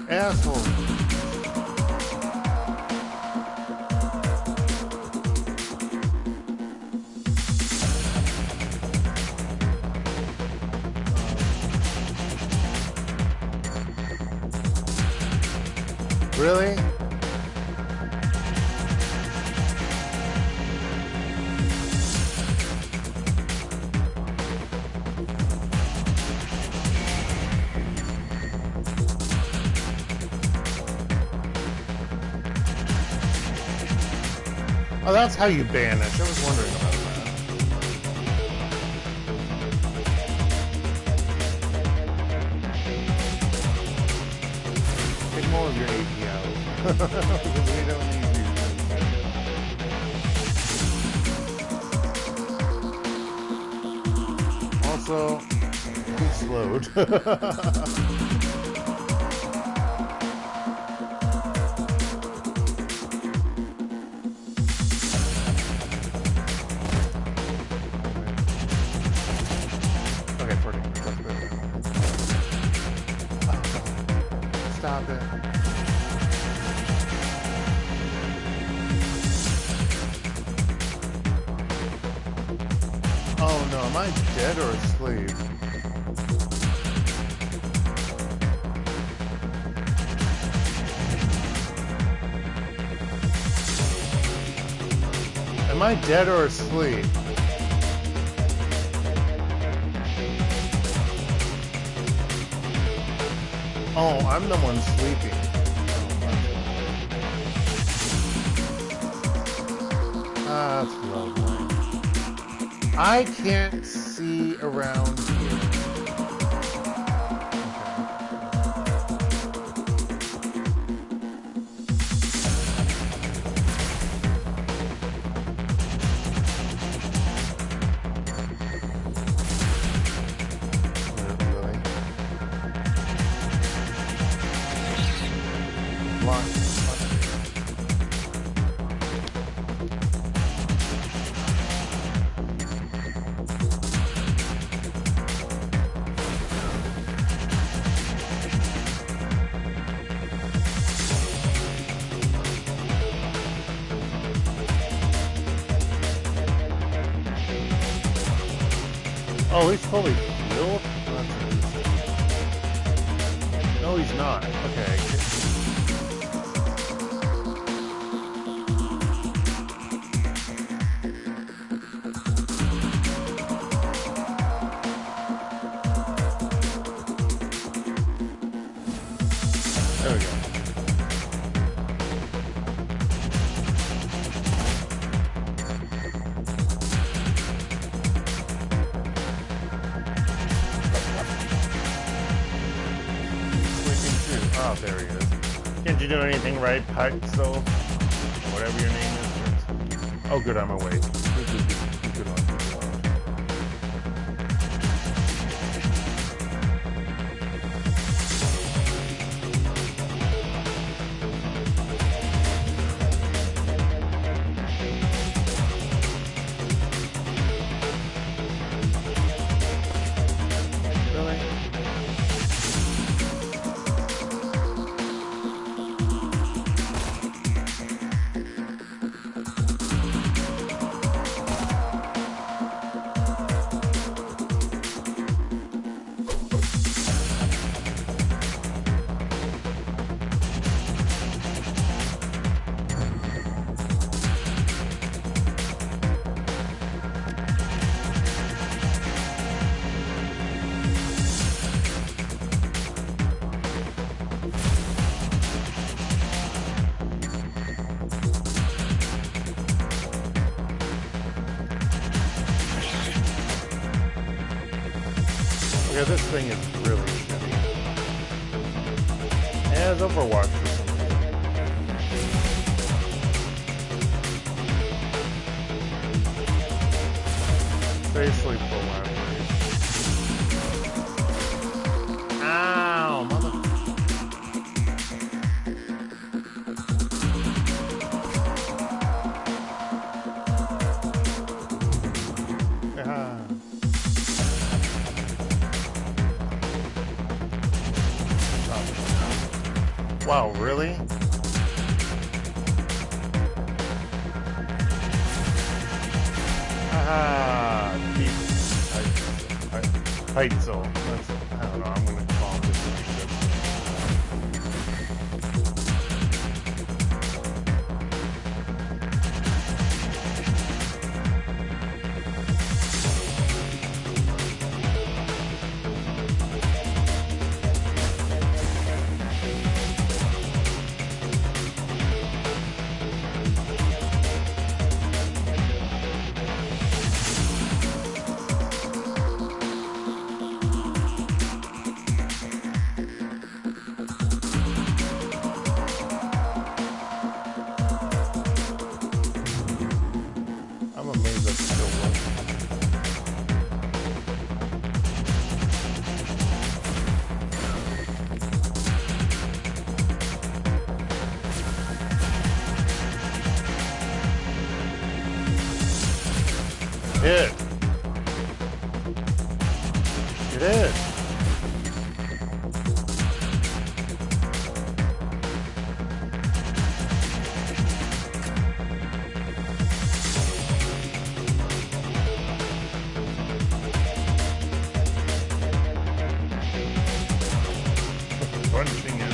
Speaker 1: Asshole. Really? Oh, that's how you banish. I was wondering about that. Take more of your AP out. Because we don't need you. Also, he's slowed. Stop it. Oh no, am I dead or asleep? Am I dead or asleep? Oh, I'm the one sleeping. Ah, that's lovely. I can't see around here. Oh, he's fully healed? No, he's not. Okay. There we go. Oh, there he is. Can't you do anything right, Pixel? Whatever your name is. Oh, good, I'm awake. Good one. Yeah, this thing is really shitty. As Overwatch for some reason. Basically for libraries. Ow, mother. Ah. Wow, really? Ah, Peitzel. I don't know, I'm gonna call him this. I'm amazed that's still working. It is. Punching it.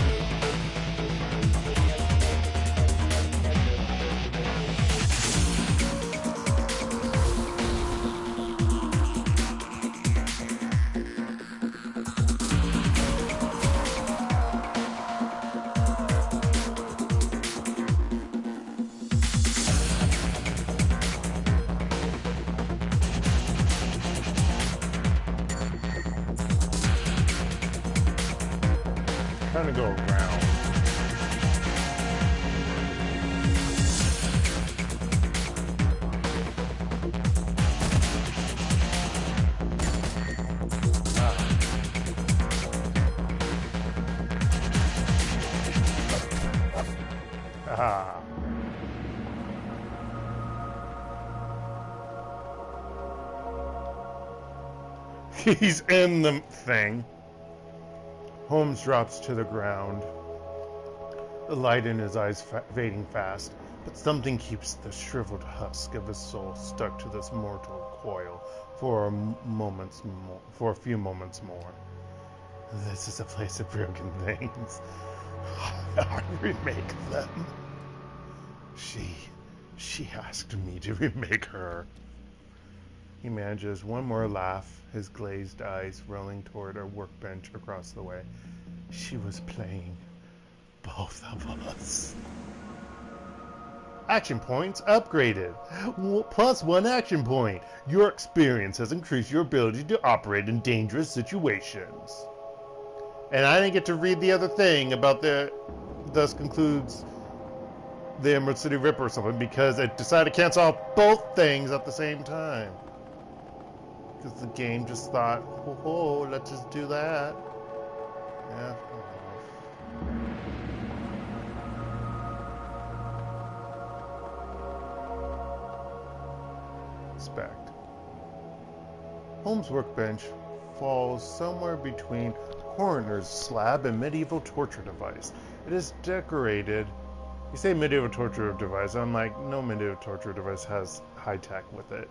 Speaker 1: Trying to go around. Ah. He's in the thing. Holmes drops to the ground, the light in his eyes fading fast, but something keeps the shriveled husk of his soul stuck to this mortal coil for a few moments more. This is a place of broken things. I remake them. She asked me to remake her. He manages one more laugh, his glazed eyes rolling toward a workbench across the way. She was playing both of us. Action points upgraded. Plus 1 action point. Your experience has increased your ability to operate in dangerous situations. And I didn't get to read the other thing about thus concludes the Emerald City Ripper or something because it decided to cancel out both things at the same time. Because the game just thought, oh, let's just do that. Yeah. Inspect. Holmes' workbench falls somewhere between coroner's slab and medieval torture device. It is decorated. You say medieval torture device, I'm like, no medieval torture device has high tech with it.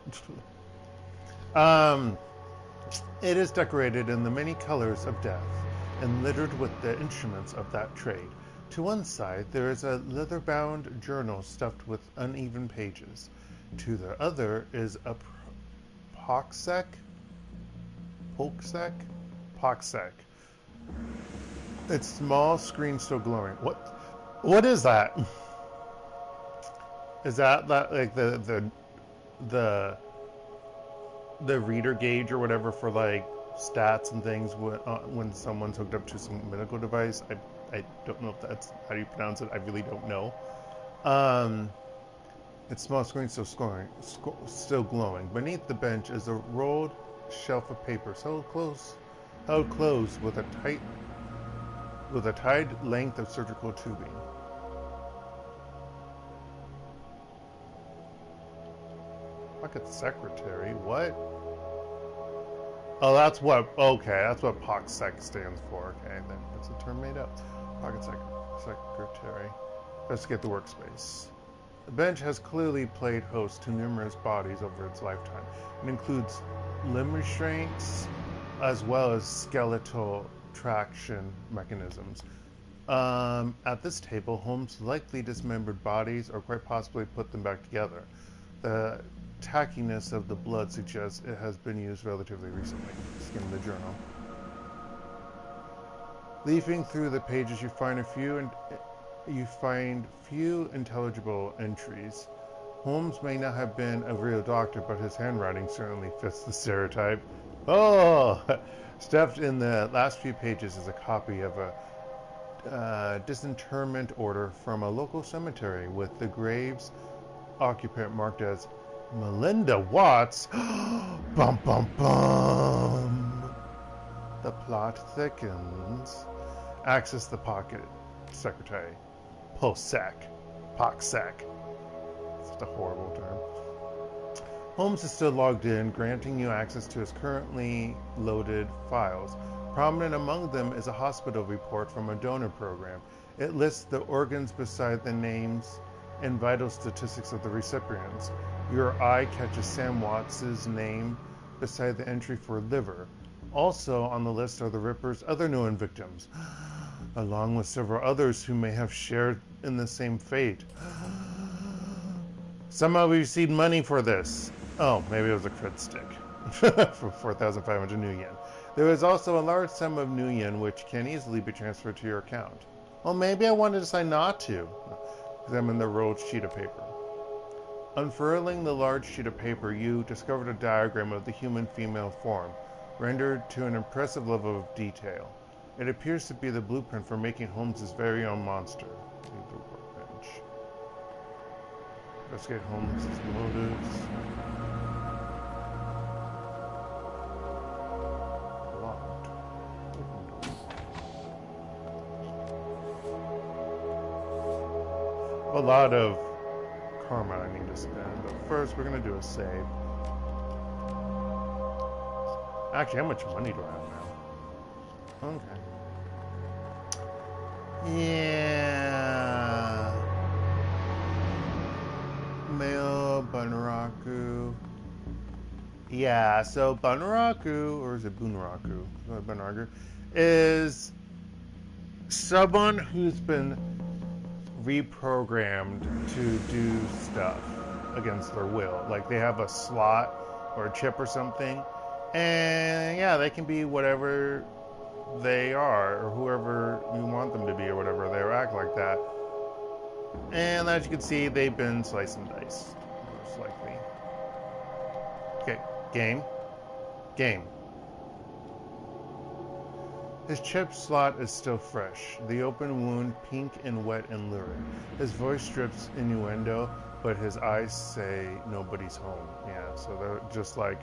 Speaker 1: It is decorated in the many colors of death and littered with the instruments of that trade. To one side, there is a leather-bound journal stuffed with uneven pages. To the other is a poxsec. Its small screen still glowing. What is that? Is that like the reader gauge or whatever for like stats and things when someone's hooked up to some medical device. I don't know if that's how you pronounce it. I really don't know. Its small screen still glowing. Beneath the bench is a rolled shelf of papers held closed with a tied length of surgical tubing. Pocket secretary? What? Oh, that's what. Okay, that's what POCSEC stands for. Okay, that's a term made up. Pocket secretary. Investigate the workspace. The bench has clearly played host to numerous bodies over its lifetime. It includes limb restraints as well as skeletal traction mechanisms. At this table, Holmes likely dismembered bodies or quite possibly put them back together. The tackiness of the blood suggests it has been used relatively recently. Skim the journal. Leafing through the pages, you find few intelligible entries. Holmes may not have been a real doctor, but his handwriting certainly fits the stereotype. Oh! Stuffed in the last few pages is a copy of a disinterment order from a local cemetery with the grave's occupant marked as Melinda Watts. Bum bum bum. The plot thickens. Access the pocket secretary. POCSEC. It's just a horrible term. Holmes is still logged in, granting you access to his currently loaded files. Prominent among them is a hospital report from a donor program. It lists the organs beside the names and vital statistics of the recipients. Your eye catches Sam Watts' name beside the entry for liver. Also on the list are the Ripper's other known victims, along with several others who may have shared in the same fate. Somehow we received money for this. Oh, maybe it was a crit stick for 4,500 nuyen. There is also a large sum of nuyen which can easily be transferred to your account. Well, maybe I wanted to decide not to. Examine the rolled sheet of paper. Unfurling the large sheet of paper, you discovered a diagram of the human female form, rendered to an impressive level of detail. It appears to be the blueprint for making Holmes' very own monster. Leave the workbench. Investigate Holmes' motives. Locked. Open door. A lot of karma I need to spend, but first we're going to do a save. Actually, how much money do I have now? Okay. Yeah. Male Bunraku. Yeah, so Bunraku, or is it Bunraku? Bunraku is someone who's been reprogrammed to do stuff against their will. Like they have a slot or a chip or something, and yeah, they can be whatever they are or whoever you want them to be or whatever. They act like that. And as you can see, they've been sliced and diced, most likely. Okay, game. His chip slot is still fresh, the open wound pink and wet and lurid. His voice drips innuendo, but his eyes say nobody's home. Yeah, so they're just like,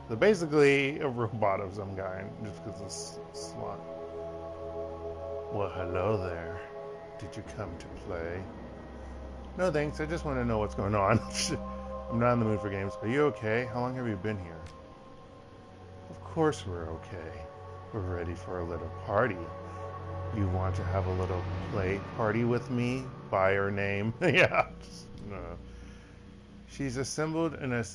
Speaker 1: they're basically a robot of some kind, just because this slot. Well, hello there. Did you come to play? No thanks, I just want to know what's going on. I'm not in the mood for games. Are you okay? How long have you been here? Of course we're okay. We're ready for a little party. You want to have a little play party with me? By her name? Yeah. No. She's assembled in a...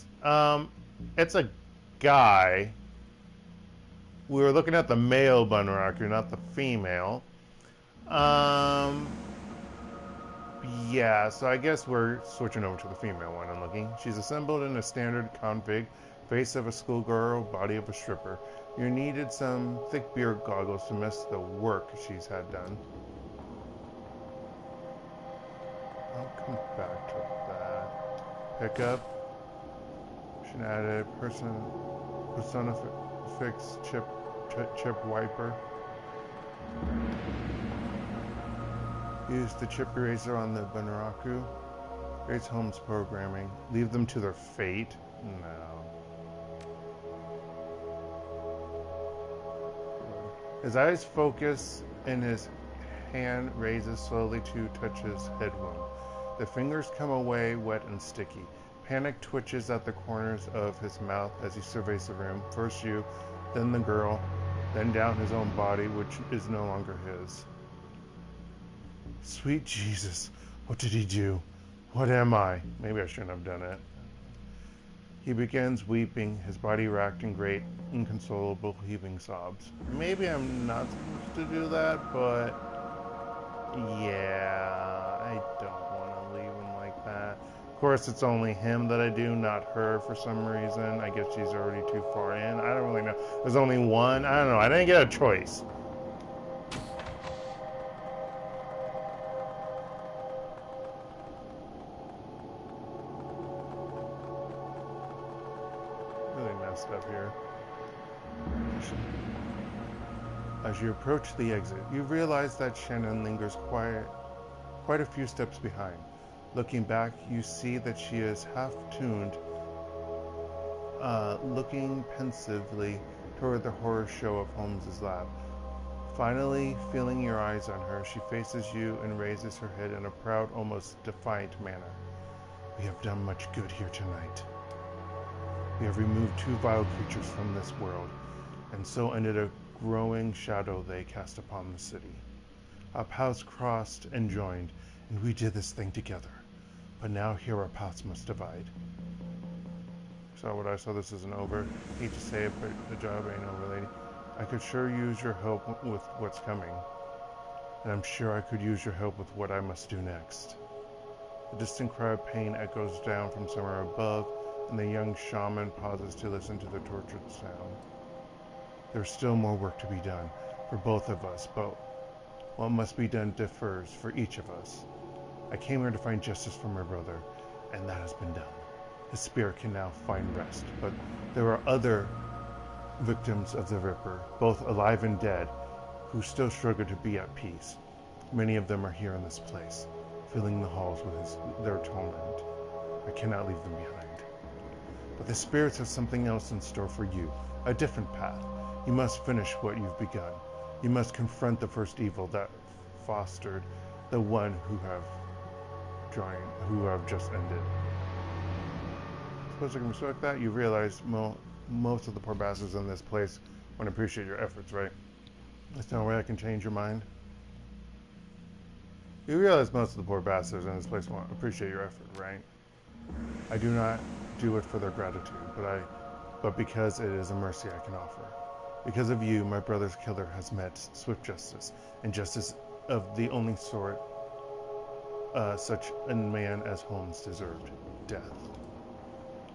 Speaker 1: it's a guy. We were looking at the male Bunraku, not the female. Yeah, so I guess we're switching over to the female one I'm looking. She's assembled in a standard config. Face of a schoolgirl, body of a stripper. You needed some thick beard goggles to miss the work she's had done. I'll come back to that. Pick up. Should add a persona fix chip chip wiper. Use the chip eraser on the Bunaraku. Erase Holmes' programming. Leave them to their fate? No. His eyes focus and his hand raises slowly to touch his head wound. The fingers come away wet and sticky. Panic twitches at the corners of his mouth as he surveys the room. First you, then the girl, then down his own body, which is no longer his. Sweet Jesus, what did he do? What am I? Maybe I shouldn't have done it. He begins weeping, his body racked in great, inconsolable, heaving sobs. Maybe I'm not supposed to do that, but yeah, I don't want to leave him like that. Of course, it's only him that I do, not her for some reason. I guess she's already too far in. I don't really know. There's only one. I don't know. I didn't get a choice. Up here. As you approach the exit, you realize that Shannon lingers quite a few steps behind. Looking back, you see that she is half-tuned, looking pensively toward the horror show of Holmes's lab. Finally, feeling your eyes on her, she faces you and raises her head in a proud, almost defiant manner. We have done much good here tonight. We have removed two vile creatures from this world, and so ended a growing shadow they cast upon the city. Our paths crossed and joined, and we did this thing together. But now here our paths must divide. So what I saw, this isn't over. Hate to say it, but the job ain't over, lady. I could sure use your help with what's coming. And I'm sure I could use your help with what I must do next. A distant cry of pain echoes down from somewhere above, and the young shaman pauses to listen to the tortured sound. There's still more work to be done for both of us, but what must be done differs for each of us. I came here to find justice for my brother, and that has been done. His spirit can now find rest, but there are other victims of the Ripper, both alive and dead, who still struggle to be at peace. Many of them are here in this place, filling the halls with their torment. I cannot leave them behind. But the spirits have something else in store for you, a different path. You must finish what you've begun. You must confront the first evil that fostered the one who have just ended. Suppose I can respect that? You realize most of the poor bastards in this place won't appreciate your efforts, right? There's no way I can change your mind. You realize most of the poor bastards in this place won't appreciate your effort, right? I do not do it for their gratitude, but because it is a mercy I can offer. Because of you, my brother's killer has met swift justice, and justice of the only sort such a man as Holmes deserved: death.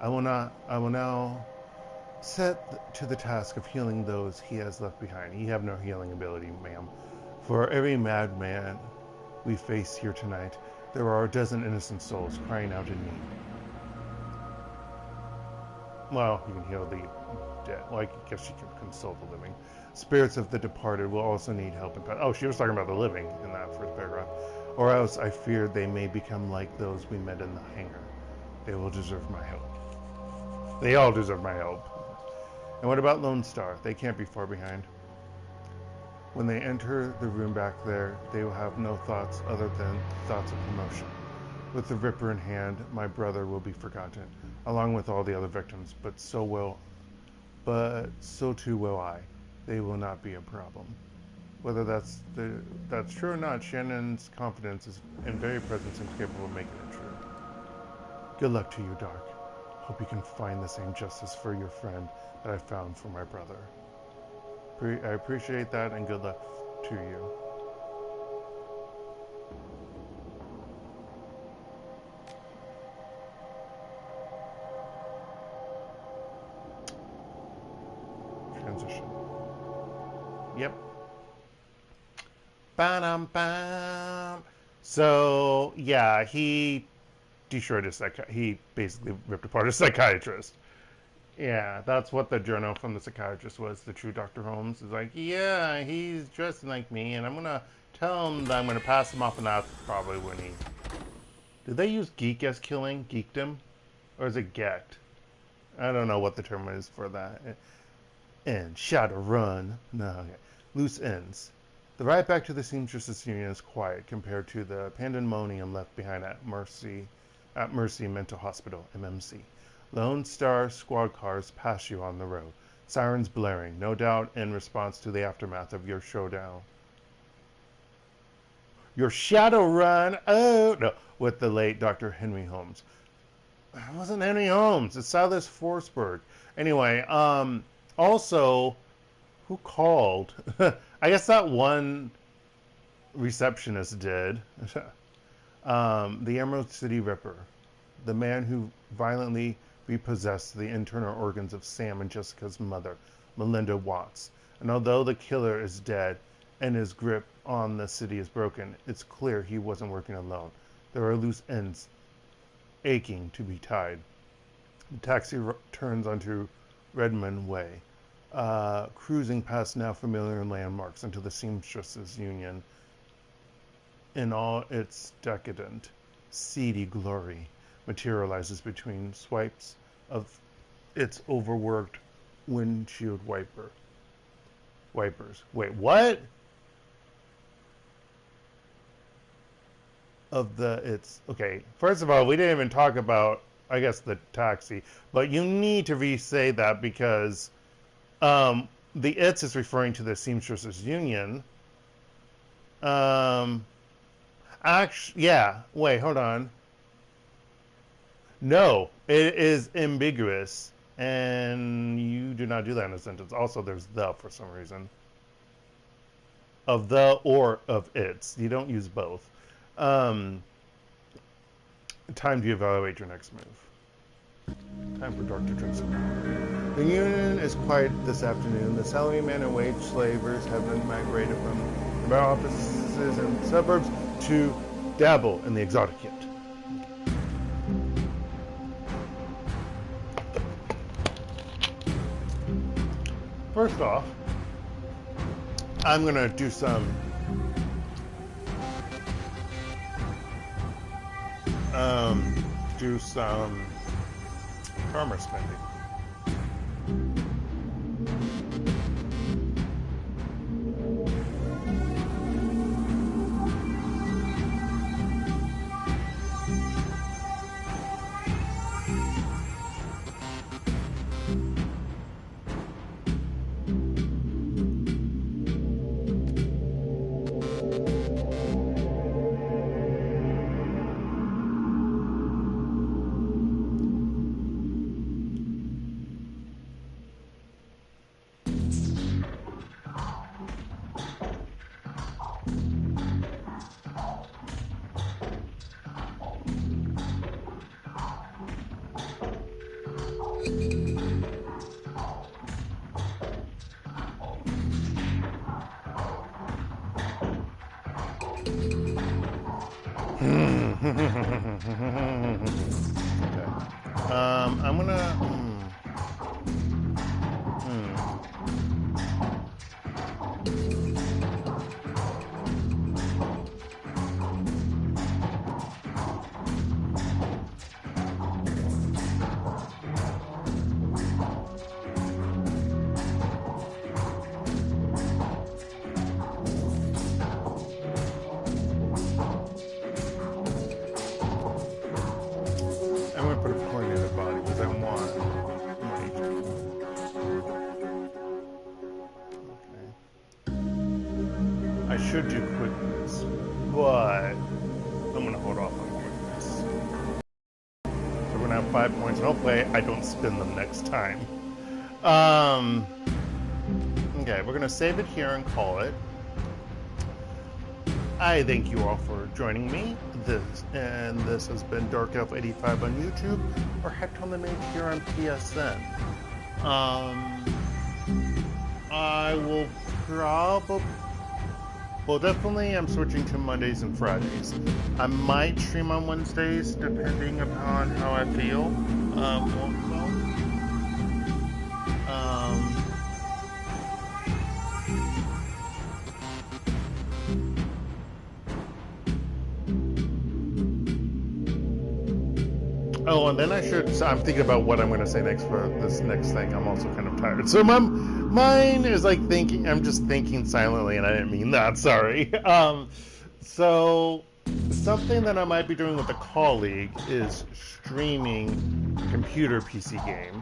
Speaker 1: I will now set to the task of healing those he has left behind. You have no healing ability, ma'am. For every madman we face here tonight, there are a dozen innocent souls crying out in need. Well, you can heal the dead. Well, I guess you can console the living. Spirits of the departed will also need help. Oh, she was talking about the living in that first paragraph. Or else I fear they may become like those we met in the hangar. They will deserve my help. They all deserve my help. And what about Lone Star? They can't be far behind. When they enter the room back there, they will have no thoughts other than thoughts of promotion. With the Ripper in hand, my brother will be forgotten, along with all the other victims, but so too will I. They will not be a problem. Whether that's true or not, Shannon's confidence and very presence seems capable of making it true. Good luck to you, Dark. Hope you can find the same justice for your friend that I found for my brother. I appreciate that, and good luck to you. Transition. Yep. Ba-dum-bam. So, yeah, he destroyed he basically ripped apart a psychiatrist. Yeah, that's what the journal from the psychiatrist was. The true Dr. Holmes is like, yeah, he's dressing like me, and I'm gonna tell him that I'm gonna pass him off, and that's probably when he. Did they use geek as killing? Geekdom? Or is it get? I don't know what the term is for that. And Shadowrun. No, okay. Loose ends. The ride back to the Seamstresses Union is quiet compared to the pandemonium left behind at Mercy Mental Hospital, MMC. Lone Star squad cars pass you on the road, sirens blaring, no doubt in response to the aftermath of your showdown. Your Shadowrun, oh no, with the late Dr. Henry Holmes. It wasn't Henry Holmes, it's Silas Forsberg. Anyway, also, who called? I guess that one receptionist did. The Emerald City Ripper, the man who violently repossessed the internal organs of Sam and Jessica's mother, Melinda Watts. And although the killer is dead and his grip on the city is broken, it's clear he wasn't working alone. There are loose ends aching to be tied. The taxi turns onto Redmond Way, cruising past now familiar landmarks until the Seamstresses Union in all its decadent, seedy glory materializes between swipes of its overworked windshield wipers. Wait, what? Okay, first of all, we didn't even talk about, I guess, the taxi, but you need to re-say that because the its is referring to the Seamstresses Union. Actually, yeah, wait, hold on. No, it is ambiguous, and you do not do that in a sentence. Also, there's the for some reason. Of the or of its. You don't use both. Time to evaluate your next move. Time for Dark to drink some more. The Union is quiet this afternoon. The salarymen and wage slavers have been migrated from their offices and suburbs to dabble in the exotic yet. First off, I'm going to do some karma spending. Okay. I'm gonna. I'm gonna put a coin in the body because I want money. Okay. I should do quickness, but I'm gonna hold off on quickness. So we're gonna have 5 points, and hopefully I don't spend them next time. Okay, we're gonna save it here and call it. I thank you all for joining me. This has been DarkElf85 on YouTube or HektontheMage here on PSN. I will definitely I'm switching to Mondays and Fridays. I might stream on Wednesdays depending upon how I feel. Also, Oh, and then so I'm thinking about what I'm going to say next for this next thing. I'm also kind of tired. So mine is like thinking, I'm just thinking silently, and I didn't mean that, sorry. So something that I might be doing with a colleague is streaming a computer PC game.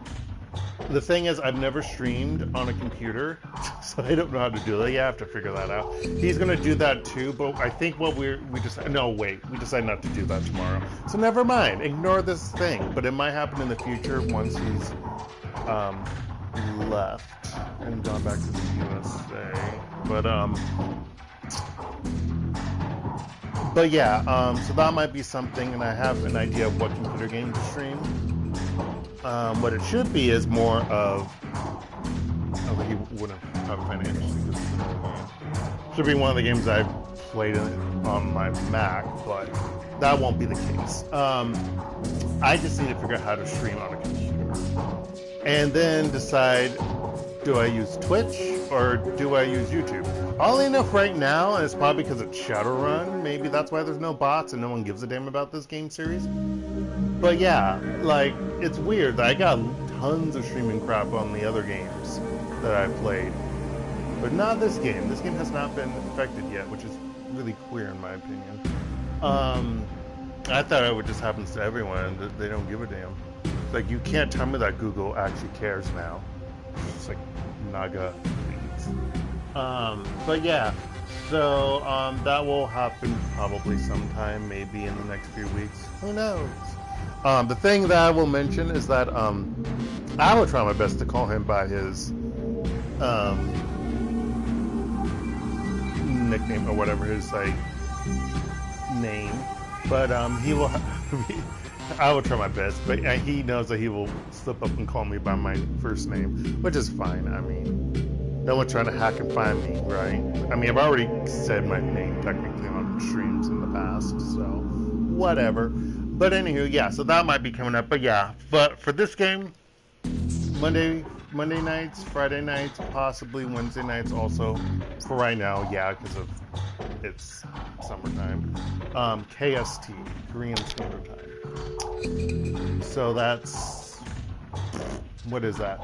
Speaker 1: The thing is, I've never streamed on a computer, so I don't know how to do that. You have to figure that out. He's going to do that too, but I think what we decided not to do that tomorrow. So never mind. Ignore this thing. But it might happen in the future once he's left and gone back to the USA. But yeah, so that might be something, and I have an idea of what computer game to stream. What it should be is more of... Oh, he wouldn't probably find it interesting because it's another game. Should be one of the games I've played on my Mac, but that won't be the case. I just need to figure out how to stream on a computer. And then decide, do I use Twitch or do I use YouTube? Oddly enough right now, and it's probably because it's Shadowrun, maybe that's why there's no bots and no one gives a damn about this game series. But yeah, like, it's weird. I got tons of streaming crap on the other games that I've played. But not this game. This game has not been affected yet, which is really queer in my opinion. I thought it would just happen to everyone, and they don't give a damn. It's like, you can't tell me that Google actually cares now. It's like, Naga, please. But yeah, so that will happen probably sometime, maybe in the next few weeks. Who knows? The thing that I will mention is that I will try my best to call him by his nickname or whatever his like name, but he will. I will try my best, but he knows that he will slip up and call me by my first name, which is fine. I mean, no one's trying to hack and find me, right? I mean, I've already said my name technically on streams in the past, so whatever. But anywho, yeah, so that might be coming up. But yeah, but for this game, Monday nights, Friday nights, possibly Wednesday nights also. For right now, yeah, because of it's summertime. KST, Korean Standard Time. So that's, what is that?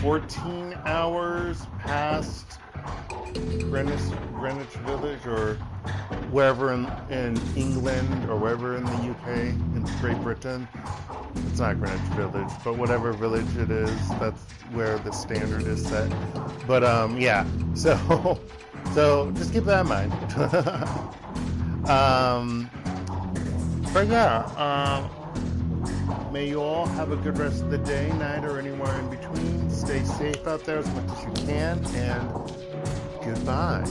Speaker 1: 14 hours past Greenwich Village, or wherever in England, or wherever in the UK, in Great Britain. It's not Greenwich Village, but whatever village it is, that's where the standard is set. But yeah, so just keep that in mind. But yeah, may you all have a good rest of the day, night, or anywhere in between. Stay safe out there as much as you can, and goodbye.